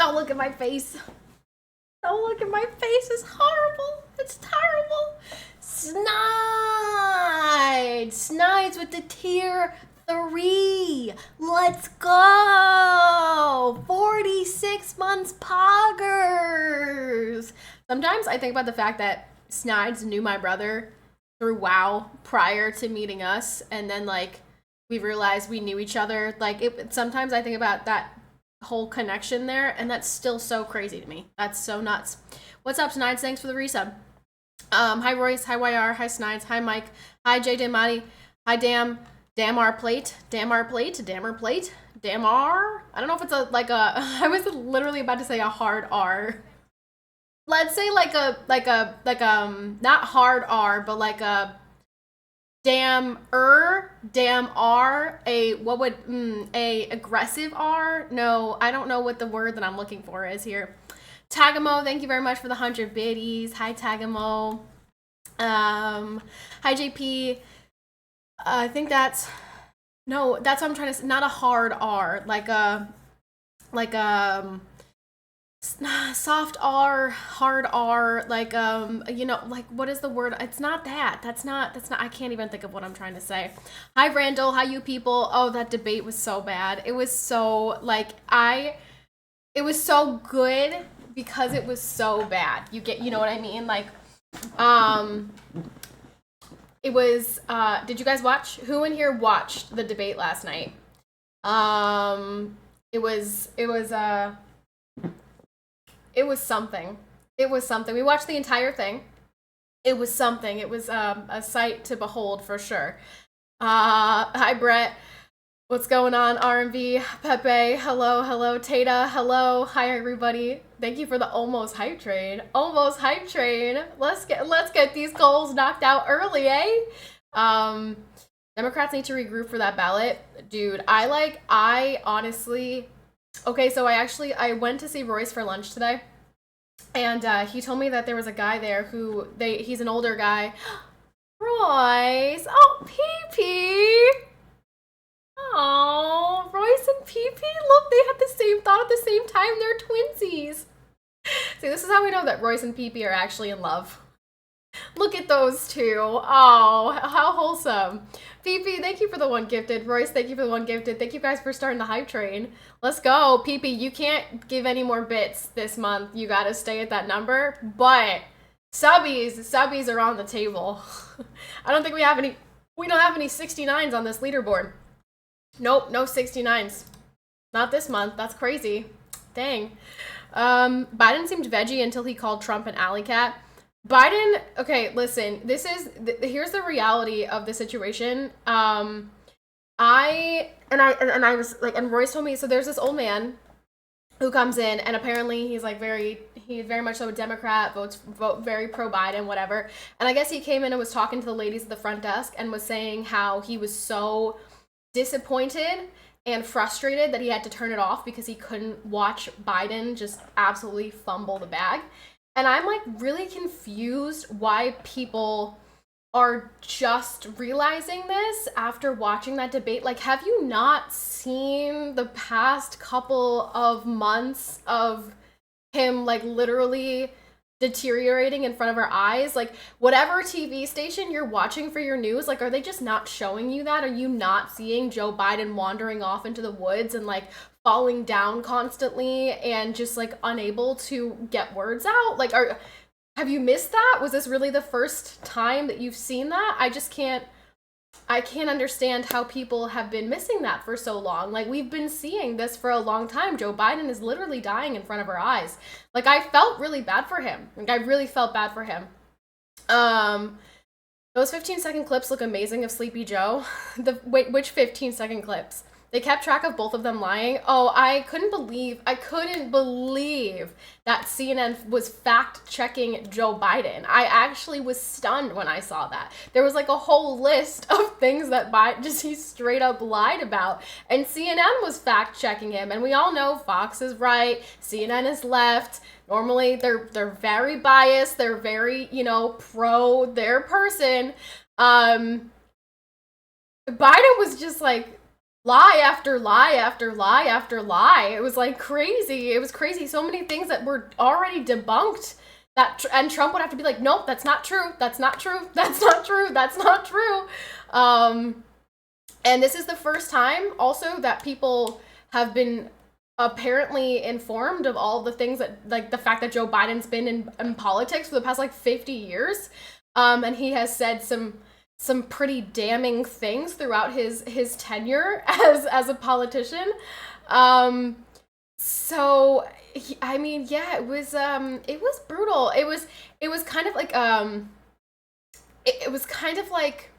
Don't look at my face. Don't look at my face. It's horrible. It's terrible. Snides with the tier 3. Let's go. 46 months poggers. Sometimes I think about the fact that Snides knew my brother through WoW prior to meeting us, and then like we realized we knew each other. Like sometimes I think about that whole connection there, and that's still so crazy to me. That's so nuts. What's up, Snides? Thanks for the resub. Hi Royce, hi YR, hi Snides, hi Mike, hi J Damati, hi Damr Plate, Damr Plate, Damr. I don't know if it's I was literally about to say a hard R. Let's say not hard R, but like a Damr, a aggressive R? No, I don't know what the word that I'm looking for is here. Tagamo, thank you very much for the 100 biddies. Hi Tagamo. Hi JP. I think that's what I'm trying to say. Not a hard R, like a soft R, hard R, like like what is the word? It's not that. That's not I can't even think of what I'm trying to say. Hi Randall, hi you people. Oh, that debate was so bad. It was so it was so good because it was so bad. You know what I mean? Like it was did you guys watch? Who in here watched the debate last night? It was something. It was something. We watched the entire thing. It was something. It was a sight to behold for sure. Hi Brett. What's going on? R&B, Pepe, hello, Tata, hello, hi everybody. Thank you for the almost hype train. Almost hype train. Let's get these goals knocked out early, eh? Democrats need to regroup for that ballot. Dude, I honestly, okay, so I went to see Royce for lunch today, and he told me that there was a guy there he's an older guy. Royce, oh, Pee-Pee. Oh, Royce and PP, look, they had the same thought at the same time. They're twinsies. See, this is how we know that Royce and PP are actually in love. Look at those two. Oh, how wholesome. PP, thank you for the one gifted. Royce, thank you for the one gifted. Thank you guys for starting the hype train. Let's go. PP, you can't give any more bits this month. You gotta stay at that number. But subbies are on the table. I don't think we don't have any 69s on this leaderboard. Nope, no 69s. Not this month. That's crazy. Dang. Biden seemed veggie until he called Trump an alley cat. Biden, okay, listen, here's the reality of the situation. I was like, and Royce told me, so there's this old man who comes in, and apparently he's very much so a Democrat, vote very pro-Biden, whatever. And I guess he came in and was talking to the ladies at the front desk and was saying how he was so disappointed and frustrated that he had to turn it off because he couldn't watch Biden just absolutely fumble the bag. And I'm like really confused why people are just realizing this after watching that debate. Like, have you not seen the past couple of months of him like literally deteriorating in front of our eyes? Like, whatever TV station you're watching for your news, like, are they just not showing you that? Are you not seeing Joe Biden wandering off into the woods and like falling down constantly and just like unable to get words out? Like, have you missed that? Was this really the first time that you've seen that? I can't understand how people have been missing that for so long. Like, we've been seeing this for a long time. Joe Biden is literally dying in front of our eyes. Like, I felt really bad for him. Like, I really felt bad for him. Those 15-second clips look amazing of Sleepy Joe. Which 15-second clips? They kept track of both of them lying. Oh, I couldn't believe that CNN was fact-checking Joe Biden. I actually was stunned when I saw that. There was like a whole list of things that he straight up lied about. And CNN was fact-checking him. And we all know Fox is right, CNN is left. Normally, they're very biased. They're very, pro their person. Biden was just like, lie after lie after lie after lie. It was like crazy. It was crazy. So many things that were already debunked and Trump would have to be like, nope, that's not true. That's not true. That's not true. That's not true. And this is the first time also that people have been apparently informed of all the things that, like the fact that Joe Biden's been in politics for the past like 50 years. And he has said some pretty damning things throughout his tenure as a politician. So I mean, yeah, it was brutal. It was kind of like it was kind of like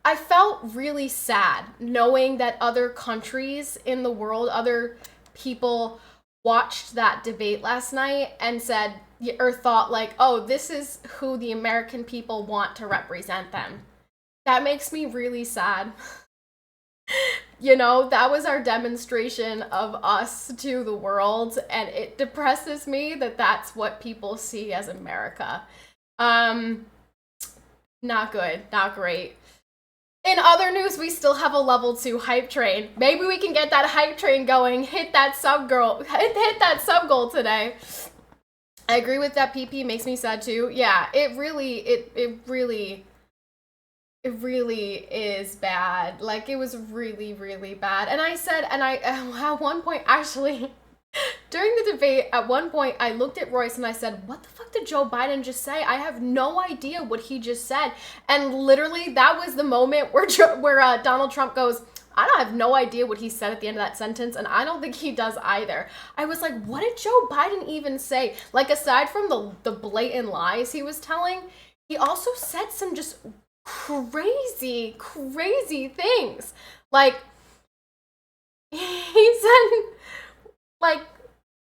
I felt really sad knowing that other countries in the world, other people watched that debate last night and said or thought like, oh, this is who the American people want to represent them. That makes me really sad. You know, that was our demonstration of us to the world, and it depresses me that that's what people see as America. Not good, not great. In other news, we still have a level 2 hype train. Maybe we can get that hype train going. Hit that sub goal today. I agree with that. PP makes me sad too. Yeah, it really is bad. Like, it was really, really bad. And I said, at one point, actually, during the debate, at one point, I looked at Royce and I said, what the fuck did Joe Biden just say? I have no idea what he just said. And literally, that was the moment where Donald Trump goes, I don't have no idea what he said at the end of that sentence, and I don't think he does either. I was like, what did Joe Biden even say? Like, aside from the blatant lies he was telling, he also said some just crazy things. Like, he said, like,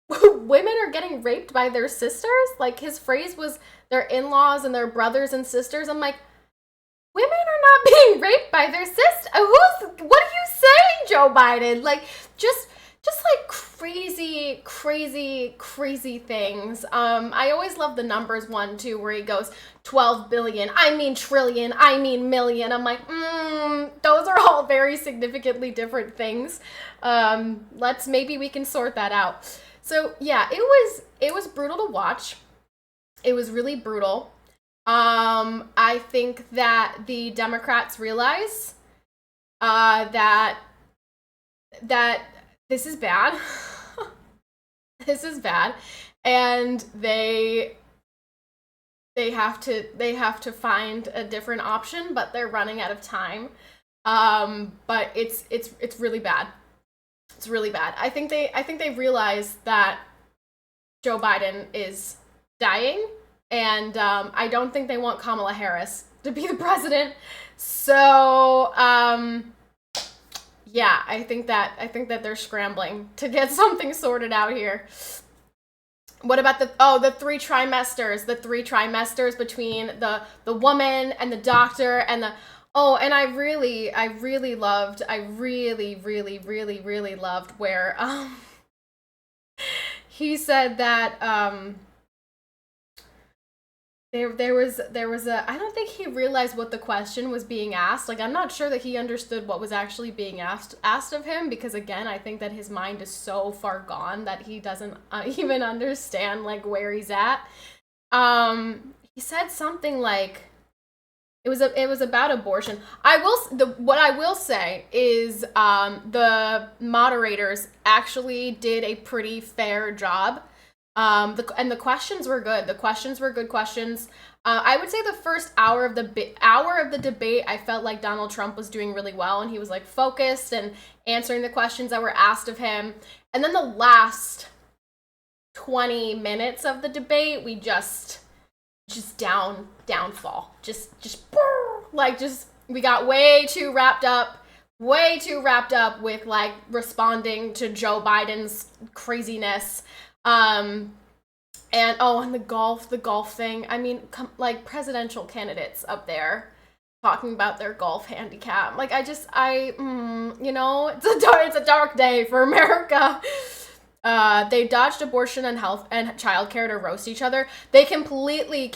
women are getting raped by their sisters. Like, his phrase was their in-laws and their brothers and sisters. I'm like, women are not being raped by their sister. What are you saying, Joe Biden? Like, just like crazy things. I always love the numbers one too, where he goes 12 billion, I mean trillion, I mean million. I'm like, those are all very significantly different things. Maybe we can sort that out. So yeah, it was brutal to watch. It was really brutal. I think that the Democrats realize that this is bad. This is bad, and they have to find a different option, but they're running out of time. But it's really bad. It's really bad. I think they realize that Joe Biden is dying, and I don't think they want Kamala Harris to be the president. So yeah, I think that they're scrambling to get something sorted out here. What about the 3 trimesters? The 3 trimesters between the woman and the doctor and and I really loved where he said that there was I don't think he realized what the question was being asked. Like, I'm not sure that he understood what was actually being asked of him, because again, I think that his mind is so far gone that he doesn't even understand like where he's at. He said something like it was about abortion. What I will say is the moderators actually did a pretty fair job. The questions were good. The questions were good questions. I would say the first hour of the debate, I felt like Donald Trump was doing really well, and he was like focused and answering the questions that were asked of him. And then the last 20 minutes of the debate, we just downfall. We got way too wrapped up with like responding to Joe Biden's craziness. And the golf thing. I mean, like presidential candidates up there talking about their golf handicap. Like, it's a dark day for America. They dodged abortion and health and childcare to roast each other. They completely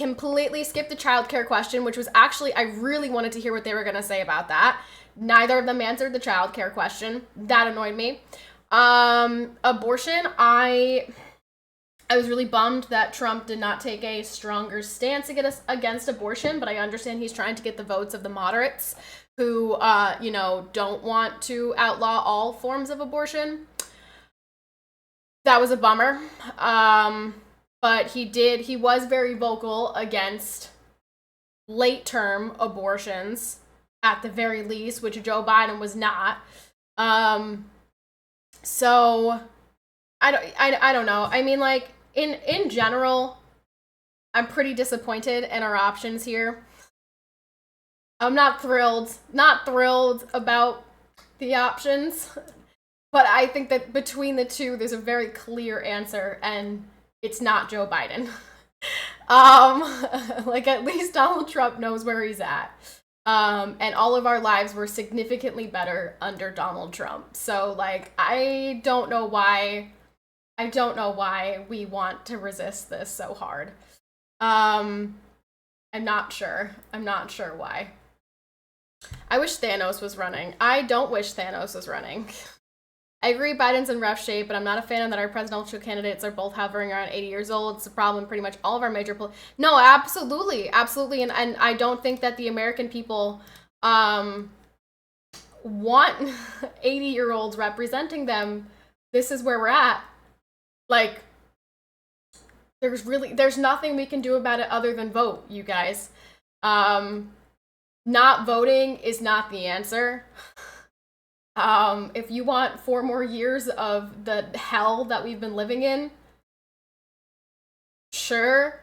skipped the childcare question, which was actually, I really wanted to hear what they were going to say about that. Neither of them answered the childcare question. That annoyed me. Abortion, I was really bummed that Trump did not take a stronger stance against abortion, but I understand he's trying to get the votes of the moderates who, don't want to outlaw all forms of abortion. That was a bummer. But he was very vocal against late-term abortions, at the very least, which Joe Biden was not. So I don't know. I mean, like, in general, I'm pretty disappointed in our options here. I'm not thrilled about the options, but I think that between the two, there's a very clear answer, and it's not Joe Biden. Like, at least Donald Trump knows where he's at. And all of our lives were significantly better under Donald Trump. So, like, I don't know why we want to resist this so hard. I'm not sure why. I wish Thanos was running. I don't wish Thanos was running. I agree Biden's in rough shape, but I'm not a fan that our presidential candidates are both hovering around 80 years old. It's a problem in pretty much all of our major No, absolutely. And I don't think that the American people want 80-year-olds representing them. This is where we're at. Like, there's nothing we can do about it other than vote, you guys. Not voting is not the answer. If you want 4 more years of the hell that we've been living in, sure,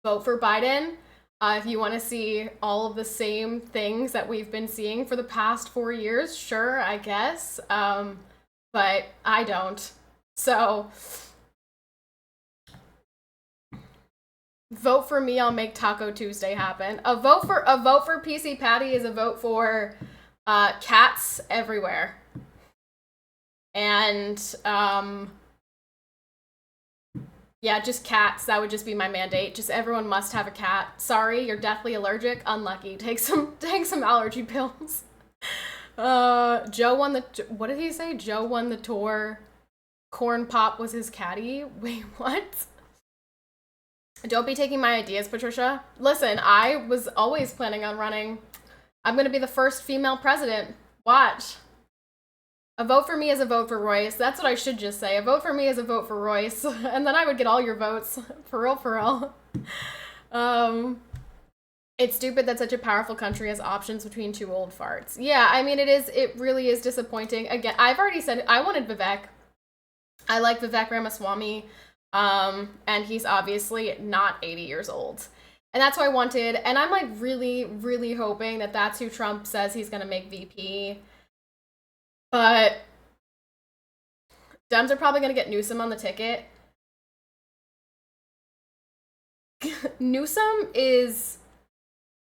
vote for Biden. If you want to see all of the same things that we've been seeing for the past 4 years, sure, I guess. But I don't. So, vote for me, I'll make Taco Tuesday happen. A vote for PCPatty is a vote for cats everywhere. And yeah, just cats. That would just be my mandate. Just everyone must have a cat. Sorry, you're deathly allergic. Unlucky. Take some allergy pills. Joe won the what did he say? Joe won the tour. Corn Pop was his caddy. Wait, what? Don't be taking my ideas, Patricia. Listen, I was always planning on running. I'm gonna be the first female president. Watch. A vote for me is a vote for Royce. That's what I should just say. A vote for me is a vote for Royce. And then I would get all your votes. For real. It's stupid that such a powerful country has options between 2 old farts. Yeah, I mean, it really is disappointing. Again, I've already said it. I wanted Vivek. I like Vivek Ramaswamy. And he's obviously not 80 years old. And that's who I wanted. And I'm like really, really hoping that that's who Trump says he's going to make VP. But Dems are probably going to get Newsom on the ticket.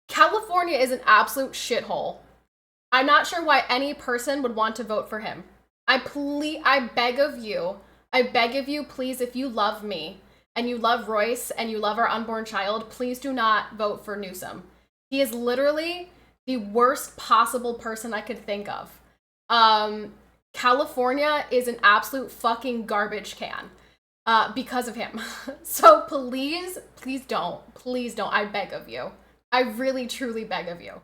California is an absolute shithole. I'm not sure why any person would want to vote for him. I beg of you, please, if you love me and you love Royce and you love our unborn child, please do not vote for Newsom. He is literally the worst possible person I could think of. California is an absolute fucking garbage can because of him. So please don't. I beg of you. I really, truly beg of you.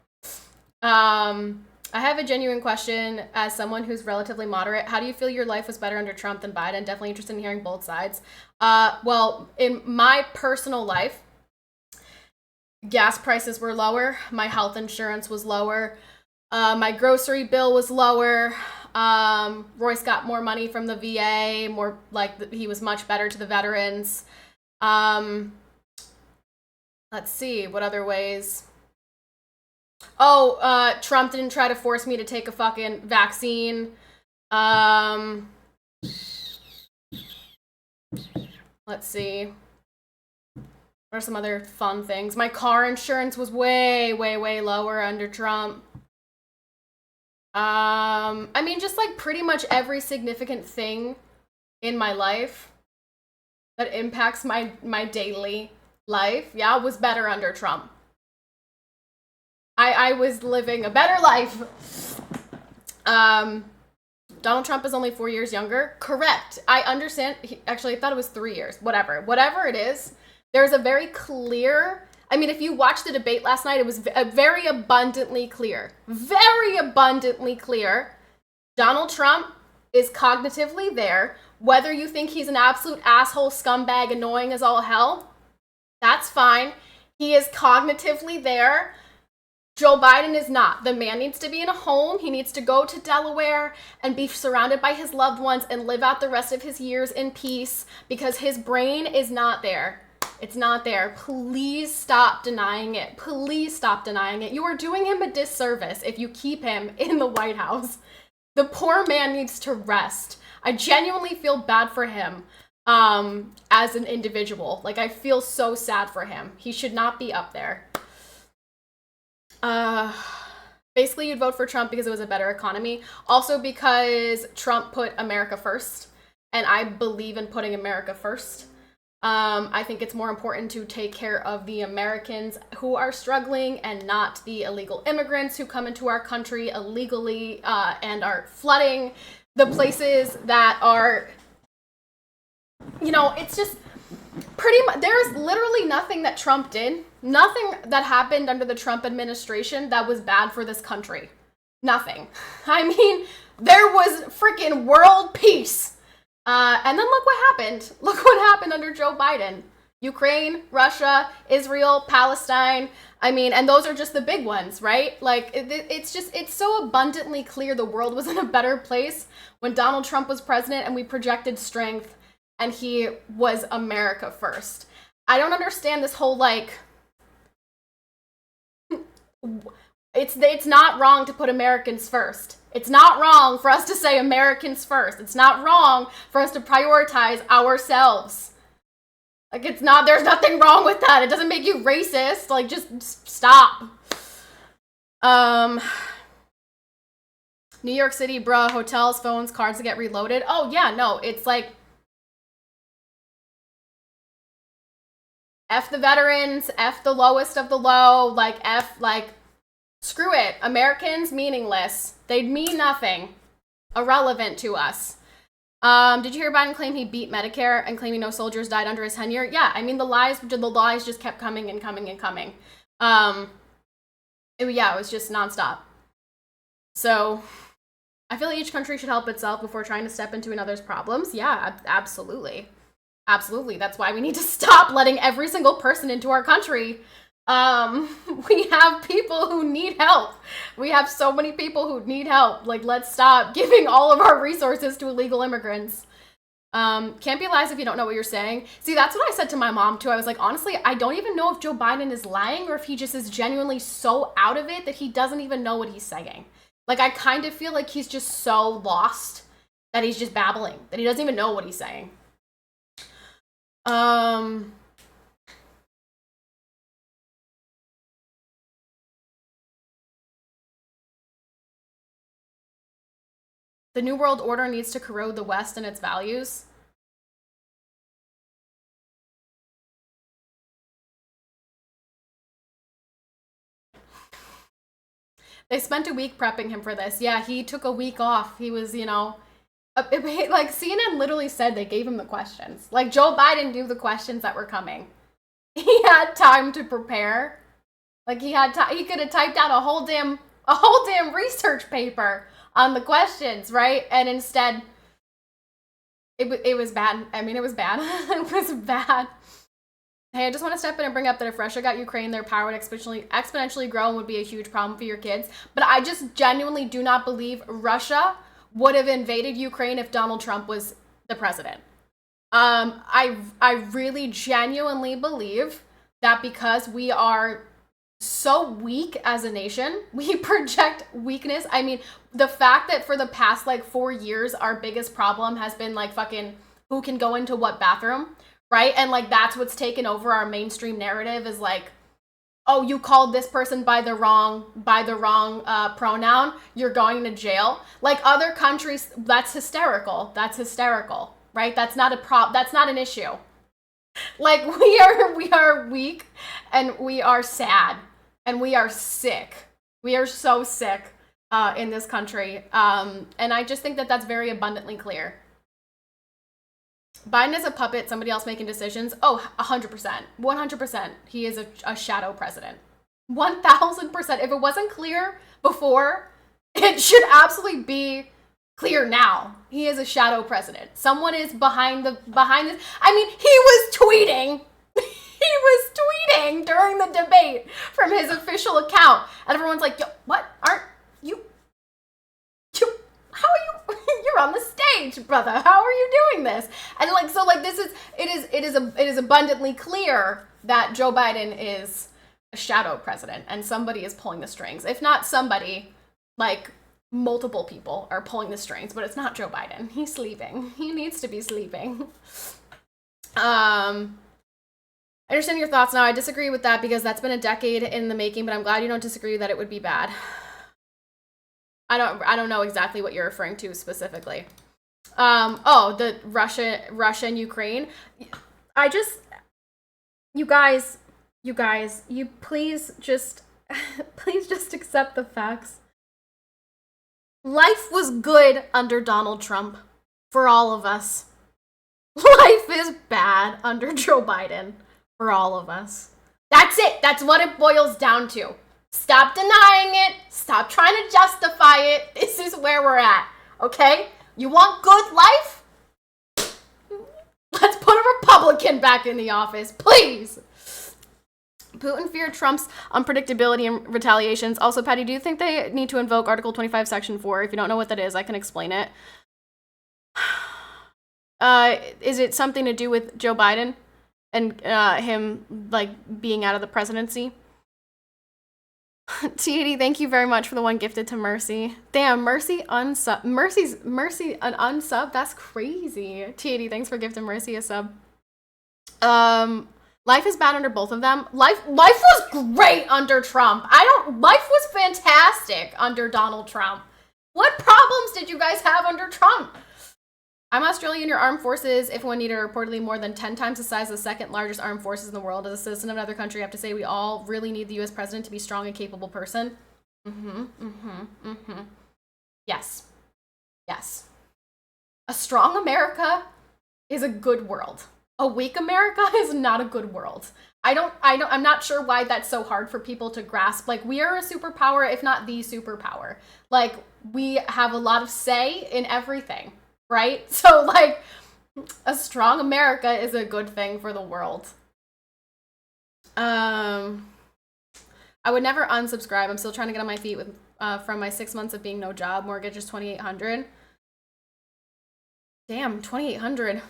I have a genuine question as someone who's relatively moderate. How do you feel your life was better under Trump than Biden? Definitely interested in hearing both sides. Well, in my personal life, gas prices were lower. My health insurance was lower. My grocery bill was lower. Royce got more money from the VA, more like he was much better to the veterans. Let's see, what other ways? Oh, Trump didn't try to force me to take a fucking vaccine. Let's see. What are some other fun things? My car insurance was way, way, way lower under Trump. I mean, just like pretty much every significant thing in my life that impacts my daily life, yeah, was better under Trump. I was living a better life. Um, Donald Trump is only 4 years younger. Correct. I understand. Actually, I thought it was 3 years. Whatever it is, there's a very clear. I mean, if you watched the debate last night, it was very abundantly clear. Very abundantly clear. Donald Trump is cognitively there. Whether you think he's an absolute asshole, scumbag, annoying as all hell, that's fine. He is cognitively there. Joe Biden is not. The man needs to be in a home. He needs to go to Delaware and be surrounded by his loved ones and live out the rest of his years in peace because his brain is not there. It's not there. Please stop denying it. Please stop denying it. You are doing him a disservice if you keep him in the White House. The poor man needs to rest. I genuinely feel bad for him as an individual. Like, I feel so sad for him. He should not be up there. Basically, you'd vote for Trump because it was a better economy. Also because Trump put America first. And I believe in putting America first. I think it's more important to take care of the Americans who are struggling and not the illegal immigrants who come into our country illegally and are flooding the places that are, it's just pretty much, there's literally nothing that Trump did, nothing that happened under the Trump administration that was bad for this country. Nothing. I mean, there was freaking world peace. And then look what happened. Look what happened under Joe Biden. Ukraine, Russia, Israel, Palestine. I mean, and those are just the big ones, right? Like, it's so abundantly clear the world was in a better place when Donald Trump was president and we projected strength and he was America first. I don't understand this whole, like, it's not wrong to put Americans first. It's not wrong for us to say Americans first. It's not wrong for us to prioritize ourselves. Like, there's nothing wrong with that. It doesn't make you racist. Like, just stop. New York City, bruh, hotels, phones, cards to get reloaded. Oh, yeah, no, it's like, F the veterans, F the lowest of the low, like, screw it. Americans, meaningless. They'd mean nothing. Irrelevant to us. Did you hear Biden claim he beat Medicare and claiming no soldiers died under his tenure? Yeah, I mean, the lies just kept coming and coming and coming. It was just nonstop. So, I feel like each country should help itself before trying to step into another's problems. Yeah, absolutely. Absolutely. That's why we need to stop letting every single person into our country. We have people who need help. We have so many people who need help. Like, let's stop giving all of our resources to illegal immigrants. Can't be lies if you don't know what you're saying. See, that's what I said to my mom too. I was like, honestly, I don't even know if Joe Biden is lying or if he just is genuinely so out of it that he doesn't even know what he's saying. Like, I kind of feel like he's just so lost that he's just babbling, that he doesn't even know what he's saying. The New World Order needs to corrode the West and its values. They spent a week prepping him for this. Yeah, he took a week off. He was, like, CNN literally said they gave him the questions. Like, Joe Biden knew the questions that were coming. He had time to prepare. Like, he could have typed out a whole damn research paper on the questions, right? And instead, it was bad. I mean, it was bad. It was bad. Hey, I just want to step in and bring up that if Russia got Ukraine, their power would exponentially grow and would be a huge problem for your kids. But I just genuinely do not believe Russia would have invaded Ukraine if Donald Trump was the president. I really genuinely believe that because we are so weak as a nation, we project weakness. I mean, the fact that for the past 4 years, our biggest problem has been fucking who can go into what bathroom, right? And that's what's taken over our mainstream narrative is oh, you called this person by the wrong pronoun, you're going to jail. Other countries, that's hysterical. That's hysterical, right? That's not that's not an issue. We are weak and we are sad and we are sick. We are so sick in this country. And I just think that that's very abundantly clear. Biden is a puppet, somebody else making decisions. Oh, 100%. 100%. He is a shadow president. 1000%. If it wasn't clear before, it should absolutely be clear now. He is a shadow president. Someone is behind this. I mean, he was tweeting. He was tweeting during the debate from his official account. And everyone's like, yo, what? Aren't you? How are you? You're on the stage, brother. How are you doing this? And like, so like this is, it is abundantly clear that Joe Biden is a shadow president and somebody is pulling the strings. If not somebody, like multiple people are pulling the strings, but it's not Joe Biden. He's sleeping. He needs to be sleeping. I understand your thoughts now. I disagree with that because that's been a decade in the making, but I'm glad you don't disagree that it would be bad. I don't know exactly what you're referring to specifically. Oh, the Russia and Ukraine. You guys, you please just accept the facts. Life was good under Donald Trump for all of us. Life is bad under Joe Biden for all of us. That's it. That's what it boils down to. Stop denying it. Stop trying to justify it. This is where we're at. Okay? You want good life? Let's put a Republican back in the office, please. Putin feared Trump's unpredictability and retaliations. Also, Patty, do you think they need to invoke Article 25, Section 4? If you don't know what that is, I can explain it. Is it something to do with Joe Biden and him like being out of the presidency? T80, thank you very much for the one gifted to Mercy. Damn, Mercy unsub. Mercy an unsub? That's crazy. T80, thanks for gifting Mercy a sub. Life is bad under both of them. Life was great under Trump. Life was fantastic under Donald Trump. What problems did you guys have under Trump? I'm Australian. Your armed forces, if one needed, are reportedly more than 10 times the size of the second largest armed forces in the world. As a citizen of another country, I have to say we all really need the U.S. president to be a strong and capable person. Yes. Yes. A strong America is a good world. A weak America is not a good world. I'm not sure why that's so hard for people to grasp. Like, we are a superpower, if not the superpower. Like, we have a lot of say in everything. Right? So, like, a strong America is a good thing for the world. I would never unsubscribe. I'm still trying to get on my feet with from my 6 months of being no job. Mortgage is $2,800. Damn, $2,800. That's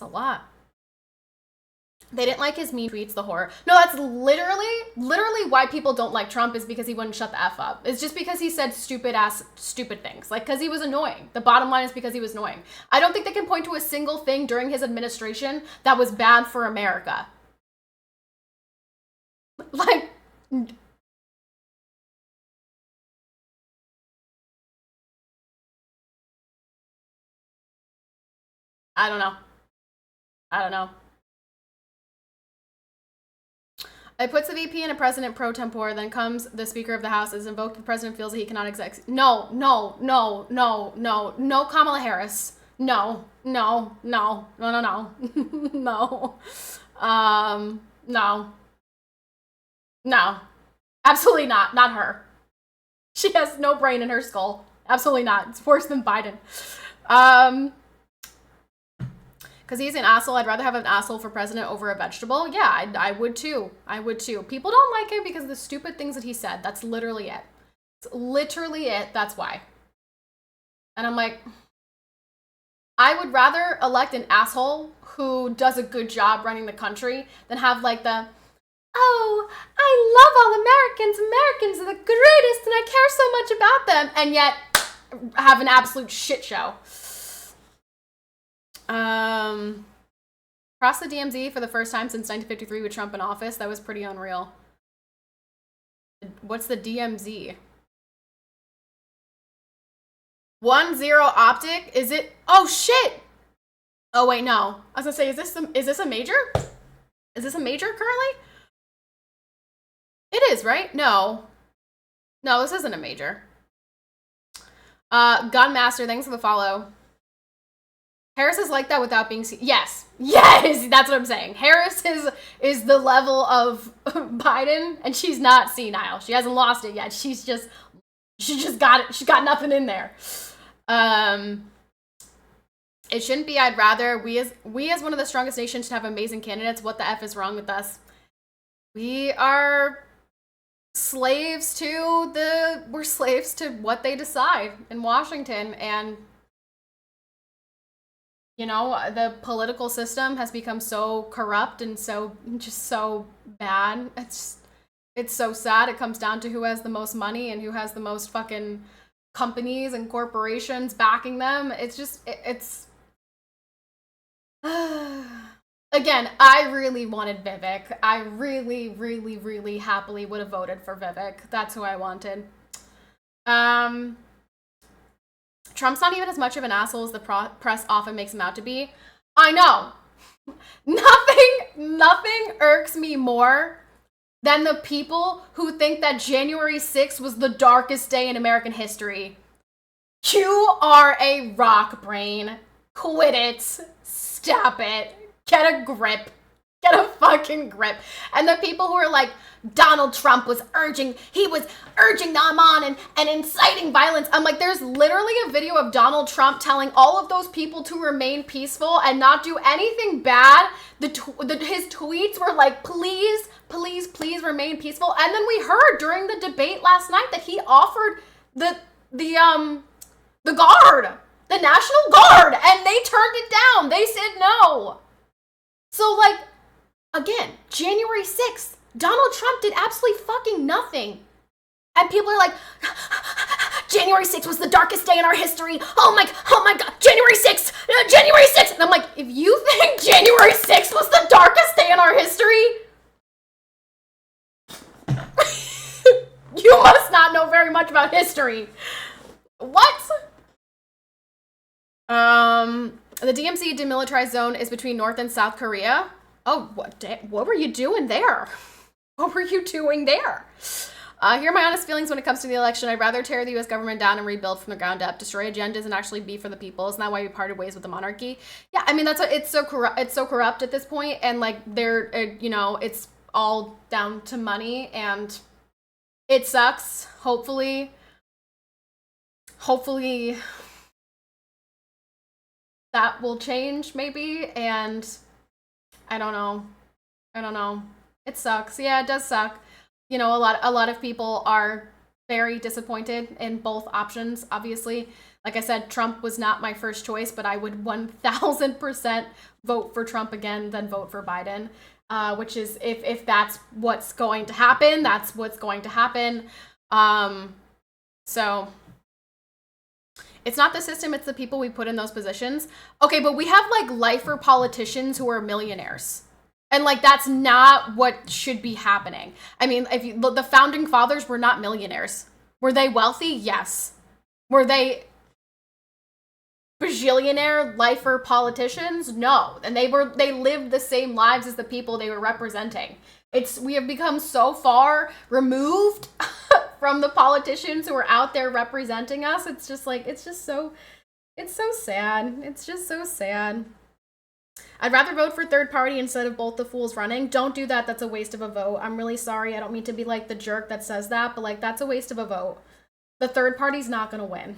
a lot. They didn't like his mean tweets, the horror. No, that's literally why people don't like Trump is because he wouldn't shut the F up. It's just because he said stupid things. Like, because he was annoying. The bottom line is because he was annoying. I don't think they can point to a single thing during his administration that was bad for America. Like, I don't know. It puts the VP in a president pro tempore, then comes the Speaker of the House, is invoked, the president feels that he cannot exec. No, Kamala Harris. No. No. No. Absolutely not. Not her. She has no brain in her skull. Absolutely not. It's worse than Biden. Because he's an asshole. I'd rather have an asshole for president over a vegetable. Yeah, I would too. People don't like him because of the stupid things that he said. That's literally it. It's literally it. That's why. And I'm like, I would rather elect an asshole who does a good job running the country than have like the, oh, I love all Americans. Americans are the greatest and I care so much about them. And yet have an absolute shit show. Crossed the DMZ for the first time since 1953 with Trump in office. That was pretty unreal. What's the DMZ? 1-0 optic? Is it? Oh shit! Oh wait, no. I was gonna say, is this a major? Is this a major currently? It is, right? No. No, this isn't a major. Gunmaster, thanks for the follow. Harris is like that without being seen. Yes, that's what I'm saying. Harris is the level of Biden, and she's not senile. She hasn't lost it yet. She just got it. She's got nothing in there. It shouldn't be. I'd rather we as one of the strongest nations should have amazing candidates. What the F is wrong with us? We are slaves to we're slaves to what they decide in Washington, and you know, the political system has become so corrupt and so bad. It's so sad. It comes down to who has the most money and who has the most fucking companies and corporations backing them. It's again, I really wanted Vivek. I really, really, really happily would have voted for Vivek. That's who I wanted. Trump's not even as much of an asshole as the press often makes him out to be. I know. Nothing irks me more than the people who think that January 6th was the darkest day in American history. You are a rock brain. Quit it. Stop it. Get a grip. Get a fucking grip. And the people who are like, Donald Trump was urging them on and inciting violence. I'm like, there's literally a video of Donald Trump telling all of those people to remain peaceful and not do anything bad. His tweets were like, please, please, please remain peaceful. And then we heard during the debate last night that he offered the guard, the National Guard, and they turned it down. They said no. So like, again, January 6th, Donald Trump did absolutely fucking nothing. And people are like, January 6th was the darkest day in our history. Oh my God, January 6th. And I'm like, if you think January 6th was the darkest day in our history, you must not know very much about history. What? The DMZ demilitarized zone is between North and South Korea. Oh, what were you doing there? What were you doing there? Here are my honest feelings when it comes to the election. I'd rather tear the U.S. government down and rebuild from the ground up, destroy agendas, and actually be for the people. Isn't that why we parted ways with the monarchy? Yeah, I mean, that's what, it's so corrupt at this point, and like they're, you know, it's all down to money, and it sucks. Hopefully that will change, maybe, and I don't know. It sucks. Yeah, it does suck. You know, a lot of people are very disappointed in both options, obviously. Like I said, Trump was not my first choice, but I would 1000% vote for Trump again than vote for Biden, which is, if that's what's going to happen, that's what's going to happen. So it's not the system, it's the people we put in those positions. Okay, but we have like lifer politicians who are millionaires. And like, that's not what should be happening. I mean, the founding fathers were not millionaires. Were they wealthy? Yes. Were they bajillionaire lifer politicians? No. And they lived the same lives as the people they were representing. We have become so far removed from the politicians who are out there representing us. It's so sad. It's just so sad. I'd rather vote for third party instead of both the fools running. Don't do that. That's a waste of a vote. I'm really sorry. I don't mean to be like the jerk that says that, but like, that's a waste of a vote. The third party's not going to win.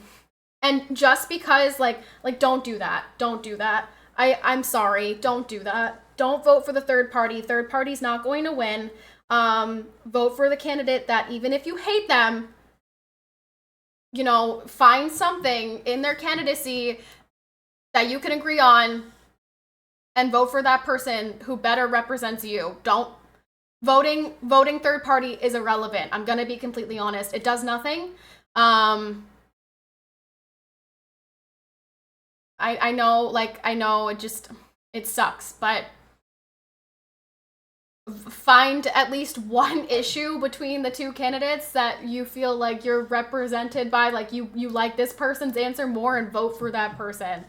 And just because like, don't do that. Don't do that. I'm sorry. Don't do that. Don't vote for the third party. Third party's not going to win. Vote for the candidate that, even if you hate them, you know, find something in their candidacy that you can agree on and vote for that person who better represents you. Voting third party is irrelevant. I'm going to be completely honest. It does nothing. I know it sucks, but find at least one issue between the two candidates that you feel like you're represented by, like you like this person's answer more, and vote for that person.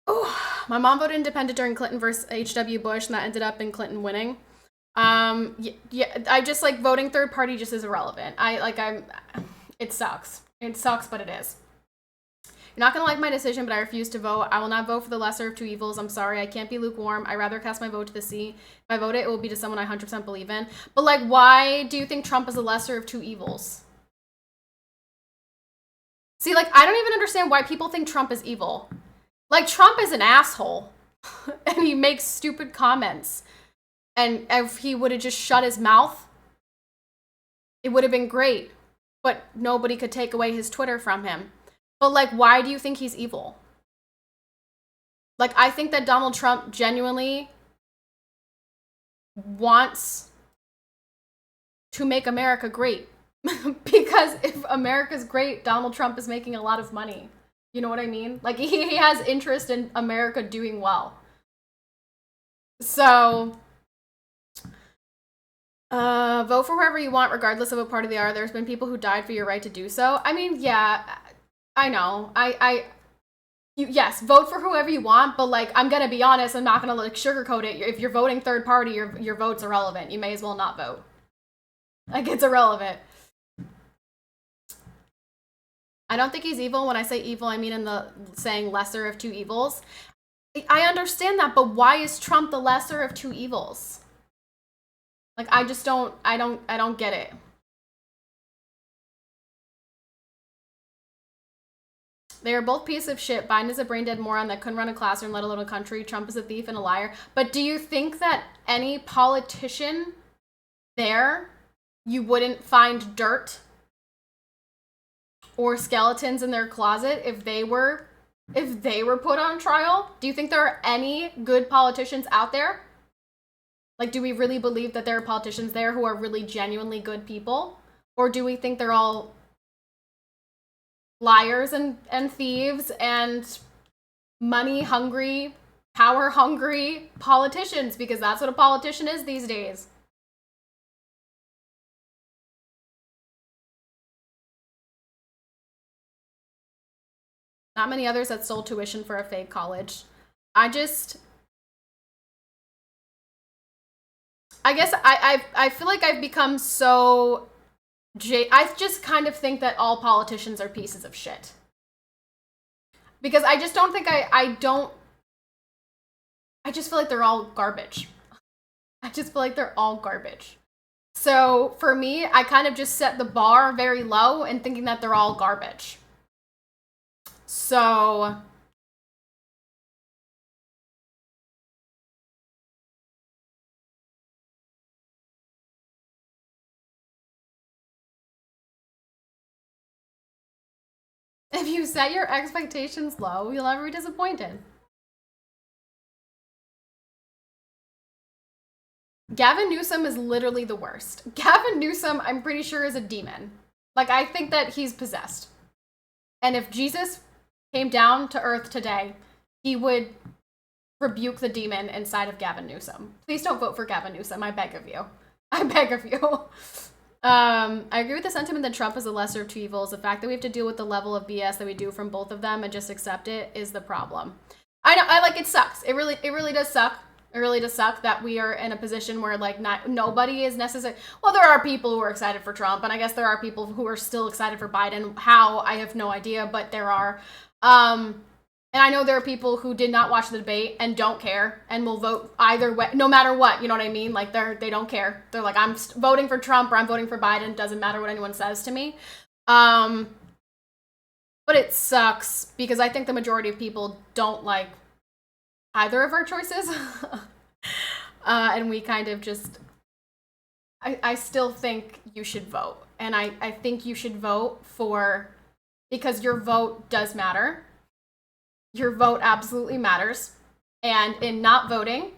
Oh, my mom voted independent during Clinton versus H.W. Bush, and that ended up in Clinton winning. Yeah, I just like voting third party just is irrelevant. It sucks. It sucks, but it is. You're not gonna like my decision, but I refuse to vote. I will not vote for the lesser of two evils. I'm sorry, I can't be lukewarm. I'd rather cast my vote to the sea. If I vote it, it will be to someone I 100% believe in. But like, why do you think Trump is the lesser of two evils? See, like, I don't even understand why people think Trump is evil. Like, Trump is an asshole. And he makes stupid comments. And if he would have just shut his mouth, it would have been great. But nobody could take away his Twitter from him. But, like, why do you think he's evil? Like, I think that Donald Trump genuinely wants to make America great. Because if America's great, Donald Trump is making a lot of money. You know what I mean? Like, he has interest in America doing well. So, vote for whoever you want, regardless of what party they are. There's been people who died for your right to do so. I mean, yeah, I know. Yes, vote for whoever you want, but like, I'm gonna be honest, I'm not gonna like sugarcoat it. If you're voting third party, your vote's irrelevant. You may as well not vote. Like, it's irrelevant. I don't think he's evil. When I say evil, I mean in the saying lesser of two evils. I understand that, but why is Trump the lesser of two evils? Like, I don't get it. They are both pieces of shit. Biden is a brain-dead moron that couldn't run a classroom, let alone a country. Trump is a thief and a liar. But do you think that any politician there, you wouldn't find dirt or skeletons in their closet if they were put on trial? Do you think there are any good politicians out there? Like, do we really believe that there are politicians there who are really genuinely good people? Or do we think they're all liars and thieves and money-hungry, power-hungry politicians? Because that's what a politician is these days. Not many others that sold tuition for a fake college. I guess I feel like I've become so I just kind of think that all politicians are pieces of shit. Because I just don't think I just feel like they're all garbage. I just feel like they're all garbage. So for me, I kind of just set the bar very low and thinking that they're all garbage. So if you set your expectations low, you'll never be disappointed. Gavin Newsom is literally the worst. Gavin Newsom, I'm pretty sure, is a demon. Like, I think that he's possessed. And if Jesus came down to earth today, he would rebuke the demon inside of Gavin Newsom. Please don't vote for Gavin Newsom. I beg of you. I beg of you. I agree with the sentiment that Trump is the lesser of two evils. The fact that we have to deal with the level of BS that we do from both of them and just accept it is the problem. I know, it sucks. It really does suck. It really does suck that we are in a position where like nobody is necessary. Well, there are people who are excited for Trump, and I guess there are people who are still excited for Biden. How, I have no idea, but there are. And I know there are people who did not watch the debate and don't care and will vote either way, no matter what. You know what I mean? Like, they don't care. They're like, I'm voting for Trump or I'm voting for Biden. Doesn't matter what anyone says to me. But it sucks because I think the majority of people don't like either of our choices. And we kind of just, I still think you should vote. And I think you should vote because your vote does matter. Your vote absolutely matters. And in not voting,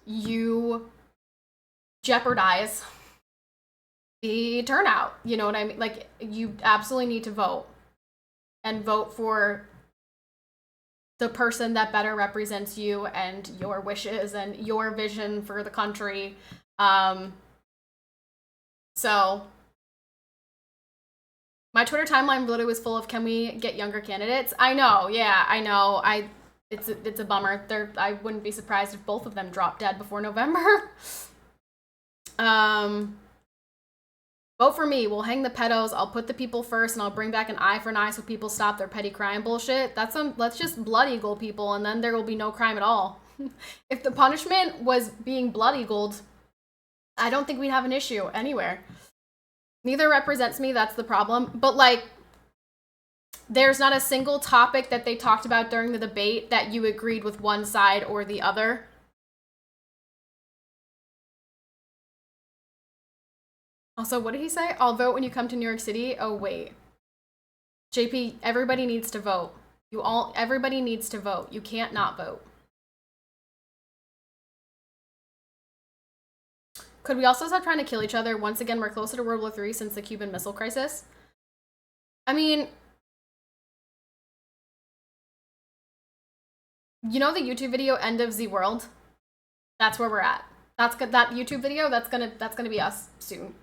you jeopardize the turnout. You know what I mean? Like, you absolutely need to vote. And vote for the person that better represents you and your wishes and your vision for the country. So my Twitter timeline literally was full of, can we get younger candidates? I know, yeah, I know. It's a bummer. I wouldn't be surprised if both of them dropped dead before November. Vote for me. We'll hang the pedos. I'll put the people first, and I'll bring back an eye for an eye so people stop their petty crime bullshit. Let's just blood eagle people, and then there will be no crime at all. If the punishment was being blood eagled, I don't think we'd have an issue anywhere. Neither represents me. That's the problem. But like, there's not a single topic that they talked about during the debate that you agreed with one side or the other. Also, what did he say? I'll vote when you come to New York City. Oh, wait. JP, everybody needs to vote. Everybody needs to vote. You can't not vote. Could we also stop trying to kill each other? Once again, we're closer to World War III since the Cuban Missile Crisis. I mean, you know the YouTube video "End of the World"? That's where we're at. That's good. That YouTube video. That's gonna be us soon.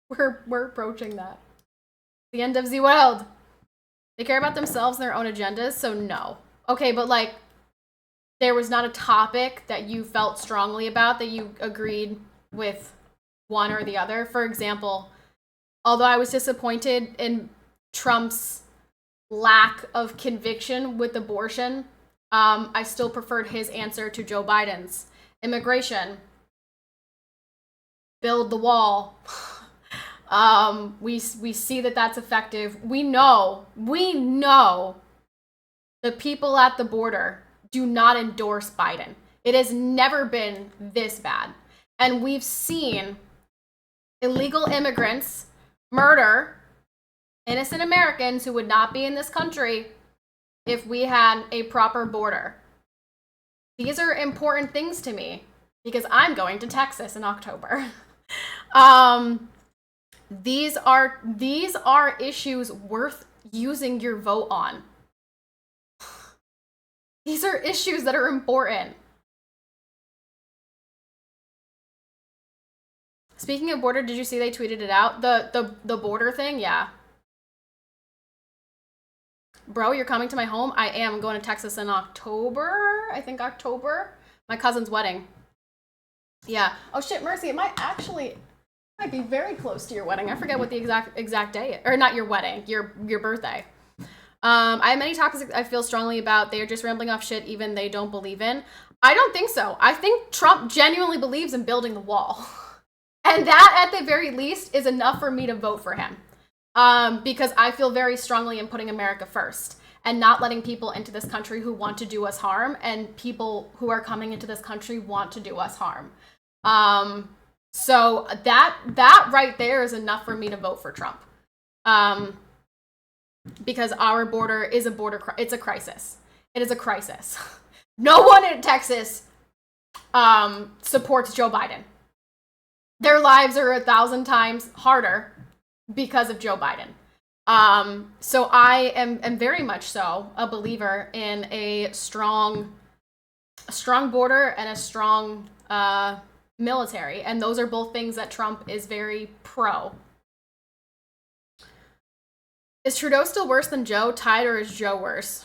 We're approaching that. The end of the world. They care about themselves and their own agendas, so no. Okay, but like, there was not a topic that you felt strongly about that you agreed with one or the other. For example, although I was disappointed in Trump's lack of conviction with abortion, I still preferred his answer to Joe Biden's. Immigration. Build the wall. We see that that's effective. We know the people at the border do not endorse Biden. It has never been this bad. And we've seen illegal immigrants murder innocent Americans who would not be in this country if we had a proper border. These are important things to me because I'm going to Texas in October. These are issues worth using your vote on. These are issues that are important. Speaking of border, did you see they tweeted it out? The border thing? Yeah. Bro, you're coming to my home? I am going to Texas in October. I think October. My cousin's wedding. Yeah. Oh shit, Mercy, it might be very close to your wedding. I forget what the exact day is. Or not your wedding, your birthday. I have many topics I feel strongly about. They are just rambling off shit even they don't believe in. I don't think so. I think Trump genuinely believes in building the wall. And that, at the very least, is enough for me to vote for him. Because I feel very strongly in putting America first and not letting people into this country who want to do us harm, and people who are coming into this country want to do us harm. So that right there is enough for me to vote for Trump. Because our border is it's a crisis. It is a crisis. No one in Texas supports Joe Biden. Their lives are 1,000 times harder because of Joe Biden. So I am very much so a believer in a strong border and a strong military, and those are both things that Trump is very pro. Is Trudeau still worse than Joe? Tied, or is Joe worse?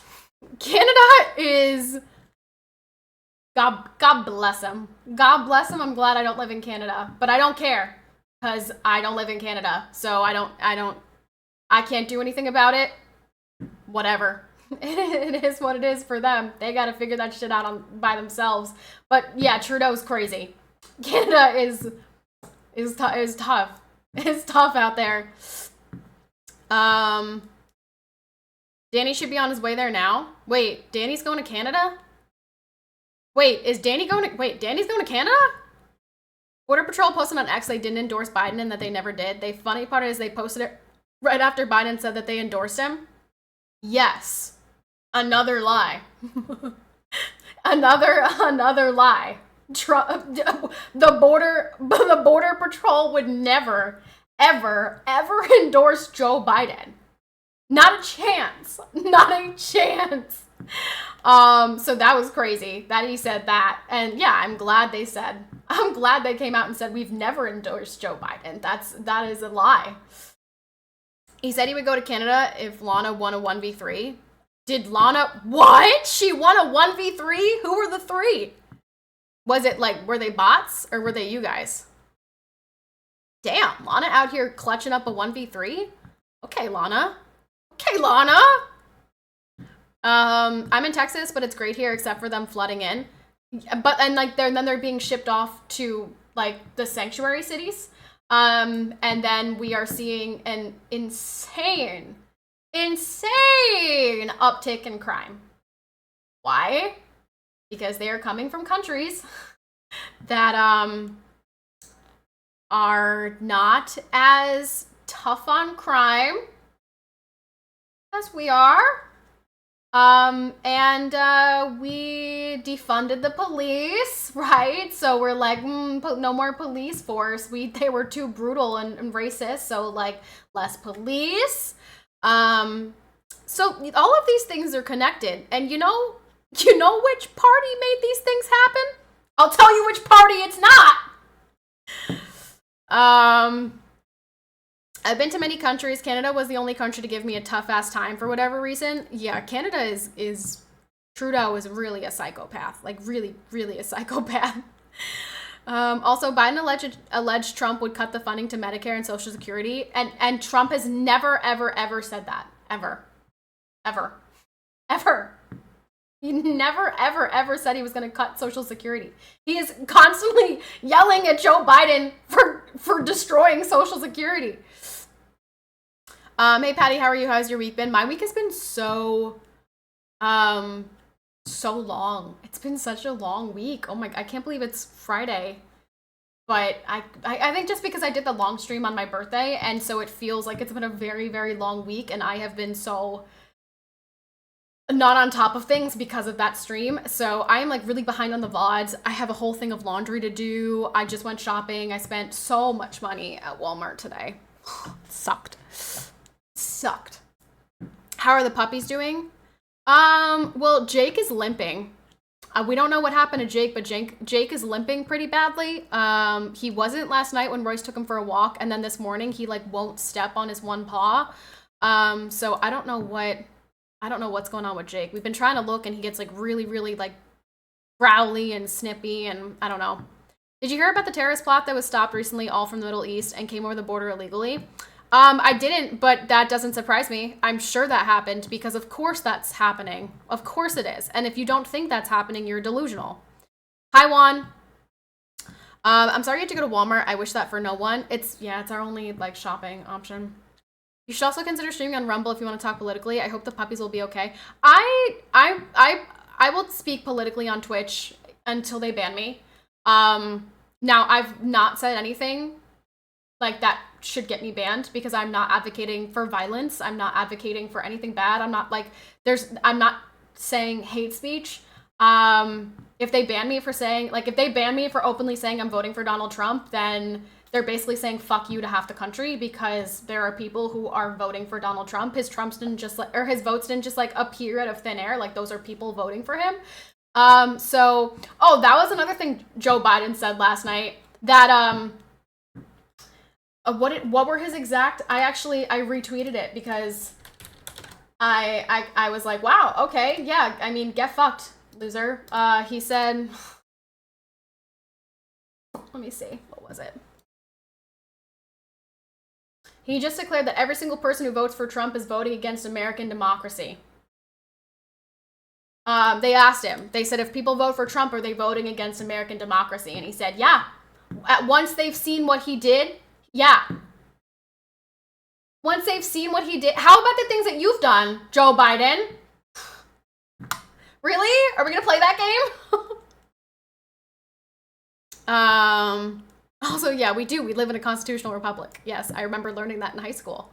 Canada is... God bless him. God bless him. I'm glad I don't live in Canada, but I don't care because I don't live in Canada. So I can't do anything about it. Whatever. It is what it is for them. They got to figure that shit out by themselves. But yeah, Trudeau's crazy. Canada is tough. It's tough out there. Danny should be on his way there now. Wait, Danny's going to Canada? Wait, Danny's going to Canada? Border Patrol posted on X they didn't endorse Biden and that they never did. The funny part is they posted it right after Biden said that they endorsed him. Yes. Another lie. Another lie. The Border Patrol would never, ever endorse Joe Biden. Not a chance. Not a chance. So that was crazy that he said that. And yeah, I'm glad they came out and said we've never endorsed Joe Biden. That is a lie. He said he would go to Canada if Lana won a 1v3. Did Lana, what? She won a 1v3? Who were the three? Was it like, were they bots or were they you guys? Damn, Lana out here clutching up a 1v3. Okay, Lana. Okay, Lana. I'm in Texas, but it's great here except for them flooding in. But and like then they're being shipped off to like the sanctuary cities. And then we are seeing an insane uptick in crime. Why? Because they are coming from countries that are not as tough on crime as we are. We defunded the police, right? So we're like, no more police force. They were too brutal and racist, so like less police. So all of these things are connected, and you know which party made these things happen? I'll tell you which party it's not. I've been to many countries. Canada was the only country to give me a tough ass time for whatever reason. Yeah, Canada is Trudeau is really a psychopath. Like really, really a psychopath. Also, Biden alleged Trump would cut the funding to Medicare and Social Security, and Trump has never, ever, ever said that. Ever. He never, ever, ever said he was going to cut Social Security. He is constantly yelling at Joe Biden for destroying Social Security. Hey, Patty, how are you? How's your week been? My week has been so long. It's been such a long week. Oh my, I can't believe it's Friday. But I think just because I did the long stream on my birthday, and so it feels like it's been a very, very long week, and I have been so not on top of things because of that stream. So I am like really behind on the VODs. I have a whole thing of laundry to do. I just went shopping. I spent so much money at Walmart today. Sucked. How are the puppies doing? Well, Jake is limping. We don't know what happened to Jake, but Jake is limping pretty badly. He wasn't last night when Royce took him for a walk, and then this morning he like won't step on his one paw. So I don't know what's going on with Jake. We've been trying to look, and he gets like really, really like growly and snippy, and I don't know. Did you hear about the terrorist plot that was stopped recently, all from the Middle East, and came over the border illegally? I didn't, but that doesn't surprise me. I'm sure that happened because of course that's happening. Of course it is. And if you don't think that's happening, you're delusional. Hi, Juan. I'm sorry you had to go to Walmart. I wish that for no one. It's our only like shopping option. You should also consider streaming on Rumble if you want to talk politically. I hope the puppies will be okay. I will speak politically on Twitch until they ban me. Now I've not said anything like that should get me banned because I'm not advocating for violence. I'm not advocating for anything bad. I'm not saying hate speech. If they ban me for openly saying I'm voting for Donald Trump, then they're basically saying fuck you to half the country because there are people who are voting for Donald Trump. His votes didn't just like appear out of thin air. Like those are people voting for him. That was another thing Joe Biden said last night that, what were his exact? I retweeted it because I was like, wow, okay, yeah, I mean, get fucked, loser. He said, let me see, what was it? He just declared that every single person who votes for Trump is voting against American democracy. They asked him, they said, if people vote for Trump, are they voting against American democracy? And he said, yeah. Once they've seen what he did, yeah. Once they've seen what he did. How about the things that you've done, Joe Biden? Really? Are we going to play that game? Also, yeah, we do. We live in a constitutional republic. Yes, I remember learning that in high school.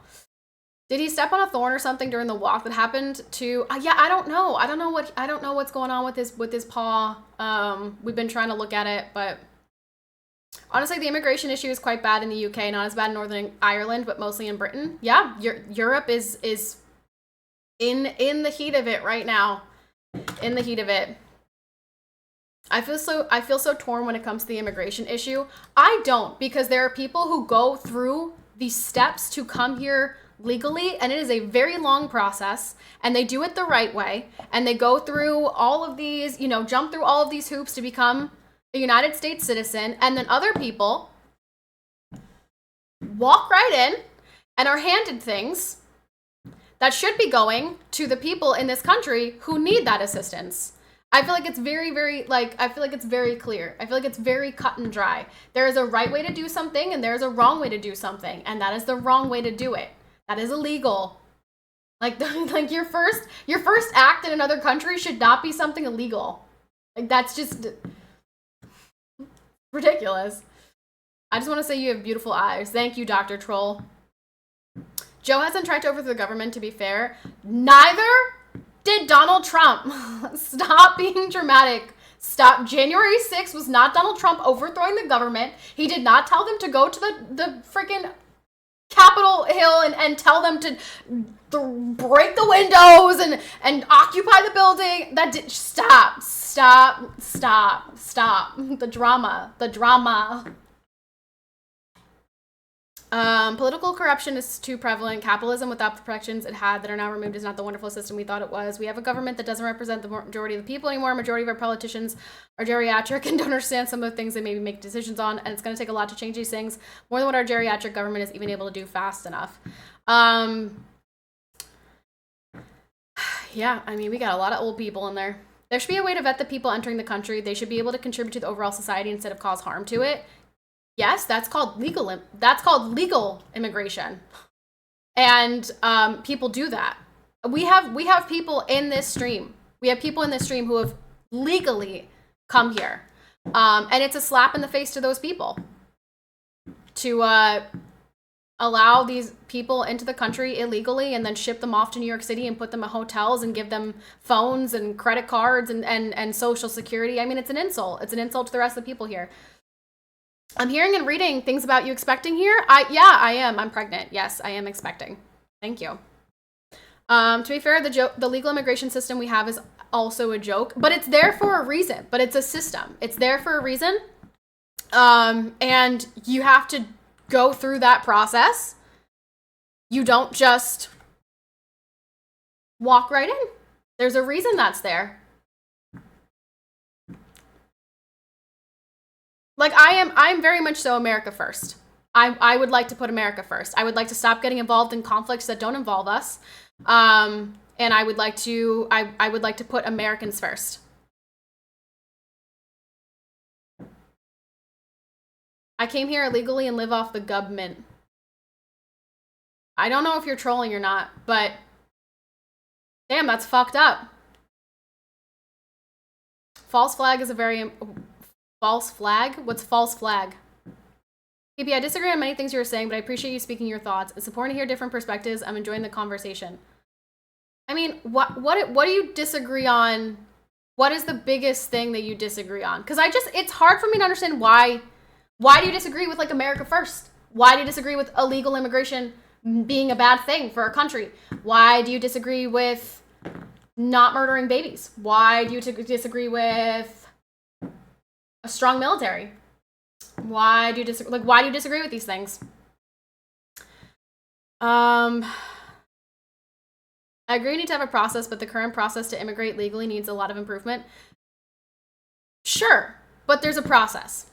Did he step on a thorn or something during the walk that happened to... yeah, I don't know. I don't know what's going on with his paw. We've been trying to look at it, but... Honestly, the immigration issue is quite bad in the UK, not as bad in Northern Ireland, but mostly in Britain. Yeah, Europe is in the heat of it right now. In the heat of it. I feel so torn when it comes to the immigration issue. I don't, because there are people who go through these steps to come here legally, and it is a very long process, and they do it the right way, and they go through all of these, jump through all of these hoops to become a United States citizen, and then other people walk right in and are handed things that should be going to the people in this country who need that assistance. I feel like it's very, very, I feel like it's very clear. I feel like it's very cut and dry. There is a right way to do something and there's a wrong way to do something. And that is the wrong way to do it. That is illegal. Like your first act in another country should not be something illegal. Like, that's just ridiculous. I just want to say you have beautiful eyes. Thank you, Dr. Troll. Joe hasn't tried to overthrow the government, to be fair. Neither did Donald Trump. Stop being dramatic. Stop. January 6th was not Donald Trump overthrowing the government. He did not tell them to go to the freaking Capitol Hill and tell them to break the windows and occupy the building. Stop. The drama. Political corruption is too prevalent. Capitalism without the protections it had that are now removed is not the wonderful system we thought it was. We have a government that doesn't represent the majority of the people anymore. Majority of our politicians are geriatric and don't understand some of the things they maybe make decisions on, and it's going to take a lot to change these things, more than what our geriatric government is even able to do fast enough. Yeah, I mean, we got a lot of old people in there. There should be a way to vet the people entering the country. They should be able to contribute to the overall society instead of cause harm to it. Yes, that's called legal immigration. And people do that. We have people in this stream. We have people in this stream who have legally come here. And it's a slap in the face to those people to allow these people into the country illegally and then ship them off to New York City and put them in hotels and give them phones and credit cards and social security. I mean, it's an insult. It's an insult to the rest of the people here. I'm hearing and reading things about you expecting here. I am. I'm pregnant. Yes, I am expecting. Thank you. To be fair, the legal immigration system we have is also a joke, but it's there for a reason. But it's a system. It's there for a reason. And you have to go through that process. You don't just walk right in. There's a reason that's there. Like, I'm very much so America first. I would like to put America first. I would like to stop getting involved in conflicts that don't involve us. And I would like to put Americans first. I came here illegally and live off the government. I don't know if you're trolling or not, but damn, that's fucked up. False flag is a very... False flag? What's false flag? PP, I disagree on many things you were saying, but I appreciate you speaking your thoughts. It's important to hear different perspectives. I'm enjoying the conversation. I mean, what do you disagree on? What is the biggest thing that you disagree on? Because it's hard for me to understand why do you disagree with, like, America first? Why do you disagree with illegal immigration being a bad thing for our country? Why do you disagree with not murdering babies? Why do you disagree with a strong military? Why do you disagree with these things? I agree we need to have a process, but the current process to immigrate legally needs a lot of improvement. Sure, but there's a process.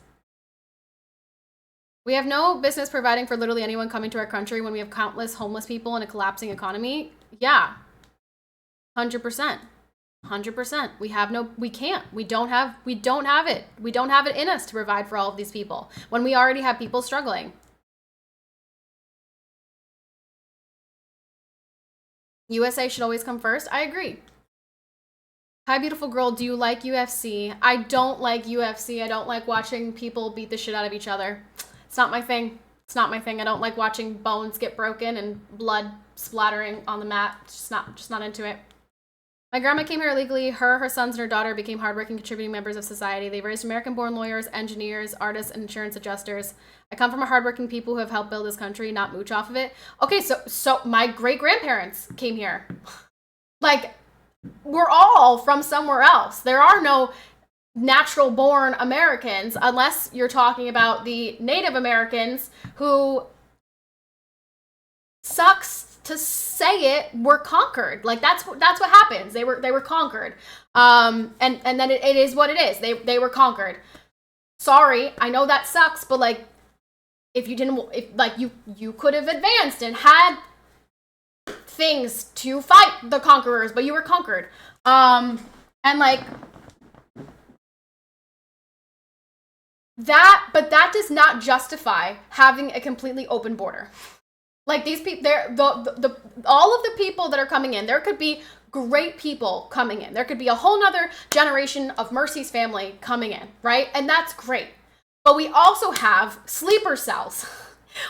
We have no business providing for literally anyone coming to our country when we have countless homeless people and a collapsing economy. Yeah. 100%. 100%. We don't have it. We don't have it in us to provide for all of these people when we already have people struggling. USA should always come first. I agree. Hi, beautiful girl. Do you like UFC? I don't like UFC. I don't like watching people beat the shit out of each other. It's not my thing. I don't like watching bones get broken and blood splattering on the mat. Just not into it. My grandma came here illegally. Her sons, and her daughter became hardworking, contributing members of society. They raised American-born lawyers, engineers, artists, and insurance adjusters. I come from a hardworking people who have helped build this country, not mooch off of it. Okay, so my great-grandparents came here. Like, we're all from somewhere else. There are no natural-born Americans, unless you're talking about the Native Americans who, sucks to say it, were conquered. Like, that's what happens. They were conquered. And then it is what it is. They were conquered. Sorry, I know that sucks, but, like, if you didn't, if like you could have advanced and had things to fight the conquerors, but you were conquered. And like that, but that does not justify having a completely open border. Like these people, they're all of the people that are coming in. There could be great people coming in. There could be a whole nother generation of Mercy's family coming in, right? And that's great. But we also have sleeper cells.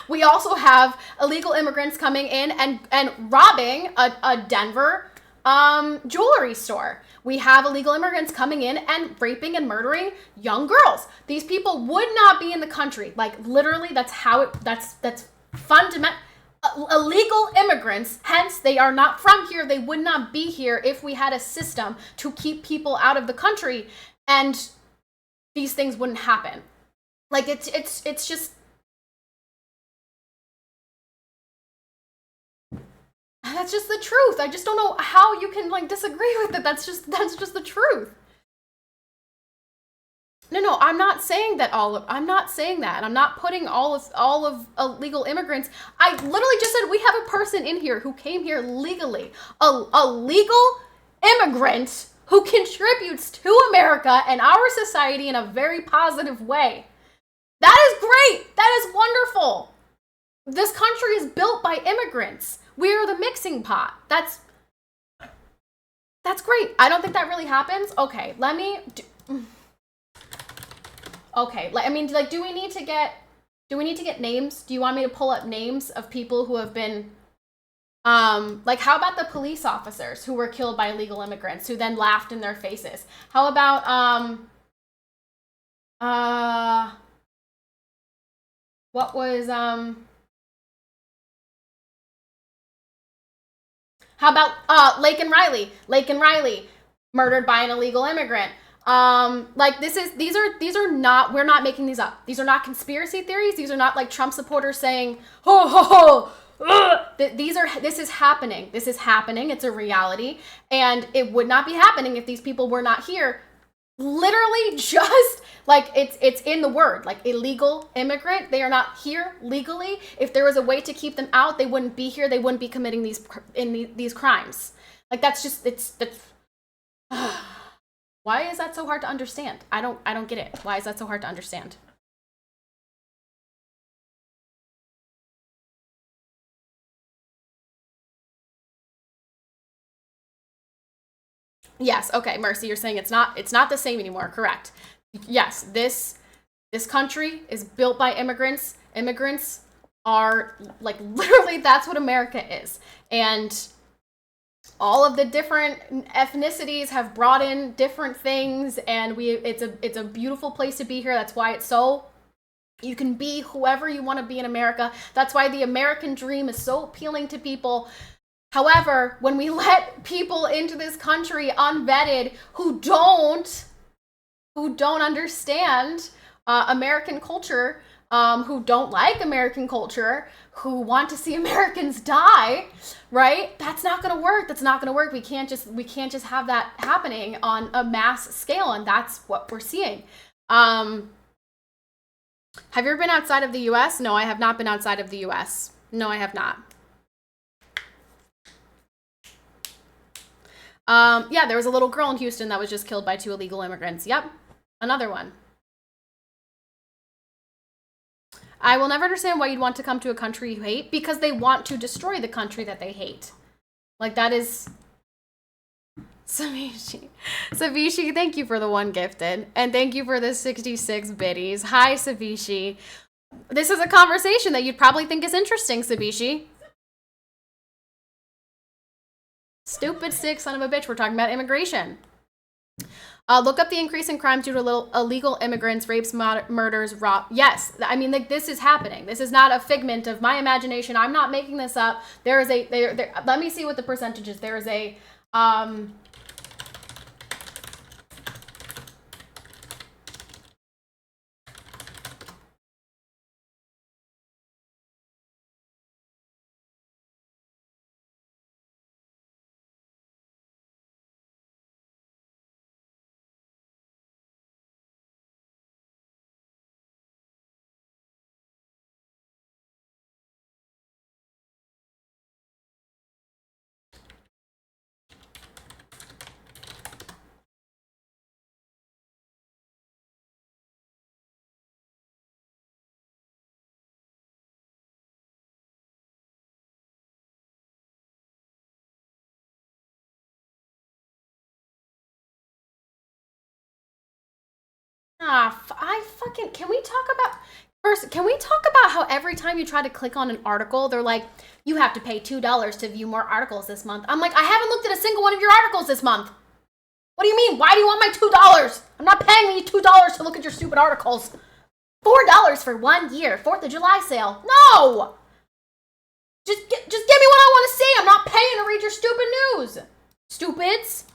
We also have illegal immigrants coming in and robbing a Denver jewelry store. We have illegal immigrants coming in and raping and murdering young girls. These people would not be in the country. Like literally, that's how it. That's fundamental. Illegal immigrants, hence they are not from here. They would not be here if we had a system to keep people out of the country, and these things wouldn't happen. Like it's just that's just the truth. I just don't know how you can like disagree with it. That's just the truth. No, I'm not saying that I'm not saying that. I'm not putting all of illegal immigrants. I literally just said we have a person in here who came here legally. A legal immigrant who contributes to America and our society in a very positive way. That is great. That is wonderful. This country is built by immigrants. We are the mixing pot. That's great. I don't think that really happens. Okay, Okay, I mean, like, do we need to get names? Do you want me to pull up names of people who have been, like, how about the police officers who were killed by illegal immigrants who then laughed in their faces? How about, what was, how about, Lake and Riley, murdered by an illegal immigrant. Like these are not, we're not making these up. These are not conspiracy theories. These are not like Trump supporters saying, ho, ho, ho. This is happening. This is happening. It's a reality. And it would not be happening if these people were not here. Literally just like it's in the word, like illegal immigrant. They are not here legally. If there was a way to keep them out, they wouldn't be here. They wouldn't be committing these crimes. Like that's why is that so hard to understand? I don't get it. Why is that so hard to understand? Yes, okay, Mercy, you're saying it's not the same anymore, correct. Yes, this country is built by immigrants. Immigrants are like literally that's what America is. And all of the different ethnicities have brought in different things, and it's a beautiful place to be here. That's why it's so, you can be whoever you want to be in America. That's why the American dream is so appealing to people. However, when we let people into this country unvetted who don't understand American culture, who don't like American culture, who want to see Americans die, right? That's not going to work. That's not going to work. We can't just have that happening on a mass scale, and that's what we're seeing. Have you ever been outside of the US? No, I have not been outside of the US. No, I have not. Yeah, there was a little girl in Houston that was just killed by 2 illegal immigrants. Yep, another one. I will never understand why you'd want to come to a country you hate, because they want to destroy the country that they hate. Like, that is... Savishi, thank you for the 1 gifted. And thank you for the 66 biddies. Hi, Savishi. This is a conversation that you'd probably think is interesting, Savishi. Stupid sick son of a bitch. We're talking about immigration. Look up the increase in crime due to illegal immigrants, rapes, murders, rob. Yes, I mean, like, this is happening. This is not a figment of my imagination. I'm not making this up. There is let me see what the percentage is. There is a, Can we talk about, first, can we talk about how every time you try to click on an article, they're like, you have to pay $2 to view more articles this month. I'm like, I haven't looked at a single one of your articles this month. What do you mean? Why do you want my $2? I'm not paying you $2 to look at your stupid articles. $4 for 1 year, 4th of July sale. No! Just give me what I want to see. I'm not paying to read your stupid news. Stupids.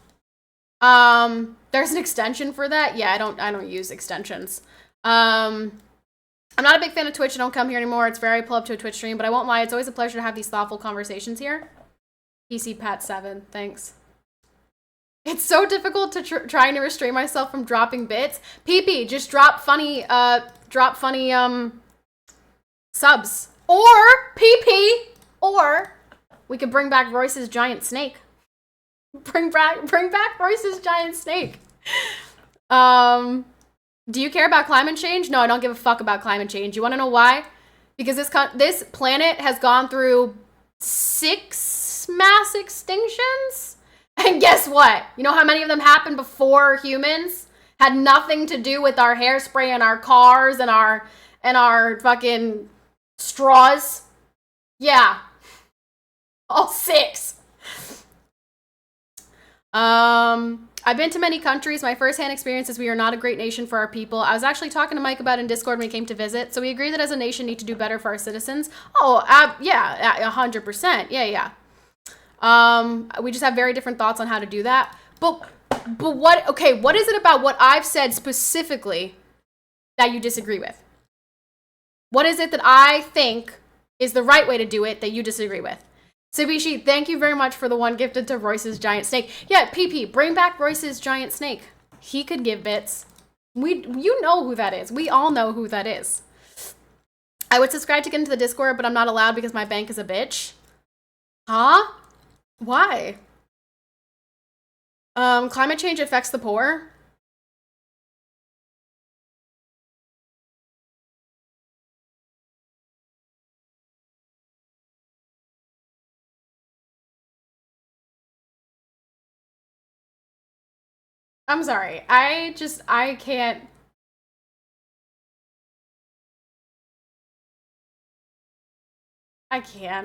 There's an extension for that. Yeah, I don't use extensions. I'm not a big fan of Twitch. I don't come here anymore. It's very pull up to a Twitch stream, but I won't lie. It's always a pleasure to have these thoughtful conversations here. PCPatty, thanks. It's so difficult to trying to restrain myself from dropping bits. PP, just drop funny subs. Or PP, or we could bring back Royce's giant snake. Bring back Royce's giant snake. Do you care about climate change? No, I don't give a fuck about climate change. You want to know why? Because this planet has gone through 6 mass extinctions. And guess what? You know how many of them happened before humans? Had nothing to do with our hairspray and our cars and our fucking straws. Yeah. All 6. I've been to many countries. My first-hand experience is we are not a great nation for our people. I was actually talking to Mike about it in Discord when he came to visit. So we agree that as a nation need to do better for our citizens. Oh, yeah, 100%. Yeah. We just have very different thoughts on how to do that. But what is it about what I've said specifically that you disagree with? What is it that I think is the right way to do it that you disagree with? Sabishi, thank you very much for the one gifted to Royce's giant snake. Yeah, PP, bring back Royce's giant snake. He could give bits. You know who that is. We all know who that is. I would subscribe to get into the Discord, but I'm not allowed because my bank is a bitch. Huh? Why? Climate change affects the poor. I'm sorry. I can't. I can't.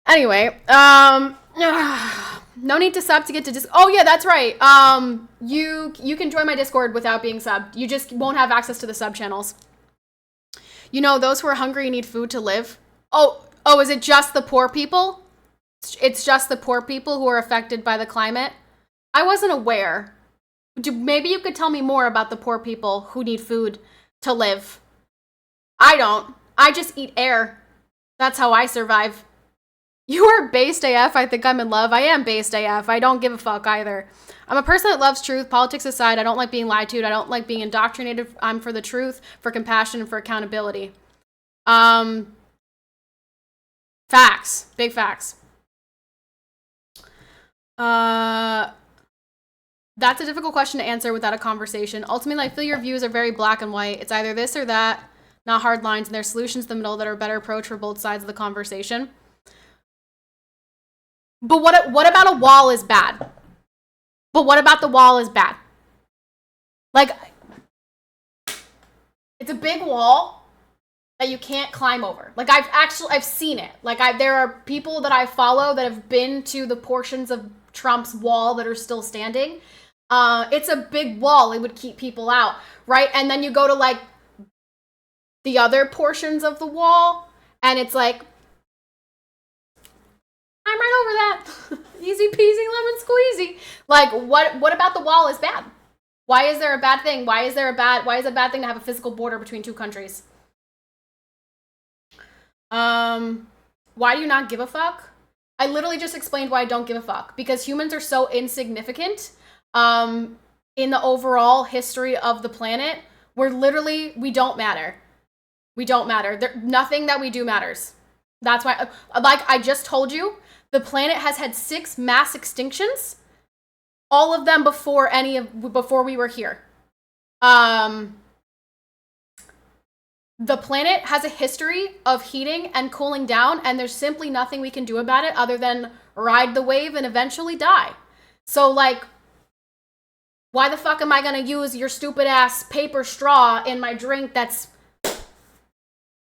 Anyway, no need to sub to get to oh yeah, that's right. You can join my Discord without being subbed. You just won't have access to the sub channels. You know, those who are hungry need food to live. Oh, is it just the poor people? It's just the poor people who are affected by the climate? I wasn't aware. Maybe you could tell me more about the poor people who need food to live. I don't. I just eat air. That's how I survive. You are based AF. I think I'm in love. I am based AF. I don't give a fuck either. I'm a person that loves truth. Politics aside, I don't like being lied to. I don't like being indoctrinated. I'm for the truth, for compassion, and for accountability. Facts. Big facts. That's a difficult question to answer without a conversation. Ultimately, I feel your views are very black and white. It's either this or that, not hard lines, and there's solutions in the middle that are a better approach for both sides of the conversation. But what about a wall is bad? But what about the wall is bad? Like, it's a big wall that you can't climb over. Like, I've seen it. Like, there are people that I follow that have been to the portions of Trump's wall that are still standing. It's a big wall. It would keep people out, right? And then you go to, like, the other portions of the wall, and it's like, I'm right over that. Easy peasy lemon squeezy. Like, what about the wall is bad? Why is there a bad thing? Why is it a bad thing to have a physical border between two countries? Why do you not give a fuck? I literally just explained why I don't give a fuck. Because humans are so insignificant in the overall history of the planet. We don't matter. We don't matter. Nothing that we do matters. That's why, like I just told you, the planet has had 6 mass extinctions, all of them before we were here. The planet has a history of heating and cooling down, and there's simply nothing we can do about it other than ride the wave and eventually die. So, like, Why the fuck am I gonna use your stupid ass paper straw in my drink that's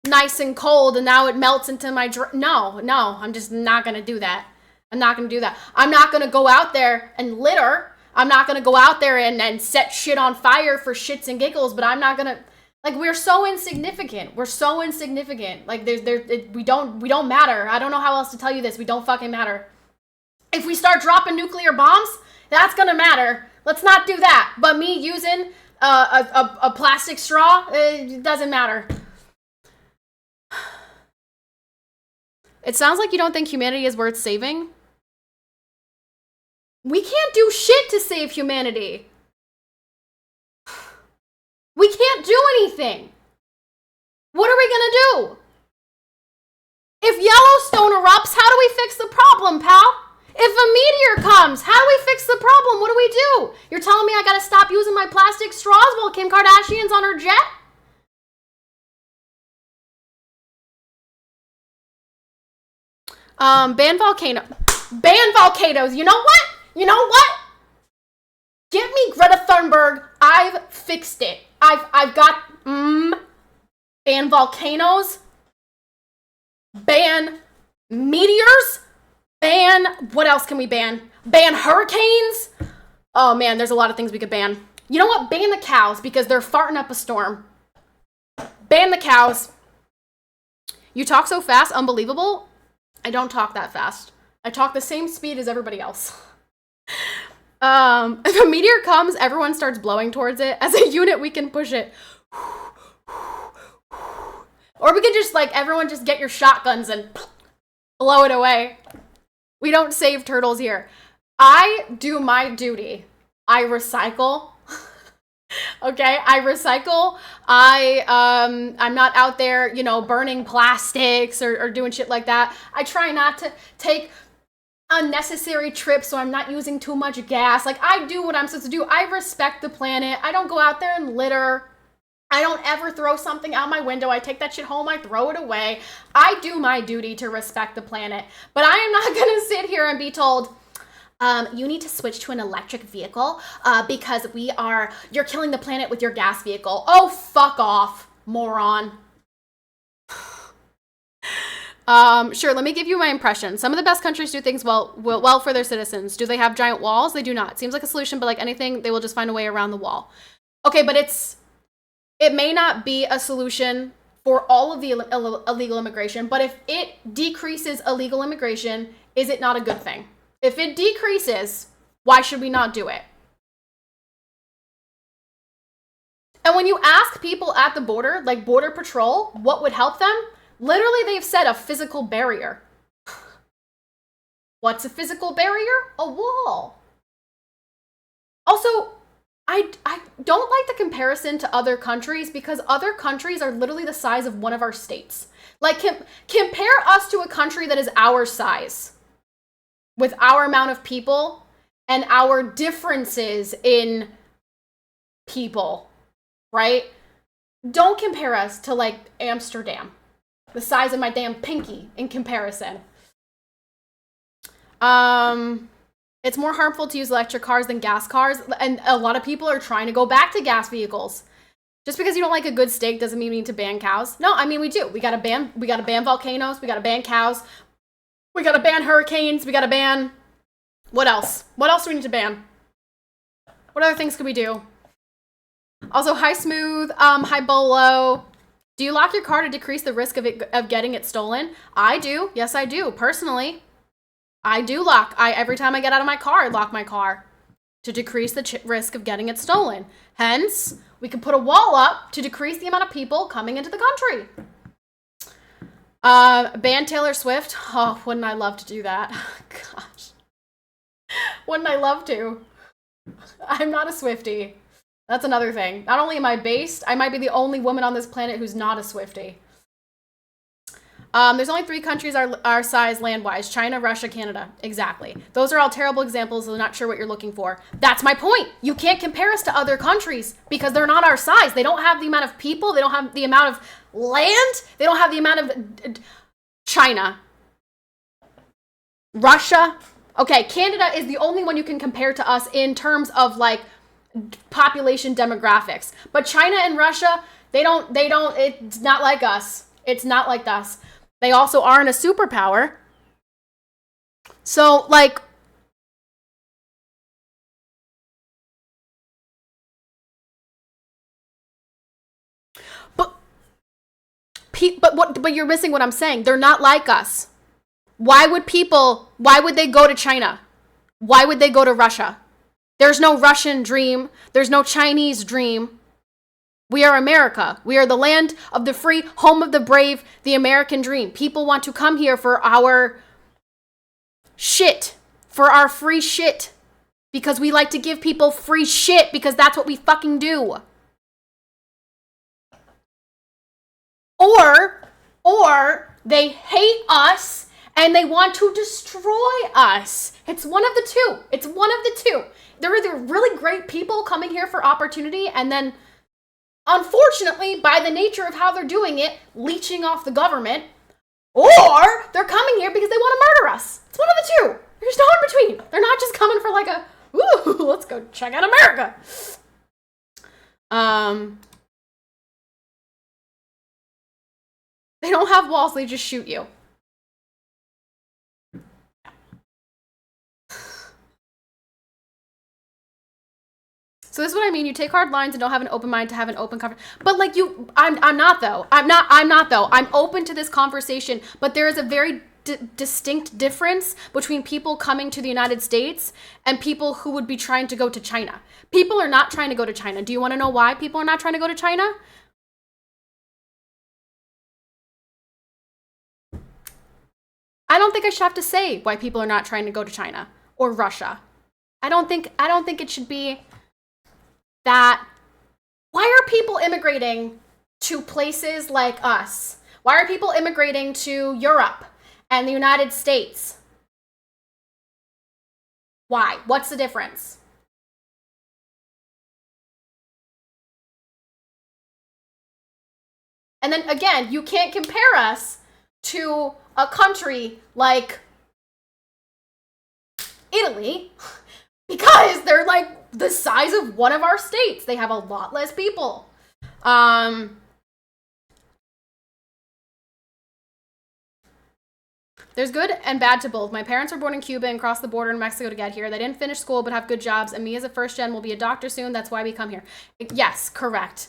nice and cold and now it melts into my drink? No, I'm just not gonna do that. I'm not gonna do that. I'm not gonna go out there and litter. I'm not gonna go out there and set shit on fire for shits and giggles, but I'm not gonna, like, we're so insignificant. We're so insignificant. Like, we don't matter. I don't know how else to tell you this. We don't fucking matter. If we start dropping nuclear bombs, that's gonna matter. Let's not do that. But me using a plastic straw, it doesn't matter. It sounds like you don't think humanity is worth saving. We can't do shit to save humanity. We can't do anything. What are we gonna do? If Yellowstone erupts, how do we fix the problem, pal? If a meteor comes, how do we fix the problem? What do we do? You're telling me I gotta stop using my plastic straws while Kim Kardashian's on her jet? Ban volcanoes. You know what? Give me Greta Thunberg. I've fixed it. I've got, ban volcanoes. Ban meteors. Ban, what else can we ban? Ban hurricanes. Oh man, there's a lot of things we could ban. You know what? Ban the cows because they're farting up a storm. Ban the cows. You talk so fast, unbelievable. I don't talk that fast. I talk the same speed as everybody else. If a meteor comes, everyone starts blowing towards it. As a unit, we can push it. Or we can just, like, everyone just get your shotguns and blow it away. We don't save turtles here. I do my duty. I recycle. Okay, I recycle. I'm not out there, burning plastics or doing shit like that. I try not to take unnecessary trips so I'm not using too much gas. Like, I do what I'm supposed to do. I respect the planet. I don't go out there and litter. I don't ever throw something out my window. I take that shit home. I throw it away. I do my duty to respect the planet. But I am not going to sit here and be told, you need to switch to an electric vehicle because you're killing the planet with your gas vehicle. Oh, fuck off, moron. Sure, let me give you my impression. Some of the best countries do things well for their citizens. Do they have giant walls? They do not. Seems like a solution, but like anything, they will just find a way around the wall. Okay, but it may not be a solution for all of the illegal immigration, but if it decreases illegal immigration, is it not a good thing? If it decreases, why should we not do it? And when you ask people at the border, like Border Patrol, what would help them? Literally, they've said a physical barrier. What's a physical barrier? A wall. Also, I don't like the comparison to other countries because other countries are literally the size of one of our states. Like, compare us to a country that is our size with our amount of people and our differences in people, right? Don't compare us to, like, Amsterdam. The size of my damn pinky in comparison. It's more harmful to use electric cars than gas cars, and a lot of people are trying to go back to gas vehicles. Just because you don't like a good steak doesn't mean we need to ban cows. No, I mean we do. We gotta ban volcanoes, we gotta ban cows, we gotta ban hurricanes, we gotta ban... What else? What else do we need to ban? What other things could we do? Also, hi Smooth, hi Bolo. Do you lock your car to decrease the risk of getting it stolen? I do. Yes, I do. Personally, I do lock. Every time I get out of my car, I lock my car to decrease the risk of getting it stolen. Hence, we can put a wall up to decrease the amount of people coming into the country. Ban Taylor Swift. Oh, wouldn't I love to do that? Gosh. Wouldn't I love to? I'm not a Swiftie. That's another thing. Not only am I based, I might be the only woman on this planet who's not a Swiftie. There's only 3 countries our size land-wise. China, Russia, Canada. Exactly. Those are all terrible examples. I'm not sure what you're looking for. That's my point. You can't compare us to other countries because they're not our size. They don't have the amount of people. They don't have the amount of land. They don't have the amount of... China. Russia. Okay, Canada is the only one you can compare to us in terms of, like, population demographics. But China and Russia, it's not like us. It's not like us. They also aren't a superpower. So, like, but you're missing what I'm saying. They're not like us. Why would they go to China? Why would they go to Russia? There's no Russian dream. There's no Chinese dream. We are America. We are the land of the free, home of the brave, the American dream. People want to come here for our shit, for our free shit, because we like to give people free shit because that's what we fucking do. Or they hate us and they want to destroy us. It's one of the two. It's one of the two. They're either really great people coming here for opportunity and then, unfortunately, by the nature of how they're doing it, leeching off the government, or they're coming here because they want to murder us. It's one of the two. There's no in between. They're not just coming for like a, ooh, let's go check out America. They don't have walls, they just shoot you. So this is what I mean. You take hard lines and don't have an open mind to have an open conversation. But like I'm not though. I'm open to this conversation, but there is a very distinct difference between people coming to the United States and people who would be trying to go to China. People are not trying to go to China. Do you want to know why people are not trying to go to China? I don't think I should have to say why people are not trying to go to China or Russia. I don't think it should be that. Why are people immigrating to places like us? Why are people immigrating to Europe and the United States? Why? What's the difference? And then again, you can't compare us to a country like Italy because they're like the size of one of our states. They have a lot less people. There's good and bad to both. My parents were born in Cuba and crossed the border in Mexico to get here. They didn't finish school but have good jobs, and me as a first gen will be a doctor soon. That's why we come here. Yes, correct.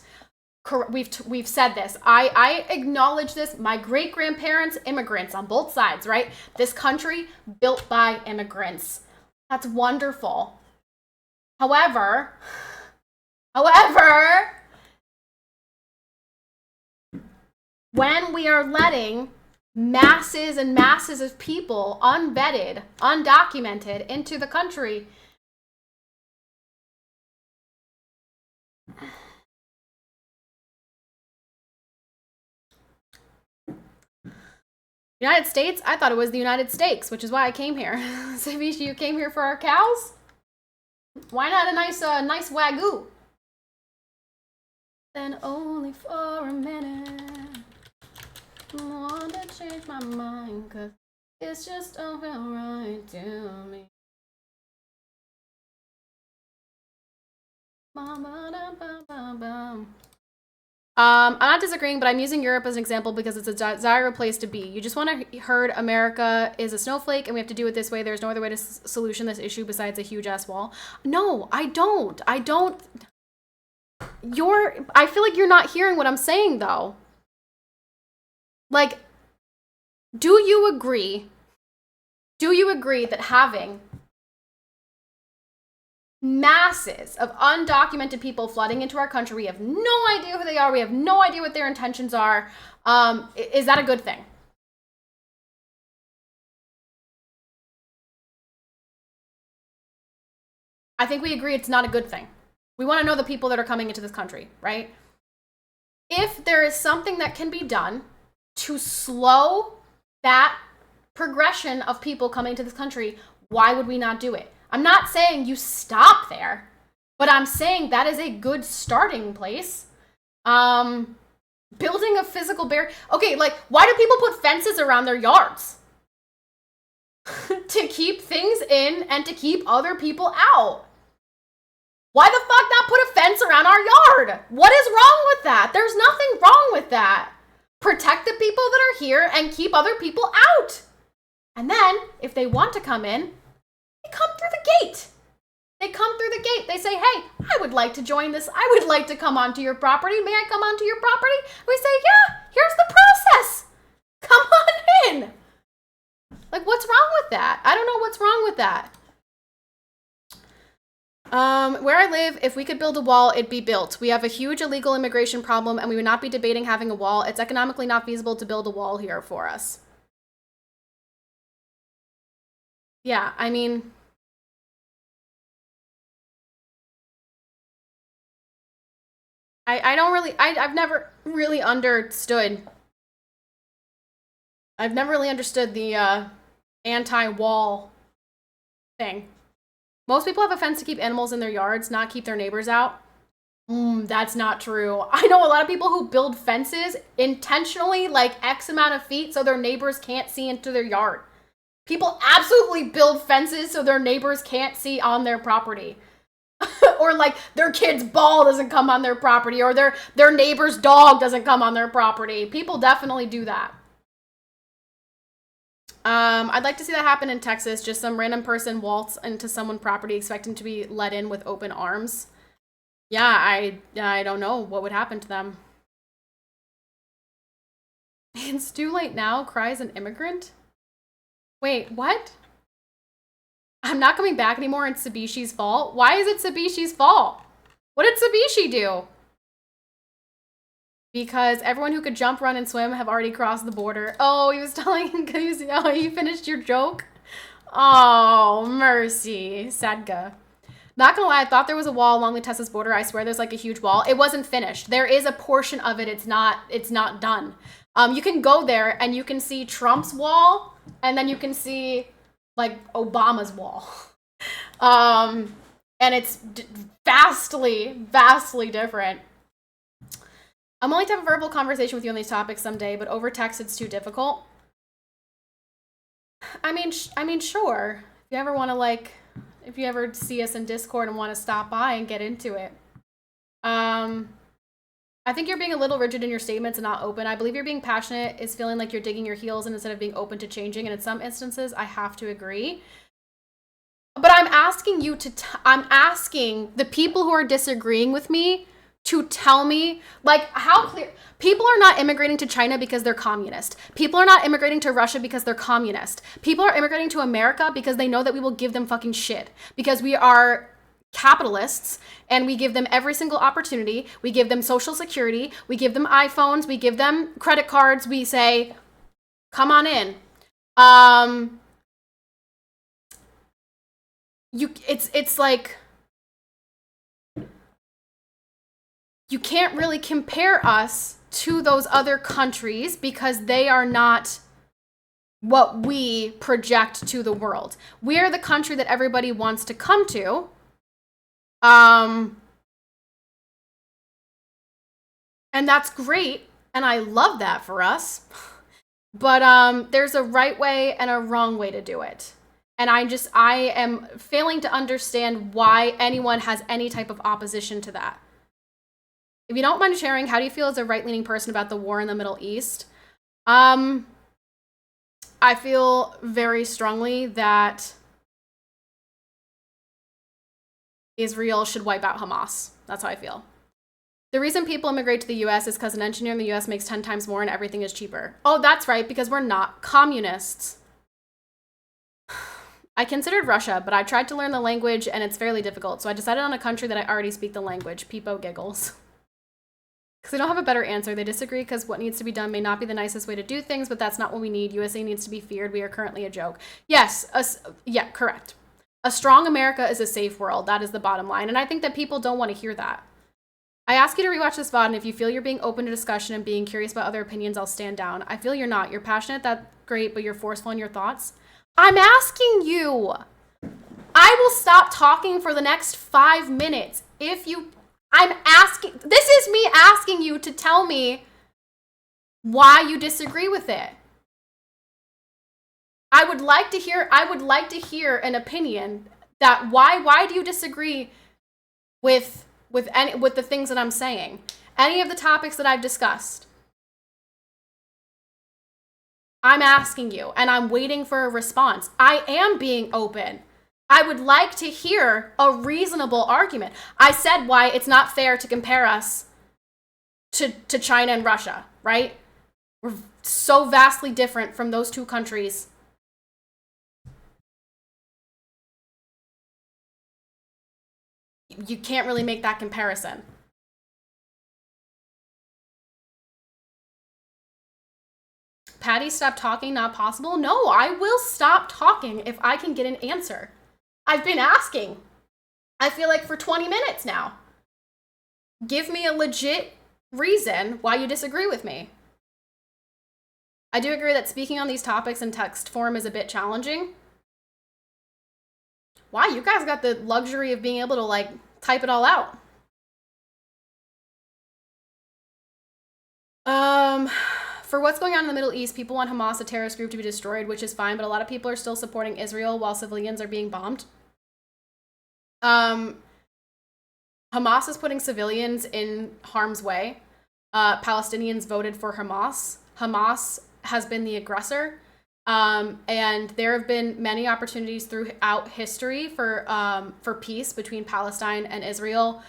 We've said this. I acknowledge this. My great grandparents, immigrants on both sides, right? This country built by immigrants. That's wonderful. However, when we are letting masses and masses of people, unvetted, undocumented, into the country, United States, I thought it was the United States, which is why I came here. Savisha, you came here for our cows? Why not a nice Wagyu? Then only for a minute, I want to change my mind, cause it's just don't feel right to me. I'm not disagreeing, but I'm using Europe as an example because it's a desirable place to be. You just want to heard America is a snowflake and we have to do it this way. There's no other way to solution this issue besides a huge ass wall. No, I don't. I feel like you're not hearing what I'm saying though. Like, do you agree that having masses of undocumented people flooding into our country, we have no idea who they are, we have no idea what their intentions are, is that a good thing? I think we agree it's not a good thing. We want to know the people that are coming into this country, right? If there is something that can be done to slow that progression of people coming to this country, why would we not do it? I'm not saying you stop there, but I'm saying that is a good starting place. Building a physical barrier. Okay, like, why do people put fences around their yards? To keep things in and to keep other people out. Why the fuck not put a fence around our yard? What is wrong with that? There's nothing wrong with that. Protect the people that are here and keep other people out. And then, if they want to come in, they come through the gate. They come through the gate. They say, hey, I would like to join this. I would like to come onto your property. May I come onto your property? We say, yeah, here's the process. Come on in. Like, what's wrong with that? I don't know what's wrong with that. Where I live, if we could build a wall, it'd be built. We have a huge illegal immigration problem, and we would not be debating having a wall. It's economically not feasible to build a wall here for us. Yeah, I mean... I've never really understood. I've never really understood the anti-wall thing. Most people have a fence to keep animals in their yards, not keep their neighbors out. That's not true. I know a lot of people who build fences intentionally, like X amount of feet, so their neighbors can't see into their yard. People absolutely build fences so their neighbors can't see on their property. Or like their kid's ball doesn't come on their property, or their neighbor's dog doesn't come on their property. People definitely do that. I'd like to see that happen in Texas. Just some random person waltz into someone's property expecting to be let in with open arms. Yeah, I don't know what would happen to them. It's too late now, cries an immigrant. Wait, what? I'm not coming back anymore, it's Sabishi's fault. Why is it Sabishi's fault? What did Sabishi do? Because everyone who could jump, run, and swim have already crossed the border. Oh, he was telling, oh, you finished your joke? Oh, mercy. Sadga. Not gonna lie, I thought there was a wall along the Texas border. I swear there's like a huge wall. It wasn't finished. There is a portion of it. It's not done. You can go there and you can see Trump's wall, and then you can see like Obama's wall. And it's vastly different. I'm willing to have a verbal conversation with you on these topics someday, but over text it's too difficult. I mean, sure. If you ever want to like, if you ever see us in Discord and want to stop by and get into it. I think you're being a little rigid in your statements and not open. I believe you're being passionate is feeling like you're digging your heels in instead of being open to changing. And in some instances, I have to agree. But I'm asking you to, I'm asking the people who are disagreeing with me to tell me, like, how clear. People are not immigrating to China because they're communist. People are not immigrating to Russia because they're communist. People are immigrating to America because they know that we will give them fucking shit. Because we are capitalists and we give them every single opportunity. We give them social security. We give them iPhones. We give them credit cards. We say, come on in. It's like, you can't really compare us to those other countries because they are not what we project to the world. We're the country that everybody wants to come to. And that's great. And I love that for us. But there's a right way and a wrong way to do it. And I am failing to understand why anyone has any type of opposition to that. If you don't mind sharing, how do you feel as a right-leaning person about the war in the Middle East? I feel very strongly that Israel should wipe out Hamas. That's how I feel. The reason people immigrate to the US is because an engineer in the US makes 10 times more and everything is cheaper. Oh, that's right, because we're not communists. I considered Russia, but I tried to learn the language and it's fairly difficult. So I decided on a country that I already speak the language. Peepo giggles. Because they don't have a better answer. They disagree because what needs to be done may not be the nicest way to do things, but that's not what we need. USA needs to be feared. We are currently a joke. Yes, yeah, correct. A strong America is a safe world. That is the bottom line. And I think that people don't want to hear that. I ask you to rewatch this VOD, and if you feel you're being open to discussion and being curious about other opinions, I'll stand down. I feel you're not. You're passionate, that's great, but you're forceful in your thoughts. I'm asking you. I will stop talking for the next 5 minutes if you... I'm asking, this is me asking you to tell me why you disagree with it. I would like to hear an opinion that why do you disagree with the things that I'm saying, any of the topics that I've discussed. I'm asking you, and I'm waiting for a response. I am being open. I would like to hear a reasonable argument. I said why it's not fair to compare us to China and Russia, right? We're so vastly different from those two countries. You can't really make that comparison. Patty, stop talking, not possible? No, I will stop talking if I can get an answer. I've been asking. I feel like for 20 minutes now. Give me a legit reason why you disagree with me. I do agree that speaking on these topics in text form is a bit challenging. Wow, you guys got the luxury of being able to like type it all out. For what's going on in the Middle East, people want Hamas, a terrorist group, to be destroyed, which is fine, but a lot of people are still supporting Israel while civilians are being bombed. Hamas is putting civilians in harm's way. Palestinians voted for Hamas. Hamas has been the aggressor. And there have been many opportunities throughout history for peace between Palestine and Israel.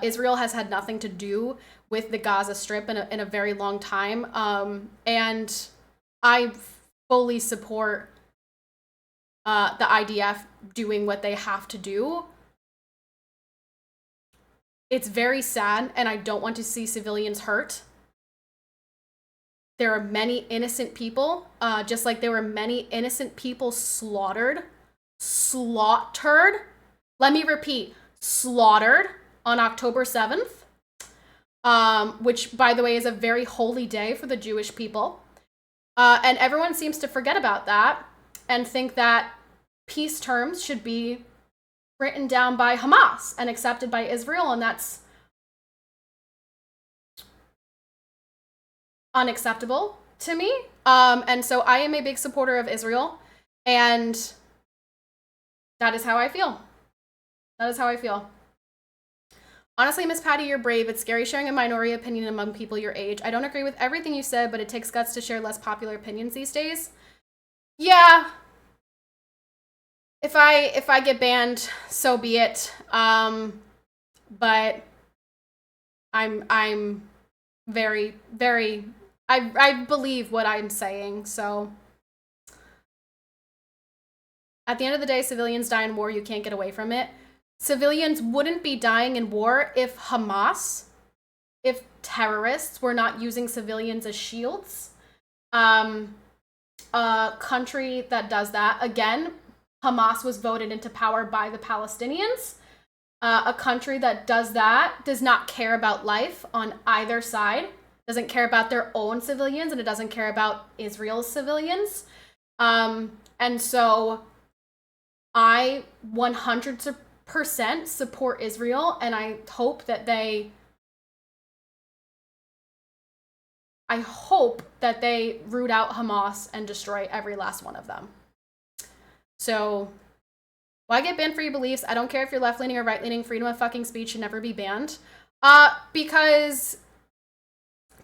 Israel has had nothing to do with the Gaza Strip in a very long time. And I fully support the IDF doing what they have to do. It's very sad, and I don't want to see civilians hurt. There are many innocent people, just like there were many innocent people slaughtered. Let me repeat, slaughtered on October 7th, which, by the way, is a very holy day for the Jewish people. And everyone seems to forget about that and think that peace terms should be written down by Hamas and accepted by Israel, and that's unacceptable to me. And so I am a big supporter of Israel, and that is how I feel. That is how I feel. Honestly, Miss Patty, you're brave. It's scary sharing a minority opinion among people your age. I don't agree with everything you said, but it takes guts to share less popular opinions these days. Yeah. If I get banned, so be it. But I'm very, very, I believe what I'm saying, so. At the end of the day, civilians die in war. You can't get away from it. Civilians wouldn't be dying in war if Hamas, if terrorists were not using civilians as shields. A country that does that, again, Hamas was voted into power by the Palestinians. A country that does that does not care about life on either side, doesn't care about their own civilians, and it doesn't care about Israel's civilians. And so I 100% support Israel, and I hope that they root out Hamas and destroy every last one of them. So, why get banned for your beliefs? I don't care if you're left-leaning or right-leaning. Freedom of fucking speech should never be banned. Because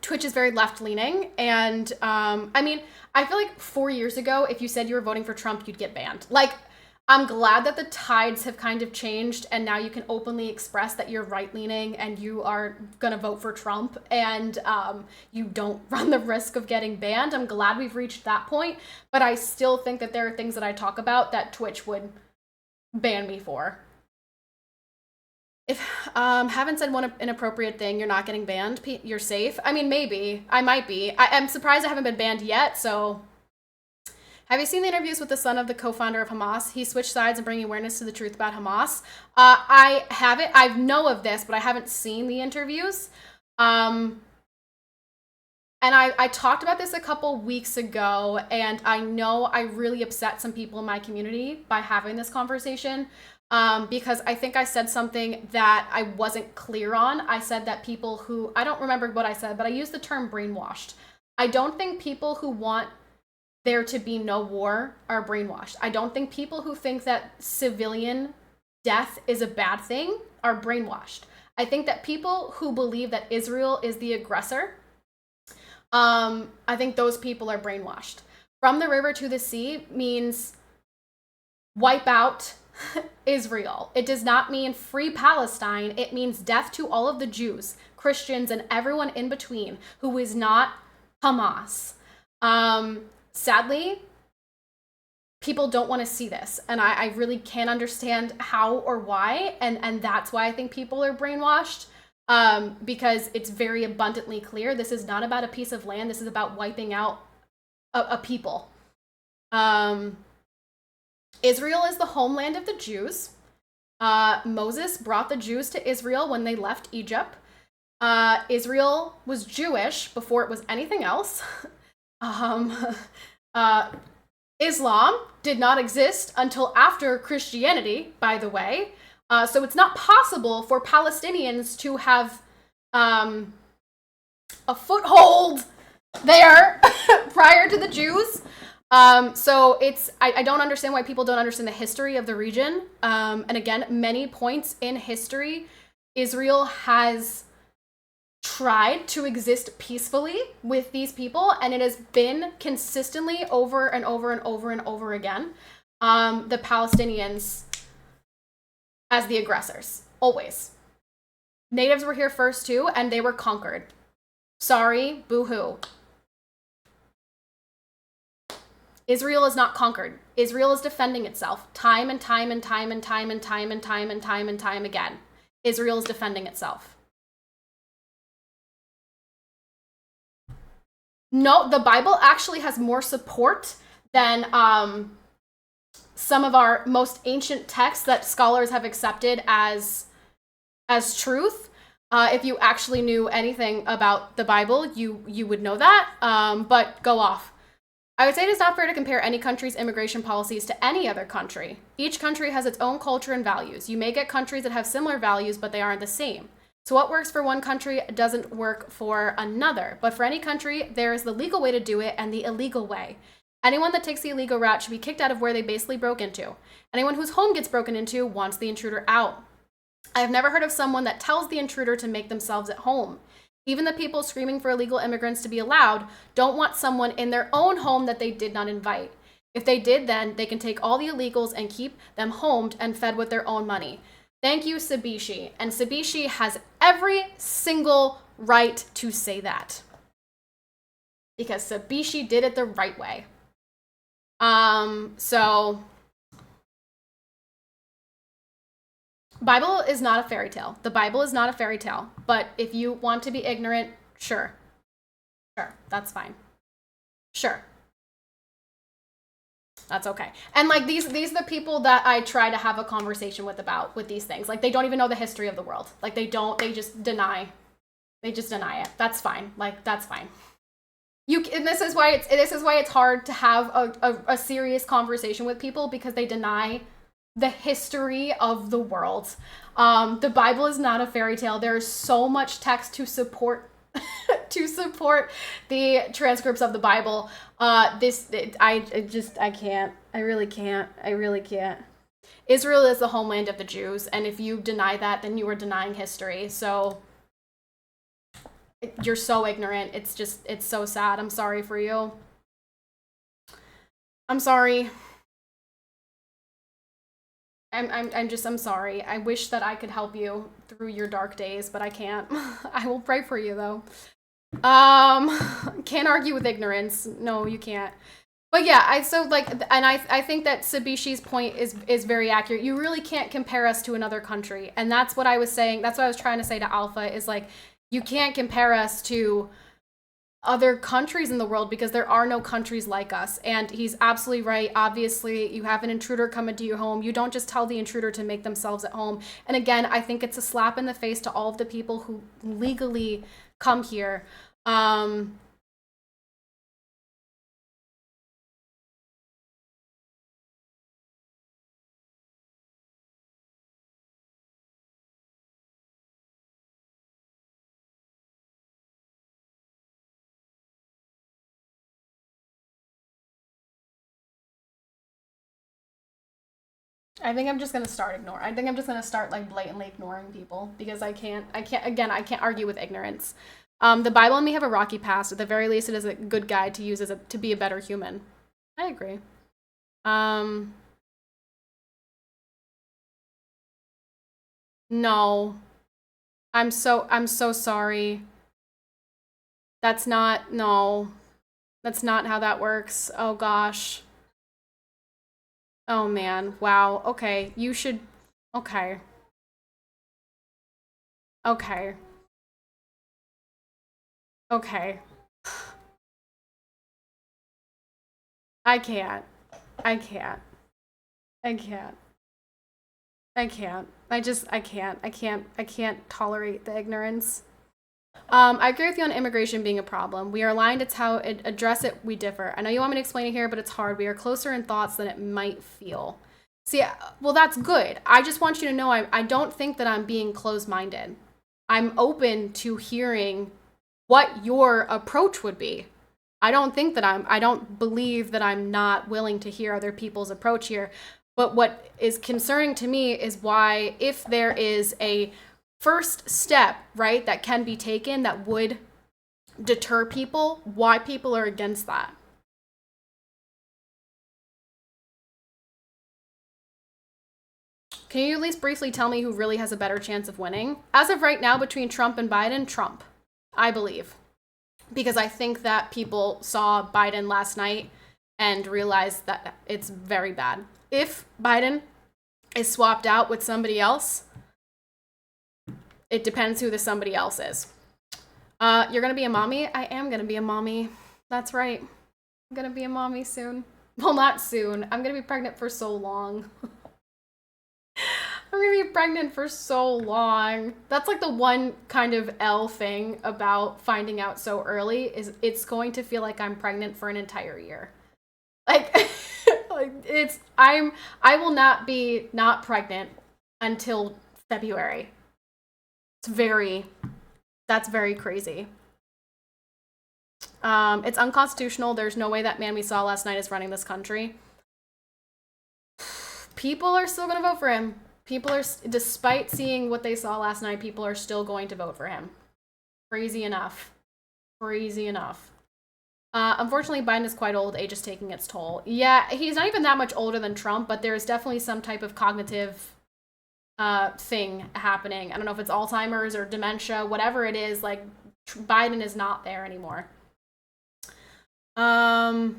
Twitch is very left-leaning, and I mean, I feel like 4 years ago, if you said you were voting for Trump, you'd get banned. Like, I'm glad that the tides have kind of changed, and now you can openly express that you're right-leaning and you are gonna vote for Trump, and you don't run the risk of getting banned. I'm glad we've reached that point, but I still think that there are things that I talk about that Twitch would ban me for. If haven't said one inappropriate thing, you're not getting banned, you're safe. I mean, maybe. I might be. I'm surprised I haven't been banned yet, so. Have you seen the interviews with the son of the co-founder of Hamas? He switched sides and bringing awareness to the truth about Hamas. I haven't. I know of this, but I haven't seen the interviews. And I talked about this a couple weeks ago, and I know I really upset some people in my community by having this conversation, because I think I said something that I wasn't clear on. I said that people who, I don't remember what I said, but I used the term brainwashed. I don't think people who want there to be no war are brainwashed. I don't think people who think that civilian death is a bad thing are brainwashed. I think that people who believe that Israel is the aggressor, I think those people are brainwashed. From the river to the sea means wipe out Israel. It does not mean free Palestine. It means death to all of the Jews, Christians, and everyone in between who is not Hamas. Sadly, people don't want to see this, and I really can't understand how or why, and that's why I think people are brainwashed, because it's very abundantly clear this is not about a piece of land. This is about wiping out a people. Israel is the homeland of the Jews. Moses brought the Jews to Israel when they left Egypt. Israel was Jewish before it was anything else. Islam did not exist until after Christianity, by the way. So it's not possible for Palestinians to have a foothold there prior to the Jews. So I don't understand why people don't understand the history of the region. And again, many points in history, Israel has tried to exist peacefully with these people, and it has been consistently over and over and over and over again, the Palestinians as the aggressors, always. Natives were here first too, and they were conquered. Sorry, boo-hoo. Israel is not conquered. Israel is defending itself time and time and time and time and time and time and time and time again. Israel is defending itself. No, the Bible actually has more support than some of our most ancient texts that scholars have accepted as truth. If you actually knew anything about the Bible, you would know that. But go off. I would say it is not fair to compare any country's immigration policies to any other country. Each country has its own culture and values. You may get countries that have similar values, but they aren't the same. So what works for one country doesn't work for another. But for any country, there is the legal way to do it and the illegal way. Anyone that takes the illegal route should be kicked out of where they basically broke into. Anyone whose home gets broken into wants the intruder out. I have never heard of someone that tells the intruder to make themselves at home. Even the people screaming for illegal immigrants to be allowed don't want someone in their own home that they did not invite. If they did, then they can take all the illegals and keep them homed and fed with their own money. Thank you, Sabishi. And Sabishi has every single right to say that, because Sabishi did it the right way. So Bible is not a fairy tale. The Bible is not a fairy tale. But if you want to be ignorant, sure, that's fine. Sure. That's okay. And like these are the people that I try to have a conversation with these things. Like they don't even know the history of the world. Like they just deny it. That's fine. Like that's fine. And this is why it's hard to have a serious conversation with people, because they deny the history of the world. The Bible is not a fairy tale. There is so much text to support the transcripts of the Bible. I can't. I really can't. Israel is the homeland of the Jews, and if you deny that, then you are denying history. So you're so ignorant. It's so sad. I'm sorry for you. I'm sorry. I'm sorry. I wish that I could help you through your dark days, but I can't. I will pray for you though. Can't argue with ignorance. No, you can't. But yeah, I think that Sabishi's point is very accurate. You really can't compare us to another country. And that's what I was saying. That's what I was trying to say to Alpha, is like, you can't compare us to other countries in the world, because there are no countries like us. And he's absolutely right. Obviously, you have an intruder come into your home. You don't just tell the intruder to make themselves at home. And again, I think it's a slap in the face to all of the people who legally come here. I think I'm just gonna start ignoring. I think I'm just gonna start like blatantly ignoring people because I can't argue with ignorance. The Bible may have a rocky past. At the very least, it is a good guide to use to be a better human. I agree. Um, no, I'm so sorry. That's not, no, that's not how that works. Oh gosh. Oh man. Wow. Okay. You should, okay. Okay. Okay. I can't. I can't. I can't. I can't. I can't. I can't tolerate the ignorance. I agree with you on immigration being a problem. We are aligned. It's how it address it. We differ. I know you want me to explain it here, but it's hard. We are closer in thoughts than it might feel. See, well, that's good. I just want you to know I don't think that I'm being closed-minded. I'm open to hearing what your approach would be. I don't believe that I'm not willing to hear other people's approach here. But what is concerning to me is why, if there is a first step, right, that can be taken that would deter people, why people are against that. Can you at least briefly tell me who really has a better chance of winning? As of right now, between Trump and Biden, Trump, I believe. Because I think that people saw Biden last night and realized that it's very bad. If Biden is swapped out with somebody else, it depends who the somebody else is. You're gonna be a mommy? I am gonna be a mommy. That's right. I'm gonna be a mommy soon. Well, not soon. I'm gonna be pregnant for so long. I'm gonna be pregnant for so long. That's like the one kind of L thing about finding out so early is it's going to feel like I'm pregnant for an entire year. Like, like I will not be not pregnant until February. That's very crazy. It's unconstitutional. There's no way that man we saw last night is running this country. People are still gonna vote for him. People are, despite seeing what they saw last night, people are still going to vote for him. Crazy enough. Crazy enough. Unfortunately, Biden is quite old. Age is taking its toll. Yeah, he's not even that much older than Trump, but there's definitely some type of cognitive thing happening. I don't know if it's Alzheimer's or dementia, whatever it is. Like, Biden is not there anymore. 9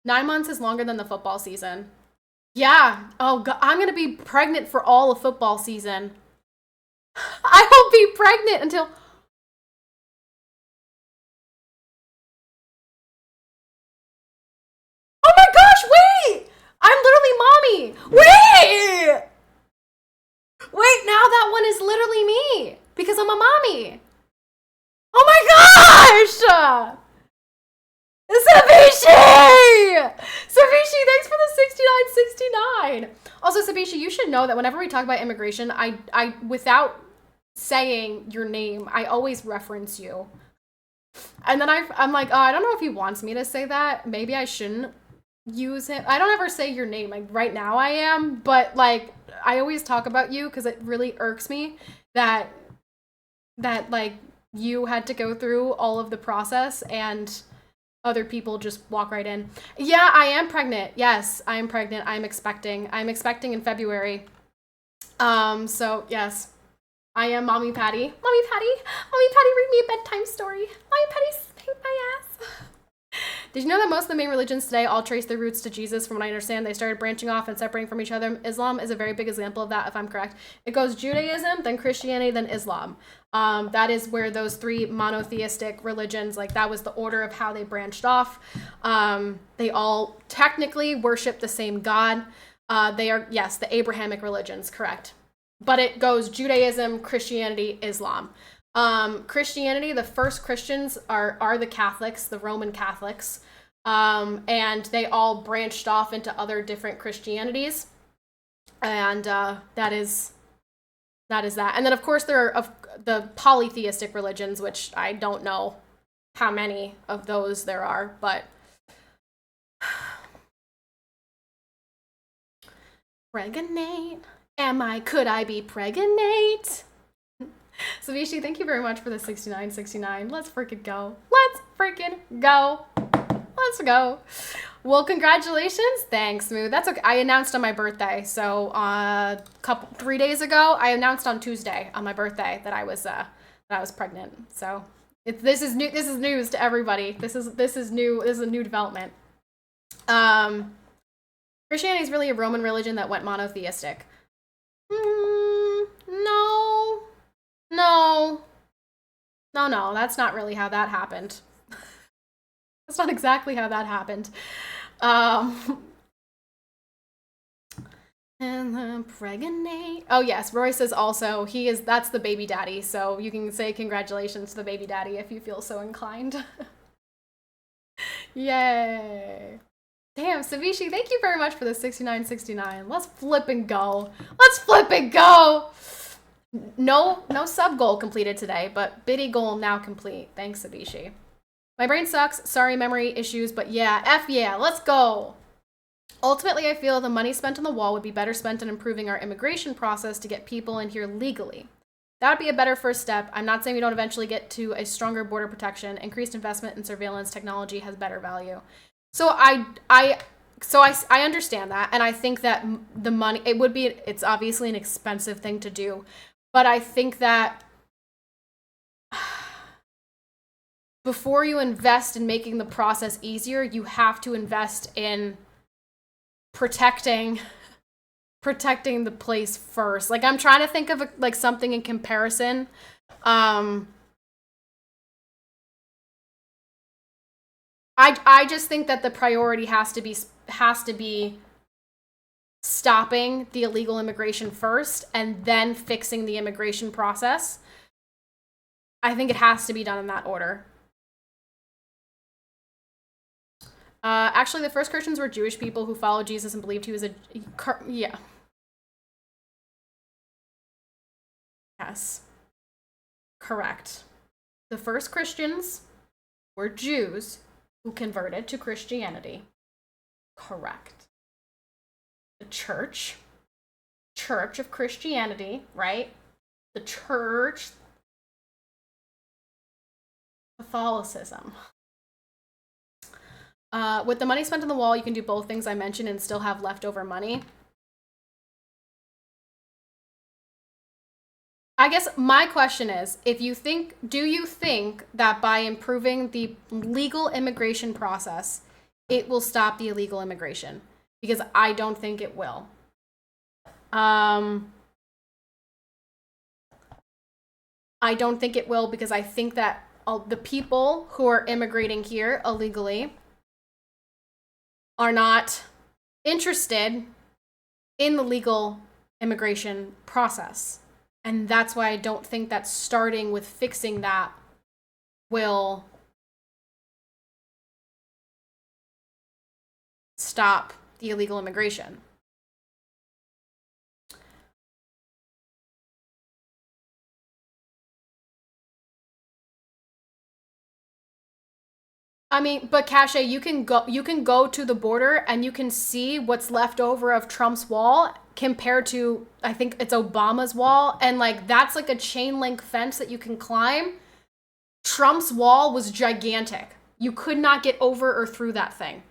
months is longer than the football season. Yeah. Oh, God. I'm going to be pregnant for all of football season. I will be pregnant until... Oh my gosh, wait! I'm literally mommy! Wait! Wait, now that one is literally me! Because I'm a mommy! Oh my gosh! Sabishi! Sabishi, thanks for the 6969. Also, Sabishi, you should know that whenever we talk about immigration, I without saying your name, I always reference you. And then I'm like, oh, I don't know if he wants me to say that. Maybe I shouldn't use him. I don't ever say your name. Like, right now I am, but like, I always talk about you because it really irks me that like you had to go through all of the process and other people just walk right in. Yeah, I am pregnant. Yes, I am pregnant. I'm expecting. I'm expecting in February. So yes, I am Mommy Patty. Mommy Patty. Mommy Patty, read me a bedtime story. Mommy Patty, spank my ass. Did you know that most of the main religions today all trace their roots to Jesus? From what I understand, they started branching off and separating from each other. Islam is a very big example of that, if I'm correct. It goes Judaism, then Christianity, then Islam. That is where those three monotheistic religions, like that was the order of how they branched off. They all technically worship the same God. They are, yes, the Abrahamic religions, correct. But it goes Judaism, Christianity, Islam. Christianity, the first Christians are the Catholics, the Roman Catholics, and they all branched off into other different Christianities, and that is that. And then of course there are the polytheistic religions, which I don't know how many of those there are, but Pregnate. Could I be pregnant? Savishi, thank you very much for the 6969. Let's freaking go. Let's freaking go. Let's go. Well, congratulations. Thanks, Smooth. That's okay. I announced on my birthday. So 3 days ago, I announced on Tuesday on my birthday that I was pregnant. So this is new. This is news to everybody. This is new. This is a new development. Christianity is really a Roman religion that went monotheistic. No, that's not really how that happened. That's not exactly how that happened. And then pregnant. Oh yes, Roy says also that's the baby daddy, so you can say congratulations to the baby daddy if you feel so inclined. Yay. Damn, Savishi, thank you very much for the 6969. Let's flip and go. Let's flip and go. No sub goal completed today, but biddy goal now complete. Thanks, Savishi. My brain sucks. Sorry, memory issues, but yeah, let's go. Ultimately, I feel the money spent on the wall would be better spent on improving our immigration process to get people in here legally. That would be a better first step. I'm not saying we don't eventually get to a stronger border protection. Increased investment in surveillance technology has better value. So I understand that, and I think that the money, it's obviously an expensive thing to do, but I think that before you invest in making the process easier, you have to invest in protecting the place first. Like, I'm trying to think of something in comparison. I just think that the priority has to be stopping the illegal immigration first and then fixing the immigration process. I think it has to be done in that order. Actually, the first Christians were Jewish people who followed Jesus and believed he was yeah. Yes. Correct. The first Christians were Jews who converted to Christianity. Correct. The church of Christianity, right? The church, Catholicism. With the money spent on the wall, you can do both things I mentioned and still have leftover money. I guess my question is, do you think that by improving the legal immigration process, it will stop the illegal immigration? Because I don't think it will. I don't think it will, because I think that the people who are immigrating here illegally are not interested in the legal immigration process. And that's why I don't think that starting with fixing that will stop the illegal immigration. I mean, but Cache, you can go to the border and you can see what's left over of Trump's wall compared to, I think it's Obama's wall, and that's like a chain link fence that you can climb. Trump's wall was gigantic. You could not get over or through that thing.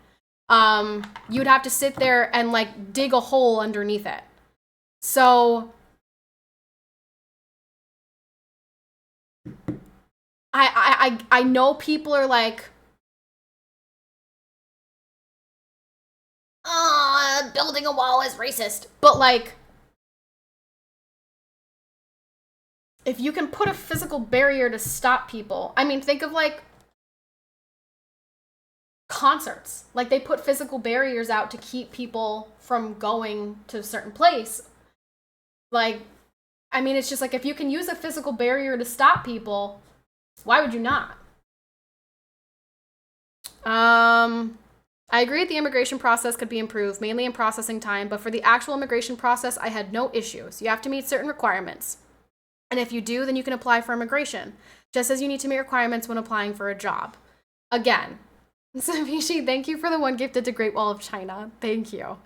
You'd have to sit there and dig a hole underneath it. So I know people are building a wall is racist. But if you can put a physical barrier to stop people, I mean, think of concerts. They put physical barriers out to keep people from going to a certain place. I mean, it's just if you can use a physical barrier to stop people, why would you not? I agree the immigration process could be improved, mainly in processing time, but for the actual immigration process, I had no issues. You have to meet certain requirements. And if you do, then you can apply for immigration, just as you need to meet requirements when applying for a job. Again, Savishi, thank you for the one gifted to Great Wall of China. Thank you.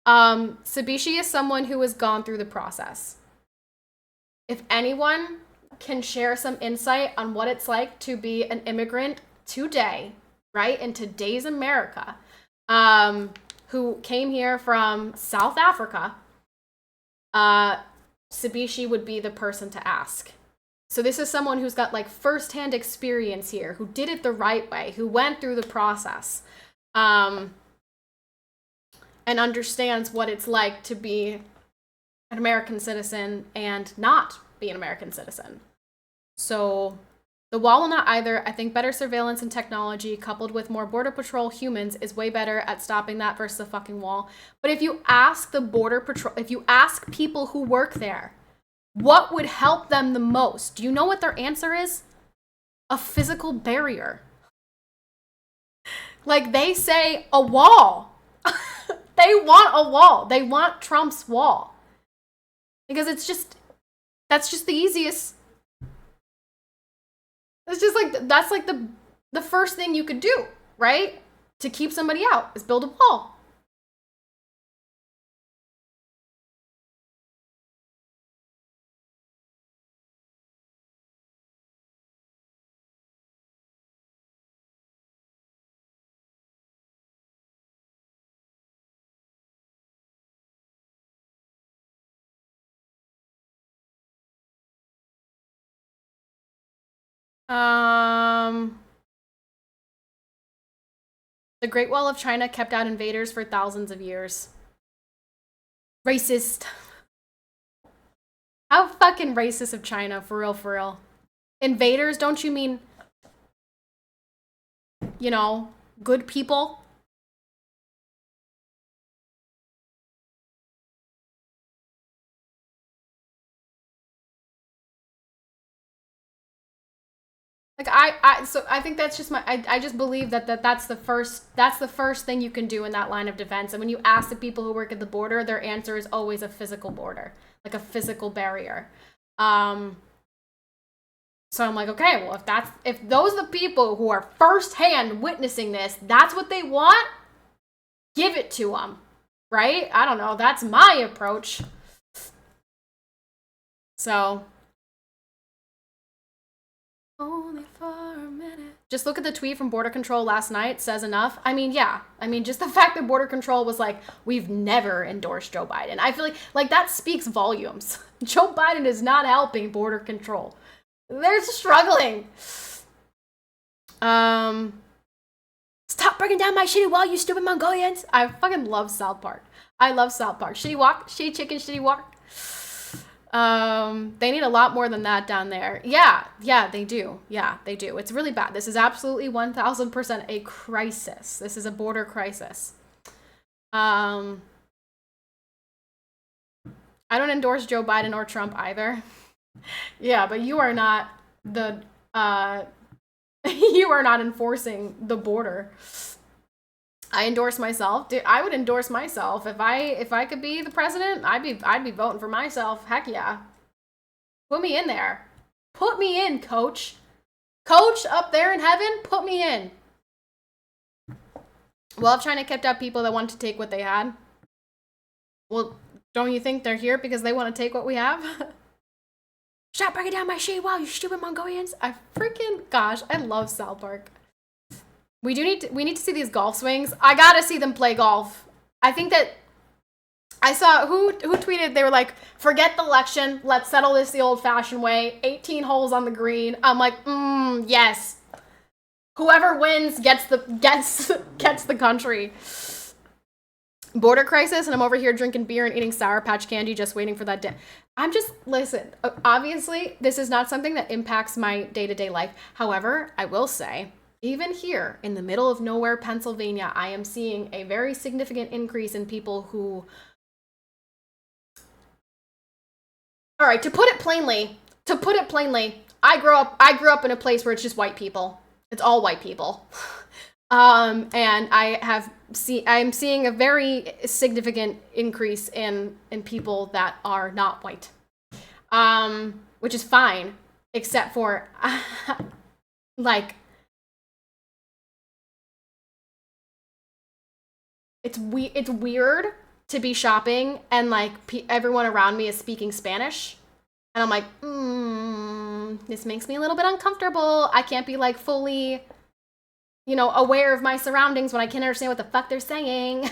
Sabishi is someone who has gone through the process. If anyone can share some insight on what it's like to be an immigrant today, right, in today's America, who came here from South Africa, Sabishi would be the person to ask. So this is someone who's got like firsthand experience here, who did it the right way, who went through the process, and understands what it's like to be an American citizen and not be an American citizen. So the wall will not either. I think better surveillance and technology coupled with more border patrol humans is way better at stopping that versus the fucking wall. But if you ask the border patrol, if you ask people who work there, what would help them the most? Do you know what their answer is? A physical barrier. Like, they say a wall. They want a wall. They want Trump's wall. Because that's just the easiest. It's just like, that's like the first thing you could do, right? To keep somebody out is build a wall. The Great Wall of China kept out invaders for thousands of years. Racist. How fucking racist of China, for real, for real. Invaders, don't you mean, you know, good people? Like, so I think that's just I just believe that's the first thing you can do in that line of defense. And when you ask the people who work at the border, their answer is always a physical border, like a physical barrier. So I'm like, okay, well, if those are the people who are firsthand witnessing this, that's what they want, give it to them, right? I don't know. That's my approach. So. Only for a minute. Just look at the tweet from Border Control last night. Says enough. I mean, yeah. I mean, just the fact that Border Control was like, we've never endorsed Joe Biden. I feel like that speaks volumes. Joe Biden is not helping Border Control. They're struggling. Stop breaking down my shitty wall, you stupid Mongolians. I fucking love South Park. I love South Park. Shitty walk, shitty chicken, shitty walk. They need a lot more than that down there. Yeah, they do. Yeah, they do. It's really bad. This is absolutely 1000% a crisis. This is a border crisis. I don't endorse Joe Biden or Trump either. Yeah, but you are not you are not enforcing the border. I endorse myself. Dude, I would endorse myself if I could be the president. I'd be voting for myself. Heck yeah. Put me in there. Put me in, coach. Coach up there in heaven, put me in. Well, if China kept out people that wanted to take what they had, well, don't you think they're here because they want to take what we have? Stop breaking down my shit, wow, you stupid Mongolians. I love South Park. We need to see these golf swings. I gotta see them play golf. I think that I saw who tweeted, they were like, forget the election, let's settle this the old-fashioned way. 18 holes on the green. I'm like, yes. Whoever wins gets the country. Border crisis, and I'm over here drinking beer and eating Sour Patch candy, just waiting for that day. Listen, obviously, this is not something that impacts my day-to-day life. However, I will say, even here in the middle of nowhere, Pennsylvania, I am seeing a very significant increase in people who... All right, to put it plainly, I grew up in a place where it's just white people. It's all white people. And I'm seeing a very significant increase in people that are not white. Which is fine, except for like it's weird to be shopping and like everyone around me is speaking Spanish. And I'm like, this makes me a little bit uncomfortable. I can't be like fully, aware of my surroundings when I can't understand what the fuck they're saying.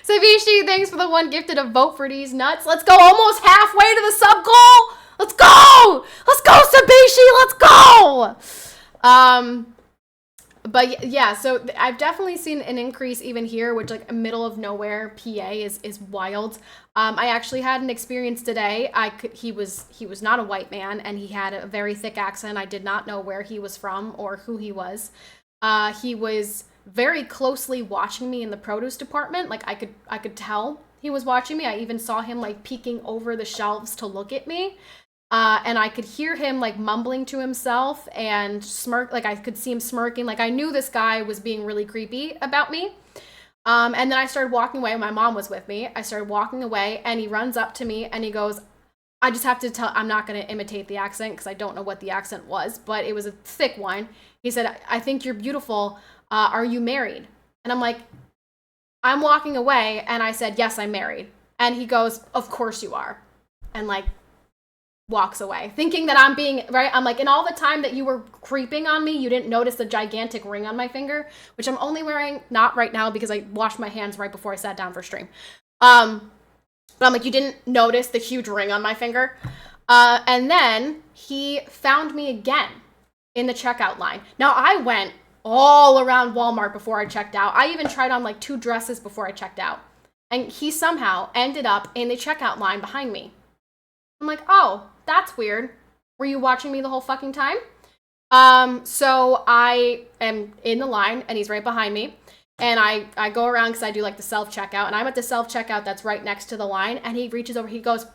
Savishi, thanks for the one gifted a vote for these nuts. Let's go almost halfway to the sub goal. Let's go. Let's go, Sabishi. Let's go. But yeah, so I've definitely seen an increase even here, which like middle of nowhere PA is wild. I actually had an experience today. He was not a white man and he had a very thick accent. I did not know where he was from or who he was. He was very closely watching me in the produce department. Like I could tell he was watching me. I even saw him like peeking over the shelves to look at me. And I could hear him like mumbling to himself and smirk. Like I could see him smirking. Like I knew this guy was being really creepy about me. And then I started walking away. My mom was with me. I started walking away and he runs up to me and he goes, I just have to tell, I'm not going to imitate the accent because I don't know what the accent was, but it was a thick one. He said, I think you're beautiful. Are you married? And I'm like, I'm walking away. And I said, yes, I'm married. And he goes, of course you are. And like, walks away thinking that I'm being right. I'm like, in all the time that you were creeping on me, you didn't notice the gigantic ring on my finger, which I'm only wearing not right now because I washed my hands right before I sat down for stream. But I'm like, you didn't notice the huge ring on my finger. And then he found me again in the checkout line. Now I went all around Walmart before I checked out. I even tried on like 2 dresses before I checked out. And he somehow ended up in the checkout line behind me. I'm like, oh, that's weird. Were you watching me the whole fucking time? So I am in the line and he's right behind me. And I go around because I do like the self-checkout. And I'm at the self-checkout that's right next to the line. And he reaches over, he goes,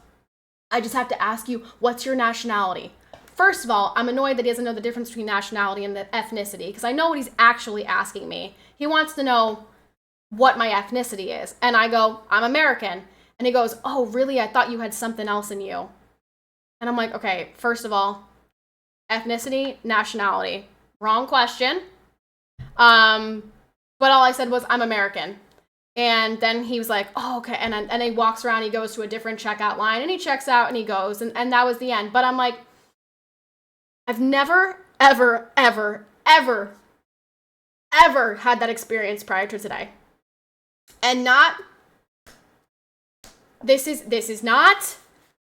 I just have to ask you, what's your nationality? First of all, I'm annoyed that he doesn't know the difference between nationality and the ethnicity. Because I know what he's actually asking me. He wants to know what my ethnicity is. And I go, I'm American. And he goes, oh, really? I thought you had something else in you. And I'm like, okay, first of all, ethnicity, nationality, wrong question. But all I said was, I'm American. And then he was like, oh, okay. And he walks around, he goes to a different checkout line and he checks out and he goes. And that was the end. But I'm like, I've never, ever, ever, ever, ever had that experience prior to today. And this is not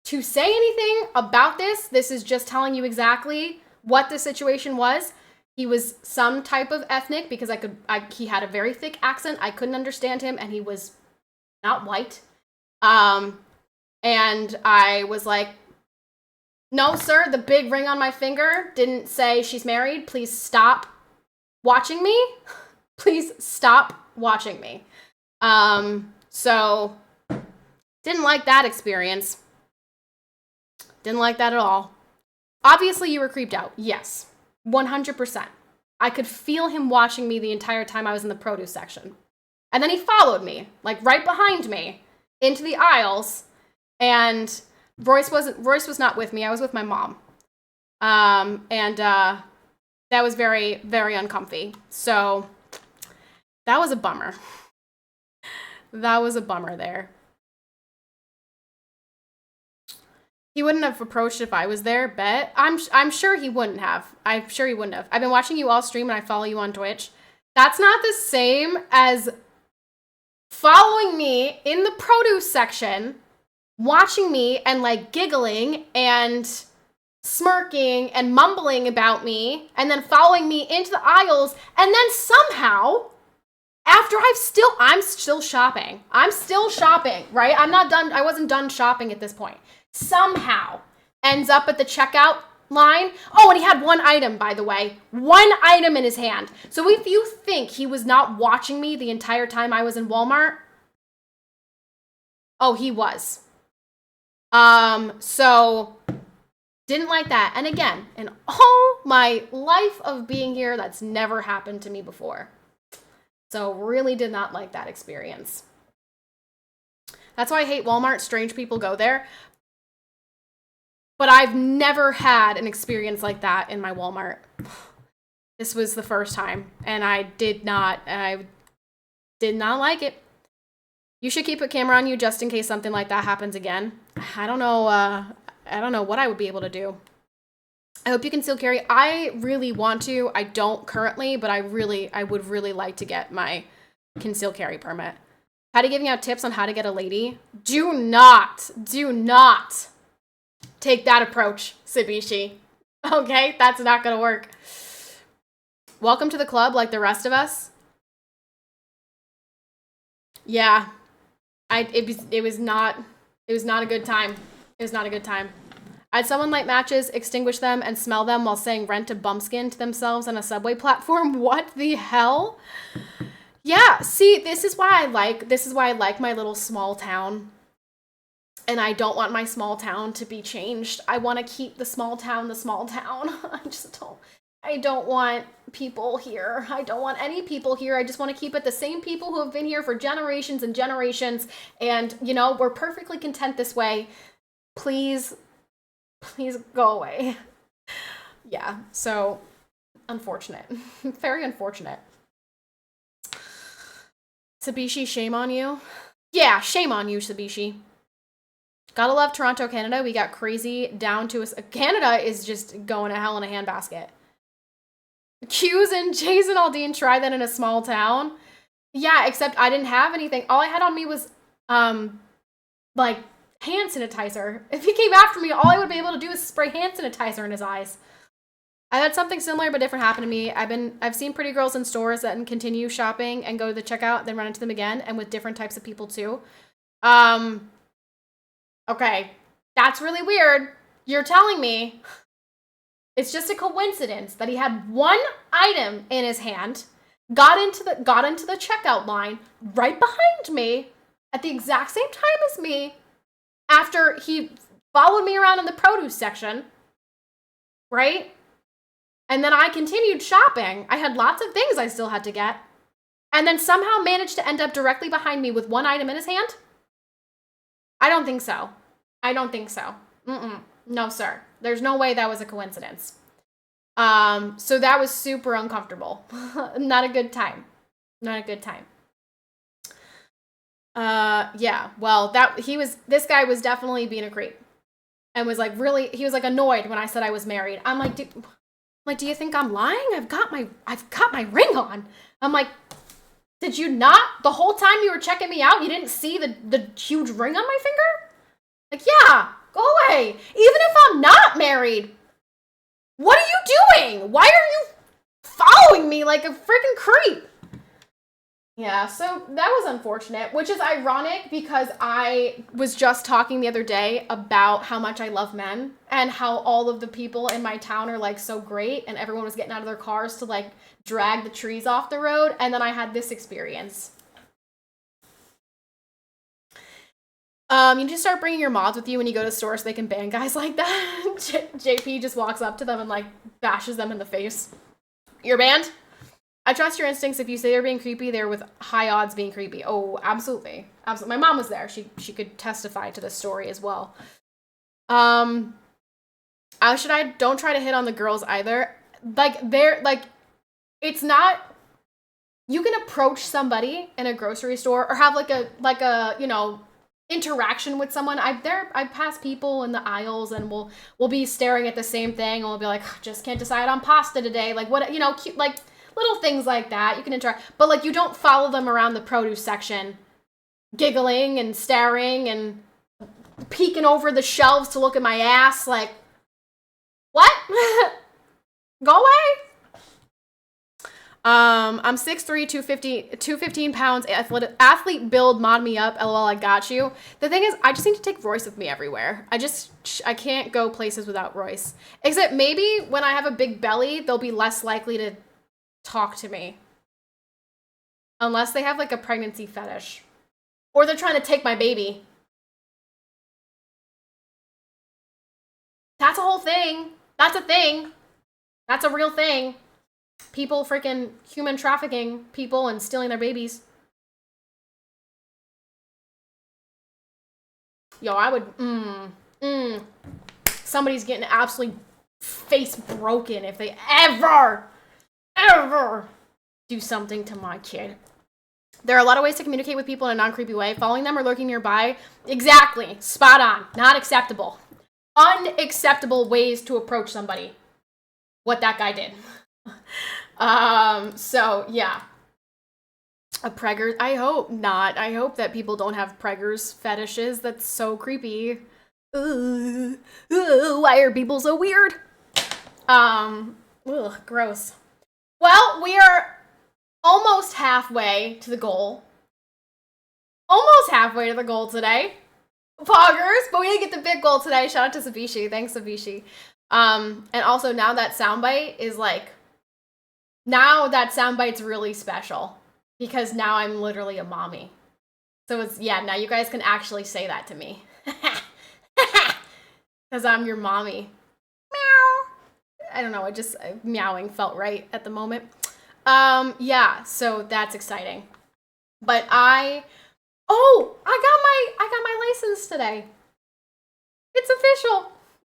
to say anything about this. This is just telling you exactly what the situation was. He was some type of ethnic because he had a very thick accent. I couldn't understand him and he was not white. And I was like, no, sir, the big ring on my finger didn't say she's married. Please stop watching me. Please stop watching me. So didn't like that experience. Didn't like that at all. Obviously, you were creeped out. Yes, 100%. I could feel him watching me the entire time I was in the produce section. And then he followed me, like right behind me, into the aisles. And Royce was not with me. I was with my mom. That was very, very uncomfy. So that was a bummer. That was a bummer there. He wouldn't have approached if I was there, bet. I'm sure he wouldn't have. I'm sure he wouldn't have. I've been watching you all stream and I follow you on Twitch. That's not the same as following me in the produce section, watching me and like giggling and smirking and mumbling about me, and then following me into the aisles, and then somehow, after I'm still shopping. I'm still shopping, right? I'm not done. I wasn't done shopping at this point. Somehow ends up at the checkout line. Oh, and he had one item, by the way. One item in his hand. So if you think he was not watching me the entire time I was in Walmart, oh, he was. So didn't like that. And again, in all my life of being here, that's never happened to me before. So really did not like that experience. That's why I hate Walmart. Strange people go there. But I've never had an experience like that in my Walmart. This was the first time, and I did not like it. You should keep a camera on you just in case something like that happens again. I don't know what I would be able to do. I hope you conceal carry. I really want to. I don't currently, but I would really like to get my conceal carry permit. Patty giving out tips on how to get a lady. Do not take that approach, Sabishi. Okay, that's not gonna work. Welcome to the club like the rest of us. Yeah, it was not a good time. It was not a good time. I had someone light matches, extinguish them, and smell them while saying rent a bumpskin to themselves on a subway platform. What the hell? Yeah, see, this is why I like my little small town. And I don't want my small town to be changed. I want to keep the small town the small town. I don't want people here. I don't want any people here. I just want to keep it the same people who have been here for generations and generations. And, you know, we're perfectly content this way. Please go away. Yeah, so unfortunate. Very unfortunate. Sabishi, shame on you. Yeah, shame on you, Sabishi. Gotta love Toronto, Canada. We got crazy down to us. Canada is just going to hell in a handbasket. Q's and J's and Aldine tried that in a small town. Yeah, except I didn't have anything. All I had on me was, like, hand sanitizer. If he came after me, all I would be able to do is spray hand sanitizer in his eyes. I had something similar but different happen to me. I've seen pretty girls in stores that continue shopping and go to the checkout, then run into them again, and with different types of people too. Okay, that's really weird. You're telling me it's just a coincidence that he had one item in his hand, got into the checkout line right behind me at the exact same time as me, after he followed me around in the produce section, right? And then I continued shopping. I had lots of things I still had to get. And then somehow managed to end up directly behind me with one item in his hand? I don't think so. No, sir. There's no way that was a coincidence. So that was super uncomfortable. Not a good time. Yeah, well, this guy was definitely being a creep. And was like he was like annoyed when I said I was married. I'm like, do you think I'm lying? I've got my ring on. I'm like, did you not? The whole time you were checking me out, you didn't see the huge ring on my finger? Like, yeah, go away. Even if I'm not married, what are you doing? Why are you following me like a freaking creep? Yeah, so that was unfortunate, which is ironic because I was just talking the other day about how much I love men and how all of the people in my town are like so great and everyone was getting out of their cars to like drag the trees off the road, and then I had this experience. You need to start bringing your mods with you when you go to stores so they can ban guys like that. JP just walks up to them and like bashes them in the face. You're banned? I trust your instincts. If you say they're being creepy, they're with high odds being creepy. Oh, absolutely. Absolutely. My mom was there. She could testify to this story as well. Don't try to hit on the girls either. It's not, you can approach somebody in a grocery store or have like a, you know, interaction with someone. I pass people in the aisles and we'll be staring at the same thing and we'll be like, just can't decide on pasta today. Like what, you know, cute, like, little things like that. You can interact. But, like, you don't follow them around the produce section, giggling and staring and peeking over the shelves to look at my ass. Like, what? Go away. I'm 6'3", 215 pounds, athlete build, mod me up, lol, I got you. The thing is, I just need to take Royce with me everywhere. I can't go places without Royce. Except maybe when I have a big belly, they'll be less likely to talk to me. Unless they have like a pregnancy fetish. Or they're trying to take my baby. That's a whole thing. That's a thing. That's a real thing. People freaking human trafficking people and stealing their babies. Yo, I would, somebody's getting absolutely face broken if they ever do something to my kid. There are a lot of ways to communicate with people in a non-creepy way. Following them or lurking nearby. Exactly. Spot on. Not acceptable. Unacceptable ways to approach somebody. What that guy did. So, yeah. A pregger. I hope not. I hope that people don't have preggers fetishes. That's so creepy. Why are people so weird? Gross. Well, we are almost halfway to the goal. Almost halfway to the goal today. Poggers, but we didn't get the big goal today. Shout out to Sabishi. Thanks, Sabishi. And also now that soundbite is like, now that soundbite's really special because now I'm literally a mommy. So it's, yeah, now you guys can actually say that to me. Because I'm your mommy. Meow. I don't know, meowing felt right at the moment. Yeah, so that's exciting. But I got my license today. It's official.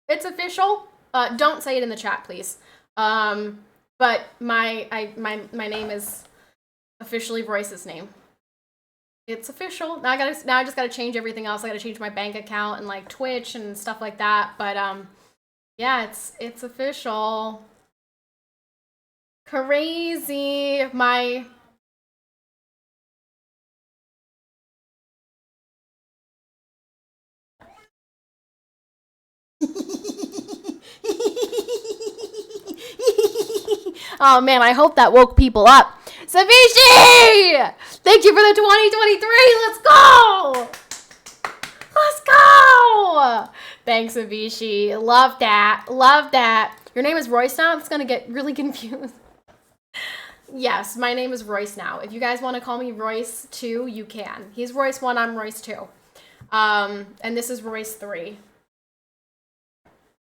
It's official. Don't say it in the chat, please. But my name is officially Royce's name. It's official. Now I just gotta change everything else. I gotta change my bank account and like Twitch and stuff like that. But yeah, it's official. Crazy. Oh man, I hope that woke people up. Savishi! Thank you for the 2023. Let's go! Let's go! Thanks, Savishi. Love that. Love that. Your name is Royce now? It's gonna get really confused. Yes, my name is Royce now. If you guys want to call me Royce 2, you can. He's Royce 1, I'm Royce 2. And this is Royce 3.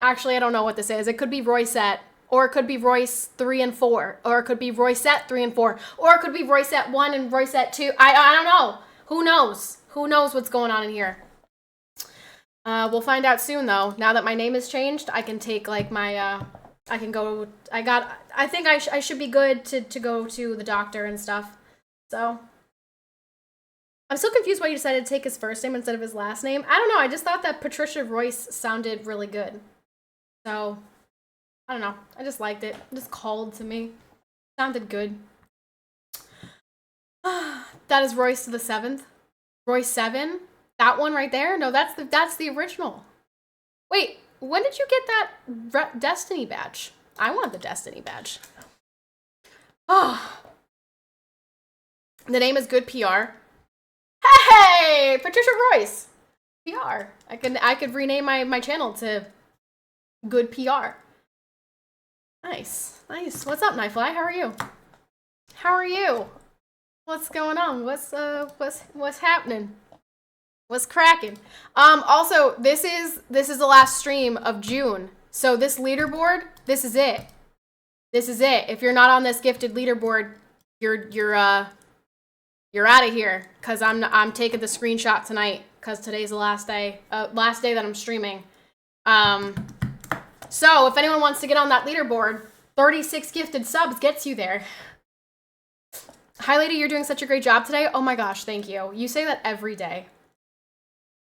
Actually, I don't know what this is. It could be Roycette, or it could be Royce 3 and 4, or it could be Roycette 3 and 4, or it could be Roycette 1 and Roycette 2. I don't know. Who knows? Who knows what's going on in here? We'll find out soon, though. Now that my name has changed, I can take, like, my, I can go, I think I should be good to go to the doctor and stuff. So, I'm still confused why you decided to take his first name instead of his last name. I don't know. I just thought that Patricia Royce sounded really good. So, I don't know. I just liked it. It just called to me. Sounded good. That is Royce to the 7th. Royce 7? That one right there? No, that's the original. Wait, when did you get that Destiny badge? I want the Destiny badge. Oh. The name is Good PR. Hey, Patricia Royce. PR. I could rename my channel to Good PR. Nice. Nice. What's up, Knifefly? How are you? How are you? What's going on? What's happening? What's cracking? Also, this is the last stream of June. So this leaderboard, this is it. This is it. If you're not on this gifted leaderboard, you're out of here. Cause I'm taking the screenshot tonight. Cause today's the last day that I'm streaming. So if anyone wants to get on that leaderboard, 36 gifted subs gets you there. Hi, lady, you're doing such a great job today. Oh my gosh, thank you. You say that every day.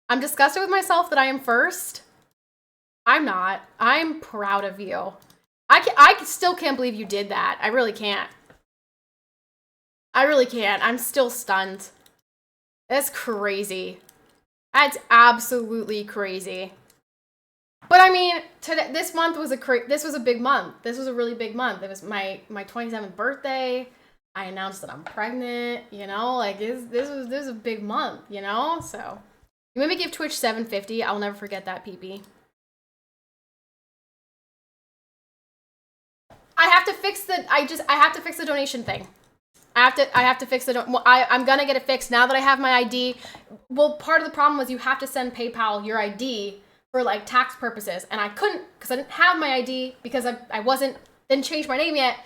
I'm disgusted with myself that I am first. I'm not. I'm proud of you. I still can't believe you did that. I really can't. I really can't. I'm still stunned. That's crazy. That's absolutely crazy. But I mean, this month was this was a big month. This was a really big month. It was my 27th birthday. I announced that I'm pregnant, you know, like this was a big month, you know? So, you made me give Twitch $7.50. I'll never forget that, PP. I have to fix the donation thing. I have to fix I'm gonna get it fixed now that I have my ID. Well, part of the problem was you have to send PayPal your ID for like tax purposes, and I couldn't because I didn't have my ID because I didn't change my name yet.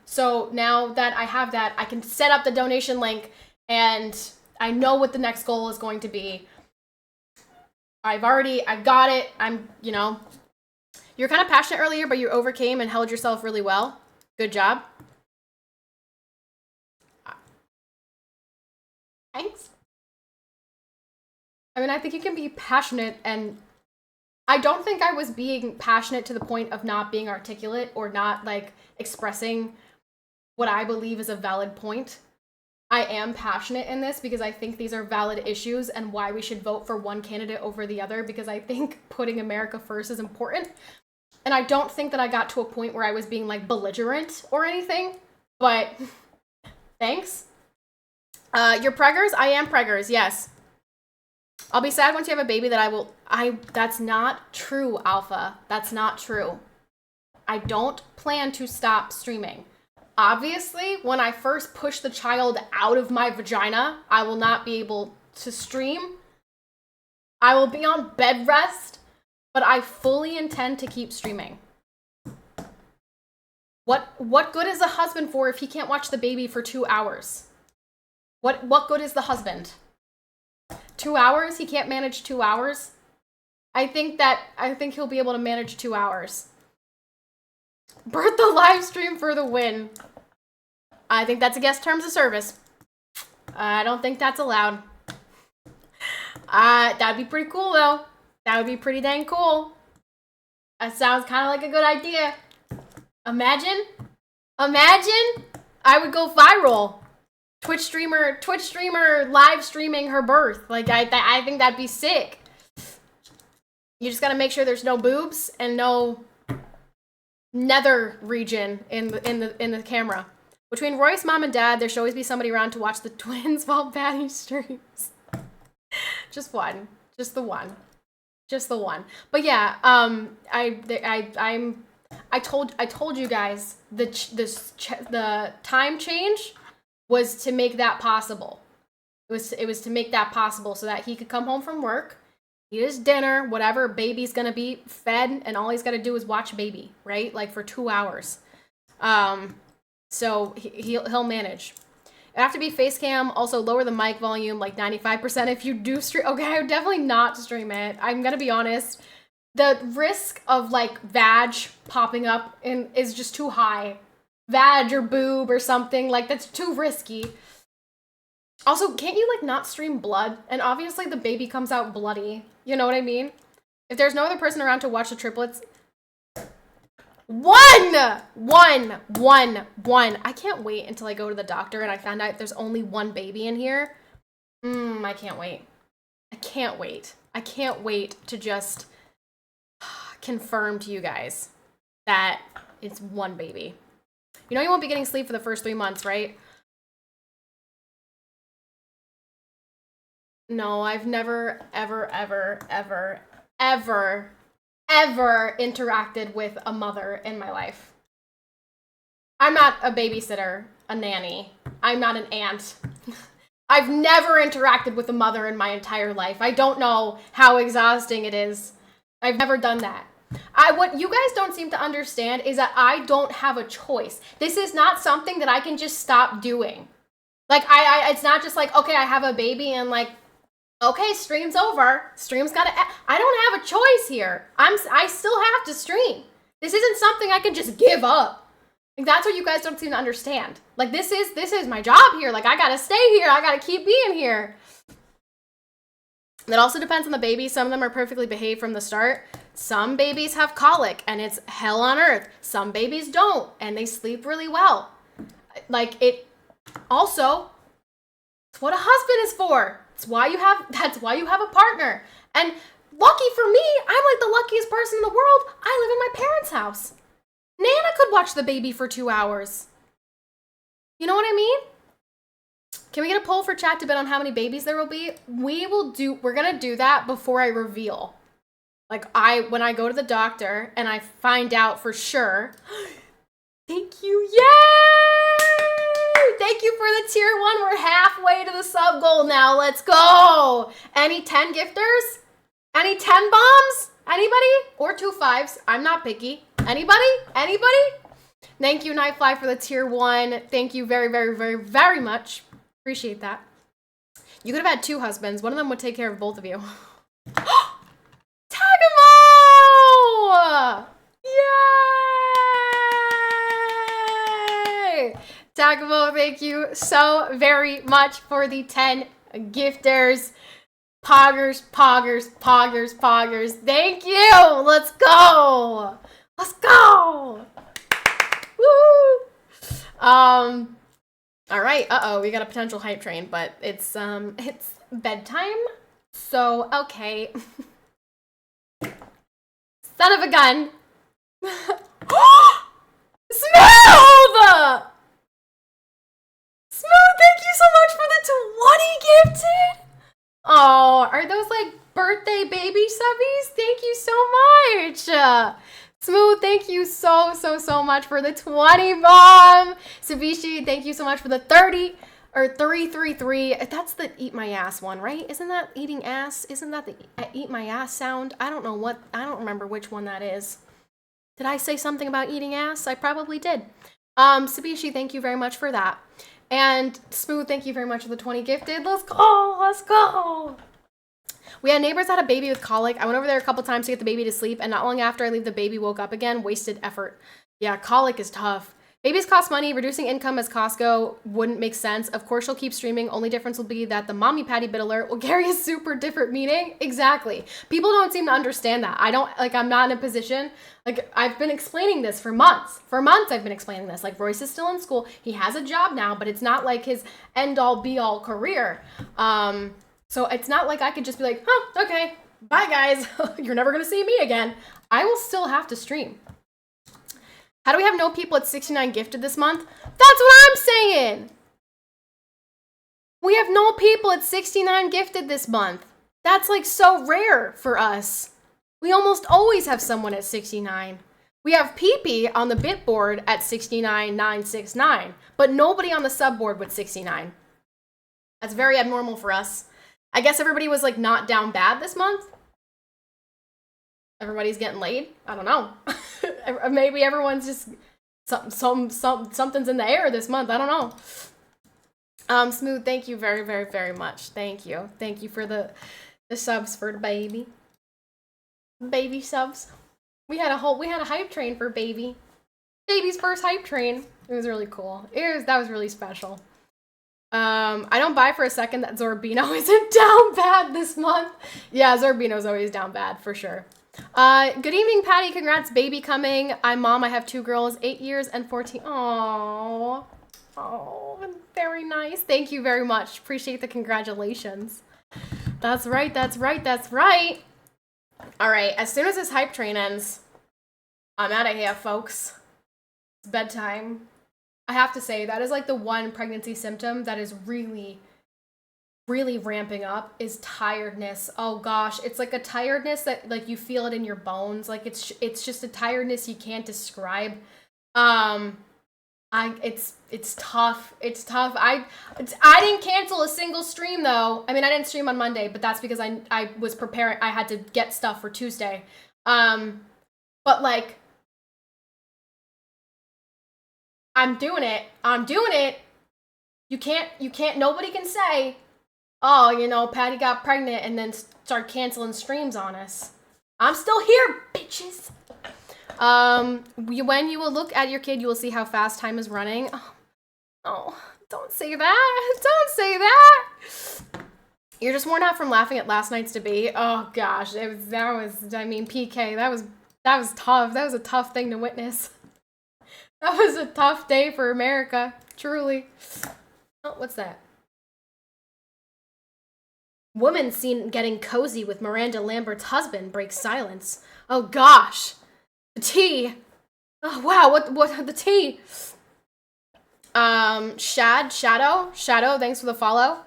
So now that I have that, I can set up the donation link, and I know what the next goal is going to be. I've got it. You know, you're kind of passionate earlier, but you overcame and held yourself really well. Good job. Thanks. I mean, I think you can be passionate, and I don't think I was being passionate to the point of not being articulate or not, like, expressing what I believe is a valid point. I am passionate in this because I think these are valid issues and why we should vote for one candidate over the other, because I think putting America first is important. And I don't think that I got to a point where I was being, like, belligerent or anything, but thanks. You're preggers? I am preggers, yes. I'll be sad once you have a baby that that's not true, Alpha. That's not true. I don't plan to stop streaming. Obviously, when I first push the child out of my vagina, I will not be able to stream. I will be on bed rest, but I fully intend to keep streaming. What good is a husband for if he can't watch the baby for 2 hours? What good is the husband? 2 hours? He can't manage 2 hours? I think he'll be able to manage 2 hours. Bertha live stream for the win. I think that's against terms of service. I don't think that's allowed. That'd be pretty cool though. That would be pretty dang cool. That sounds kind of like a good idea. Imagine I would go viral. Twitch streamer live streaming her birth. Like, I think that'd be sick. You just gotta make sure there's no boobs and no nether region in the camera. Between Roy's mom and dad, there should always be somebody around to watch the twins while Patty streams. Just one. Just the one. Just the one. But yeah, I told you guys the time change was to make that possible. It was to make that possible so that he could come home from work, eat his dinner, whatever, baby's gonna be fed, and all he's gotta do is watch baby, right? Like for 2 hours. So he'll manage. It have to be face cam. Also lower the mic volume like 95% if you do stream. Okay, I would definitely not stream it. I'm gonna be honest. The risk of like vag popping up is just too high. Vag or boob or something, like that's too risky. Also, can't you like not stream blood? And obviously the baby comes out bloody. You know what I mean? If there's no other person around to watch the triplets. One. I can't wait until I go to the doctor and I find out there's only one baby in here. I can't wait. I can't wait to just confirm to you guys that it's one baby. You know you won't be getting sleep for the first 3 months, right? No, I've never, ever interacted with a mother in my life. I'm not a babysitter, a nanny. I'm not an aunt. I've never interacted with a mother in my entire life. I don't know how exhausting it is. I've never done that. What you guys don't seem to understand is that I don't have a choice. This is not something that I can just stop doing. Like, it's not just like, okay, I have a baby and like, okay, stream's over. Stream's gotta I don't have a choice here. I still have to stream. This isn't something I can just give up. Like, that's what you guys don't seem to understand. Like, this is my job here. Like, I gotta stay here. I gotta keep being here. That also depends on the baby. Some of them are perfectly behaved from the start. Some babies have colic and it's hell on earth. Some babies don't and they sleep really well. Like, it also, it's what a husband is for. That's why you have a partner. And lucky for me, I'm like the luckiest person in the world. I live in my parents' house. Nana could watch the baby for 2 hours. You know what I mean? Can we get a poll for chat to bet on how many babies there will be? We're gonna do that before I reveal. Like, when I go to the doctor and I find out for sure. Thank you, yay! Thank you for the tier 1. We're halfway to the sub goal now. Let's go. Any 10 gifters? Any 10 bombs? Anybody? Or 2 5s. I'm not picky. Anybody? Thank you, Nightfly, for the tier 1. Thank you very, very, very, very much. Appreciate that. You could have had 2 husbands. One of them would take care of both of you. Tagamo! Yay! Tagamo, thank you so very much for the 10 gifters. Poggers, poggers, poggers, poggers. Thank you. Let's go. Let's go. Woo. All right. We got a potential hype train, but it's bedtime. So, okay. Son of a gun. Smooth! Smooth, thank you so much for the 20 gifted. Oh, are those like birthday baby subbies? Thank you so much. Smooth, thank you so much for the 20 bomb. Sabishi, thank you so much for the 30 or 333. That's the eat my ass one, right? Isn't that eating ass? Isn't that the eat my ass sound? I don't remember which one that is. Did I say something about eating ass? I probably did. Sabishi, thank you very much for that. And Smooth, thank you very much for the 20 gifted. Let's go, let's go. We had neighbors that had a baby with colic. I went over there a couple times to get the baby to sleep, and not long after I leave, the baby woke up again. Wasted effort. Yeah, colic is tough. Babies cost money. Reducing income as costs go wouldn't make sense. Of course, she'll keep streaming. Only difference will be that the mommy patty bit alert will carry a super different meaning. Exactly. People don't seem to understand that. I'm not in a position, I've been explaining this for months. For months, I've been explaining this. Like, Royce is still in school. He has a job now, but it's not like his end-all, be-all career. So it's not like I could just be like, okay, bye, guys. You're never going to see me again. I will still have to stream. How do we have no people at 69 gifted this month? That's what I'm saying. We have no people at 69 gifted this month. That's like so rare for us. We almost always have someone at 69. We have PP on the bit board at 69,969, but nobody on the sub board with 69. That's very abnormal for us. I guess everybody was like not down bad this month. Everybody's getting laid. I don't know. Maybe everyone's just something's in the air this month. I don't know. Smooth, thank you very, very, very much. Thank you. Thank you for the subs for the baby. Baby subs. We had a hype train for baby. Baby's first hype train. It was really cool. That was really special. I don't buy for a second that Zorbino isn't down bad this month. Yeah, Zorbino's always down bad for sure. Good evening, Patty. Congrats, baby coming. I'm mom. I have 2 girls, 8 years and 14. Oh, very nice. Thank you very much. Appreciate the congratulations. That's right. That's right. That's right. All right. As soon as this hype train ends, I'm out of here, folks. It's bedtime. I have to say that is like the one pregnancy symptom that is really ramping up is tiredness. Oh gosh, it's like a tiredness that like you feel it in your bones. Like it's just a tiredness you can't describe. It's tough. It's tough. I didn't cancel a single stream though. I mean, I didn't stream on Monday, but that's because I was preparing. I had to get stuff for Tuesday. But like I'm doing it. You can't, nobody can say, oh, you know, Patty got pregnant and then start canceling streams on us. I'm still here, bitches. When you will look at your kid, you will see how fast time is running. Oh, don't say that. Don't say that. You're just worn out from laughing at last night's debate. Oh gosh, PK, that was tough. That was a tough thing to witness. That was a tough day for America, truly. Oh, what's that? Woman seen getting cozy with Miranda Lambert's husband breaks silence. Oh gosh. The tea. Oh wow, what the tea? Shadow, thanks for the follow.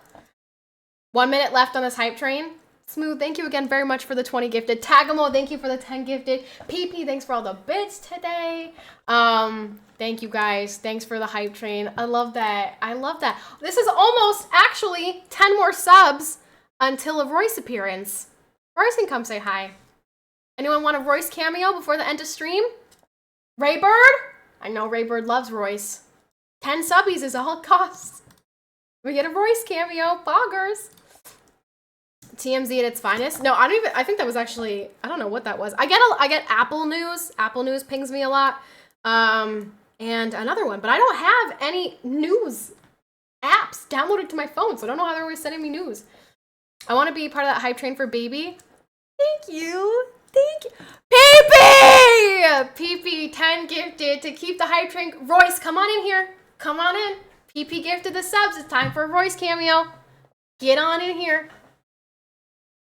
1 minute left on this hype train. Smooth, thank you again very much for the 20 gifted. Tagamo, thank you for the 10 gifted. PP, thanks for all the bits today. Thank you guys. Thanks for the hype train. I love that. This is almost actually 10 more subs until a Royce appearance. Royce can come say hi. Anyone want a Royce cameo before the end of stream? Raybird? I know Raybird loves Royce. 10 subbies is all it costs. We get a Royce cameo. Boggers. TMZ at its finest. No, I think that was actually, I don't know what that was. I get Apple News. Apple News pings me a lot. And another one, but I don't have any news app. apps downloaded to my phone, so I don't know how they're always sending me news. I want to be part of that hype train for baby. Thank you. Thank you. PP 10 gifted to keep the hype train. Royce, come on in here. Come on in. PP gifted the subs. It's time for a Royce cameo. Get on in here.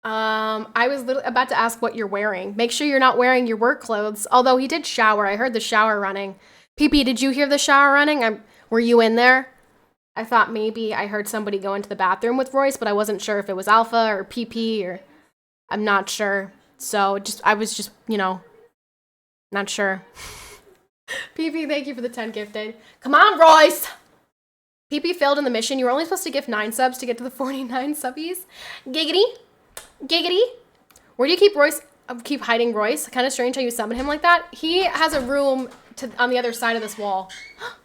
I was literally about to ask what you're wearing. Make sure you're not wearing your work clothes. Although he did shower. I heard the shower running. PP, did you hear the shower running? Were you in there? I thought maybe I heard somebody go into the bathroom with Royce, but I wasn't sure if it was Alpha or PP or I'm not sure. So I was just, not sure. PP, thank you for the 10 gifted. Come on, Royce! PP failed in the mission. You were only supposed to gift 9 subs to get to the 49 subbies. Giggity. Giggity. Where do you keep Royce? Keep hiding Royce? Kind of strange how you summon him like that. He has a room on the other side of this wall.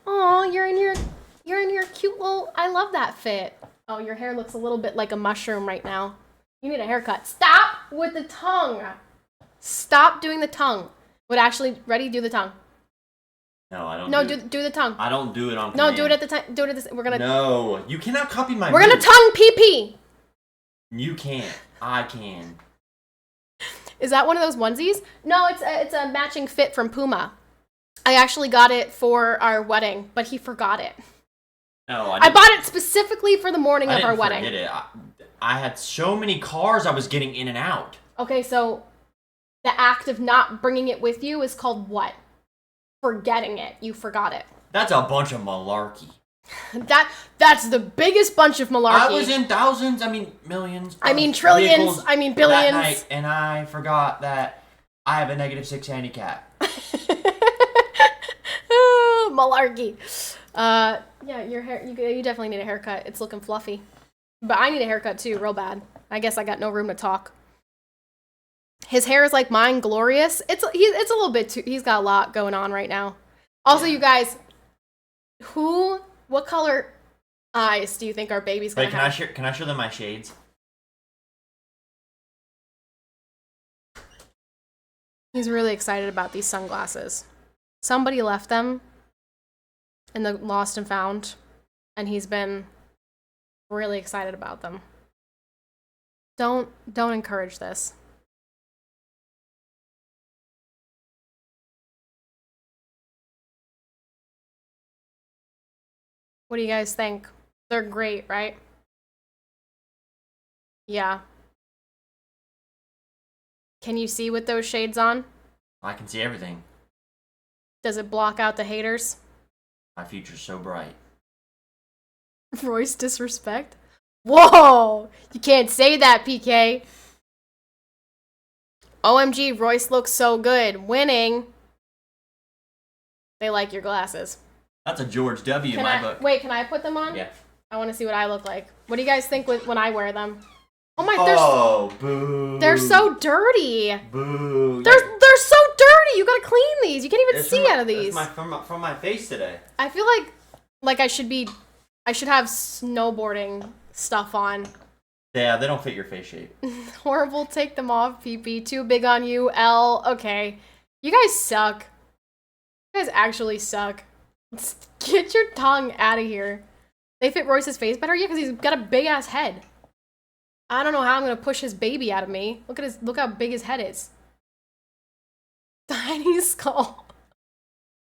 Oh, you're in your cute little, I love that fit. Oh, your hair looks a little bit like a mushroom right now. You need a haircut. Stop with the tongue. Stop doing the tongue. Would actually, ready, do the tongue. No, I don't. No, do the tongue. I don't do it on command. No, do it at the time. Do it at the. We're gonna. No, you cannot copy my. We're gonna tongue PP. You can't. I can. Is that one of those onesies? No, it's a matching fit from Puma. I actually got it for our wedding, but he forgot it. No, I bought it specifically for the morning of our wedding. I didn't forget it. I had so many cars I was getting in and out. Okay, so the act of not bringing it with you is called what? Forgetting it. You forgot it. That's a bunch of malarkey. That's the biggest bunch of malarkey. I was in thousands, millions. Trillions, billions. That night, and I forgot that I have a -6 handicap. Malarkey. Yeah, your hair, you definitely need a haircut. It's looking fluffy. But I need a haircut too, real bad. I guess I got no room to talk. His hair is like mine, glorious. It's a little bit too, he's got a lot going on right now. Also, you guys, what color eyes do you think our baby's gonna have? Can I show them my shades? He's really excited about these sunglasses. Somebody left them in the lost and found, and he's been really excited about them. Don't encourage this. What do you guys think? They're great, right? Yeah. Can you see with those shades on? I can see everything. Does it block out the haters? My future's so bright. Royce disrespect? Whoa! You can't say that, PK. OMG, Royce looks so good. Winning. They like your glasses. That's a George W. in my book. Wait, can I put them on? Yeah. I want to see what I look like. What do you guys think when I wear them? Oh my, boo. They're so dirty. Boo. They're so dirty. You gotta clean these. You can't even see out of these. It's from my face today. I feel like I should have snowboarding stuff on. Yeah, they don't fit your face shape. Horrible, take them off, PP. Too big on you, L. Okay. You guys suck. You guys actually suck. Get your tongue out of here. They fit Royce's face better? Yeah, because he's got a big-ass head. I don't know how I'm going to push his baby out of me. Look how big his head is. Tiny skull.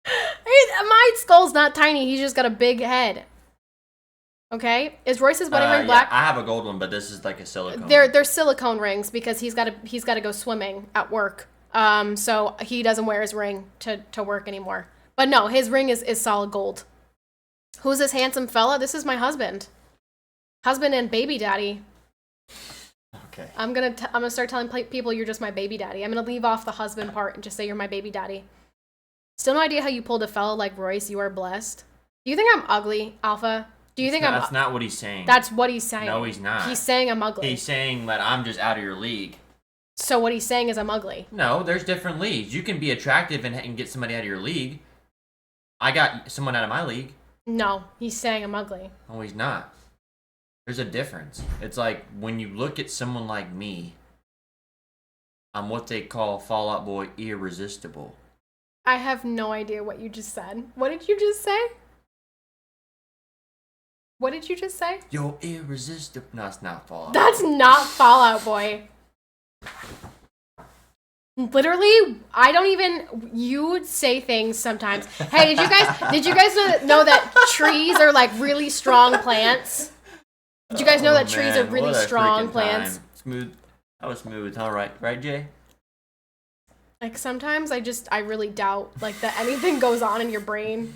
My skull's not tiny. He's just got a big head. Okay? Is Royce's wedding ring black? Yeah, I have a gold one, but this is like a silicone. They're silicone rings because he's got to go swimming at work. So he doesn't wear his ring to work anymore. But no, his ring is solid gold. Who's this handsome fella? This is my husband. Husband and baby daddy. Okay. I'm gonna start telling people you're just my baby daddy. I'm gonna leave off the husband part and just say you're my baby daddy. Still no idea how you pulled a fella like Royce. You are blessed. Do you think I'm ugly, Alpha? Do you think That's not what he's saying. That's what he's saying. No, he's not. He's saying I'm ugly. He's saying that I'm just out of your league. So what he's saying is I'm ugly. No, there's different leagues. You can be attractive and get somebody out of your league. I got someone out of my league. No, he's saying I'm ugly. No, he's not. There's a difference. It's like when you look at someone like me, I'm what they call Fall Out Boy irresistible. I have no idea what you just said. What did you just say? What did you just say? You're irresistible. No, it's not Fall Out. That's not Fall Out Boy. Literally, I don't even. You would say things sometimes. Hey, did you guys know that trees are like really strong plants? Did you guys know that trees are really strong plants? Smooth. That was smooth. All right, right, Jay? Like sometimes I really doubt like that anything goes on in your brain.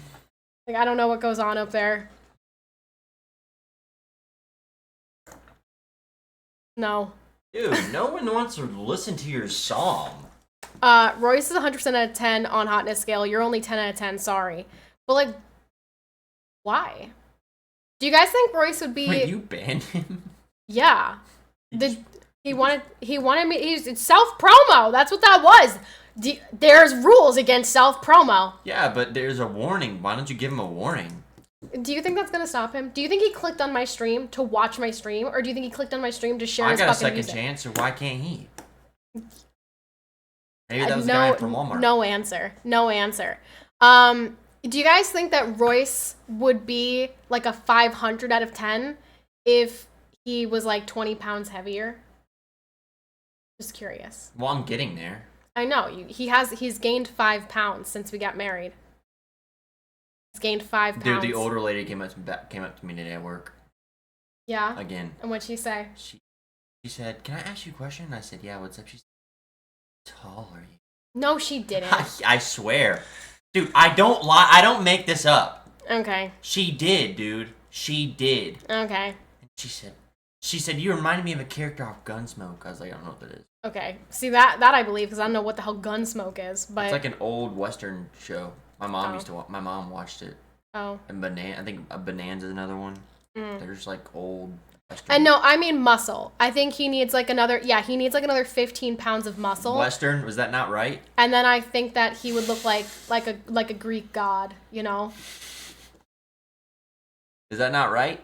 Like I don't know what goes on up there. No. Dude, no one wants to listen to your song. Royce is 100% out of 10 on hotness scale. You're only 10 out of 10, sorry. But like, why? Do you guys think Royce would be... Wait, you banned him? Yeah. He wanted me... It's self-promo. That's what that was. There's rules against self-promo. Yeah, but there's a warning. Why don't you give him a warning? Do you think that's gonna stop him? Do you think he clicked on my stream to watch my stream? Or do you think he clicked on my stream to share his fucking music? I got a second chance, so why can't he? Maybe that was the guy from Walmart. No answer. Do you guys think that Royce would be like a 500 out of 10 if he was like 20 pounds heavier? Just curious. Well, I'm getting there. I know. He's gained 5 pounds since we got married. He's gained 5 pounds. Dude, the older lady came up to me today at work. Yeah? Again. And what'd she say? She said, "Can I ask you a question?" And I said, "Yeah, what's up?" She said, "How tall are you?" No, she didn't. I swear. Dude, I don't lie. I don't make this up. Okay. She did, dude. She did. Okay. And she said, "You reminded me of a character off Gunsmoke." I was like, "I don't know what that is." Okay. See, that I believe, because I don't know what the hell Gunsmoke is, but... It's like an old Western show. My mom my mom watched it. Oh. And I think Bonanza's another one. They're just like old Western. And no, I mean muscle. I think he needs like another 15 pounds of muscle. Western, was that not right? And then I think that he would look like a Greek god, you know? Is that not right?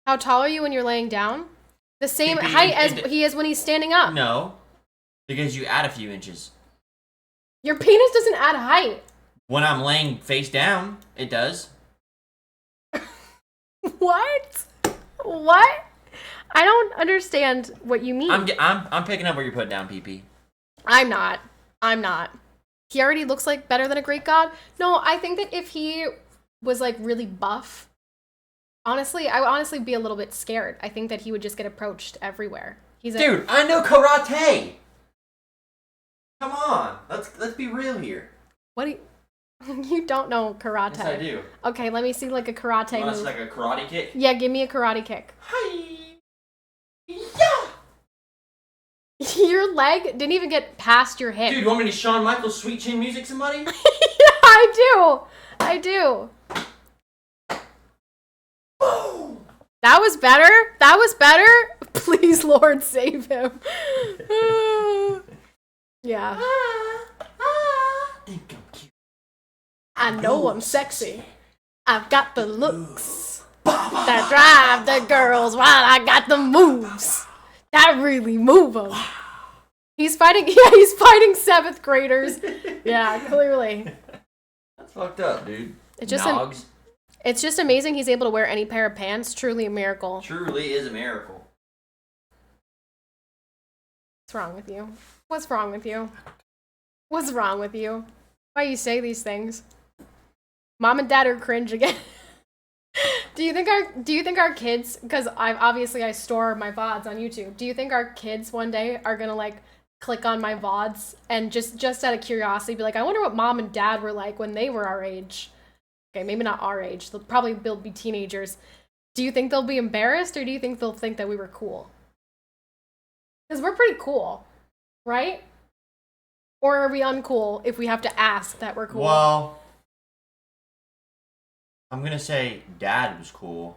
How tall are you when you're laying down? The same height as he is when he's standing up. No. Because you add a few inches. Your penis doesn't add height. When I'm laying face down, it does. What? What? I don't understand what you mean. I'm picking up what you're putting down, PP. I'm not. He already looks like better than a Greek god. No, I think that if he was like really buff, I would honestly be a little bit scared. I think that he would just get approached everywhere. Dude, I know karate. Come on, let's be real here. What do you don't know karate? Yes, I do. Okay, let me see like a karate move. That's like a karate kick. Yeah, give me a karate kick. Hi. Yeah. Your leg didn't even get past your hip. Dude, you want me to Shawn Michaels Sweet Chin Music somebody? Yeah, I do. Boom. That was better. Please, Lord, save him. Yeah. Think I'm cute. I know I'm sexy. I've got the looks that drive the girls while I got the moves that really move them. He's fighting 7th graders. Yeah, clearly. That's fucked up, dude. It's just amazing he's able to wear any pair of pants. Truly a miracle. Truly is a miracle. What's wrong with you? What's wrong with you? What's wrong with you? Why you say these things? Mom and Dad are cringe again. Do you think our kids, because I store my VODs on YouTube, do you think our kids one day are gonna like click on my VODs and just out of curiosity be like, I wonder what Mom and Dad were like when they were our age? Okay, maybe not our age. They'll be teenagers. Do you think they'll be embarrassed, or do you think they'll think that we were cool? Because we're pretty cool, right? Or are we uncool if we have to ask that we're cool? Well, I'm gonna say Dad was cool.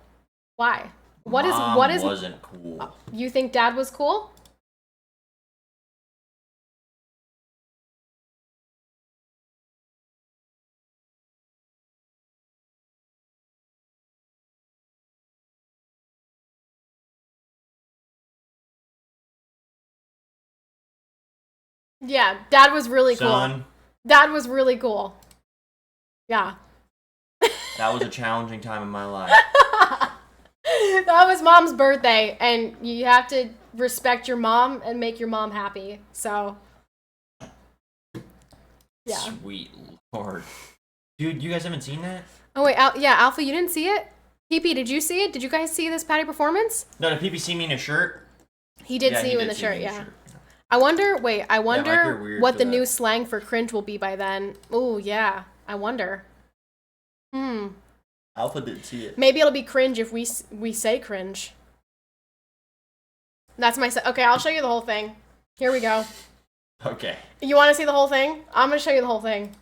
Why? Mom wasn't cool. You think Dad was cool? Yeah, Dad was really cool. Dad was really cool. Yeah. That was a challenging time in my life. That was mom's birthday, and you have to respect your mom and make your mom happy. So, yeah. Sweet Lord. Dude, you guys haven't seen that? Oh, wait. Yeah, Alpha, you didn't see it? PP, did you see it? Did you guys see this Patty performance? No, did PP see me in a shirt? He did see you in the shirt, yeah. I wonder what the new slang for cringe will be by then. Oh, yeah. I wonder. Alpha didn't see it. Maybe it'll be cringe if we say cringe. That's my... Okay, I'll show you the whole thing. Here we go. Okay. You want to see the whole thing? I'm going to show you the whole thing.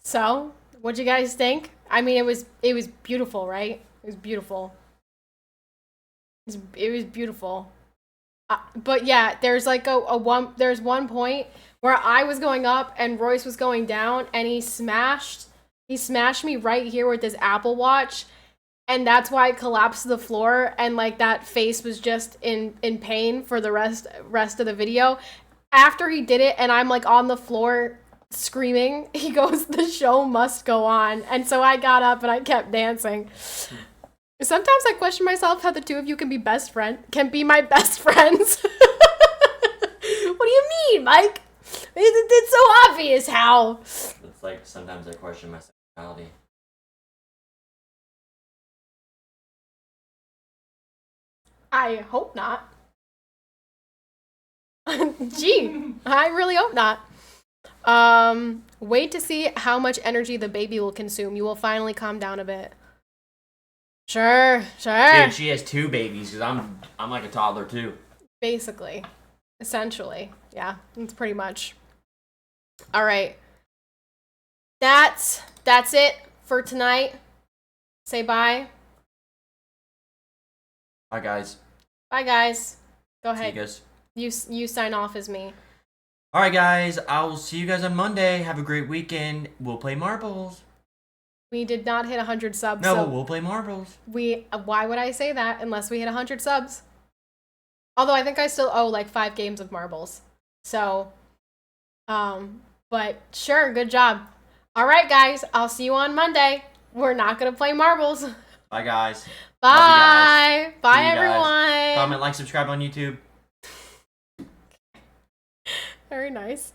So, what'd you guys think? I mean, it was beautiful, right? It was beautiful. It was beautiful. But yeah, there's like there's one point where I was going up and Royce was going down, and he smashed me right here with his Apple Watch, and that's why I collapsed to the floor, and like that face was just in pain for the rest of the video. After he did it, and I'm like on the floor screaming, he goes, "The show must go on," and so I got up and I kept dancing. Sometimes I question myself how the two of you can be can be my best friends. What do you mean, Mike? It's so obvious how. It's like sometimes I question my sexuality. I hope not. Gee, I really hope not. Wait to see how much energy the baby will consume. You will finally calm down a bit. Sure. Dude, she has 2 babies because I'm like a toddler too. Basically. Essentially. Yeah, it's pretty much. All right. That's it for tonight. Say bye. Bye, guys. Bye, guys. Go See ahead. you guys. You sign off as me. All right, guys. I will see you guys on Monday. Have a great weekend. We'll play marbles. We did not hit 100 subs. No, so but we'll play marbles. why would I say that unless we hit 100 subs? Although I think I still owe like 5 games of marbles. So, but sure, good job. All right, guys. I'll see you on Monday. We're not going to play marbles. Bye, guys. Bye. Bye, See you guys. everyone. Comment, like, subscribe on YouTube. Very nice.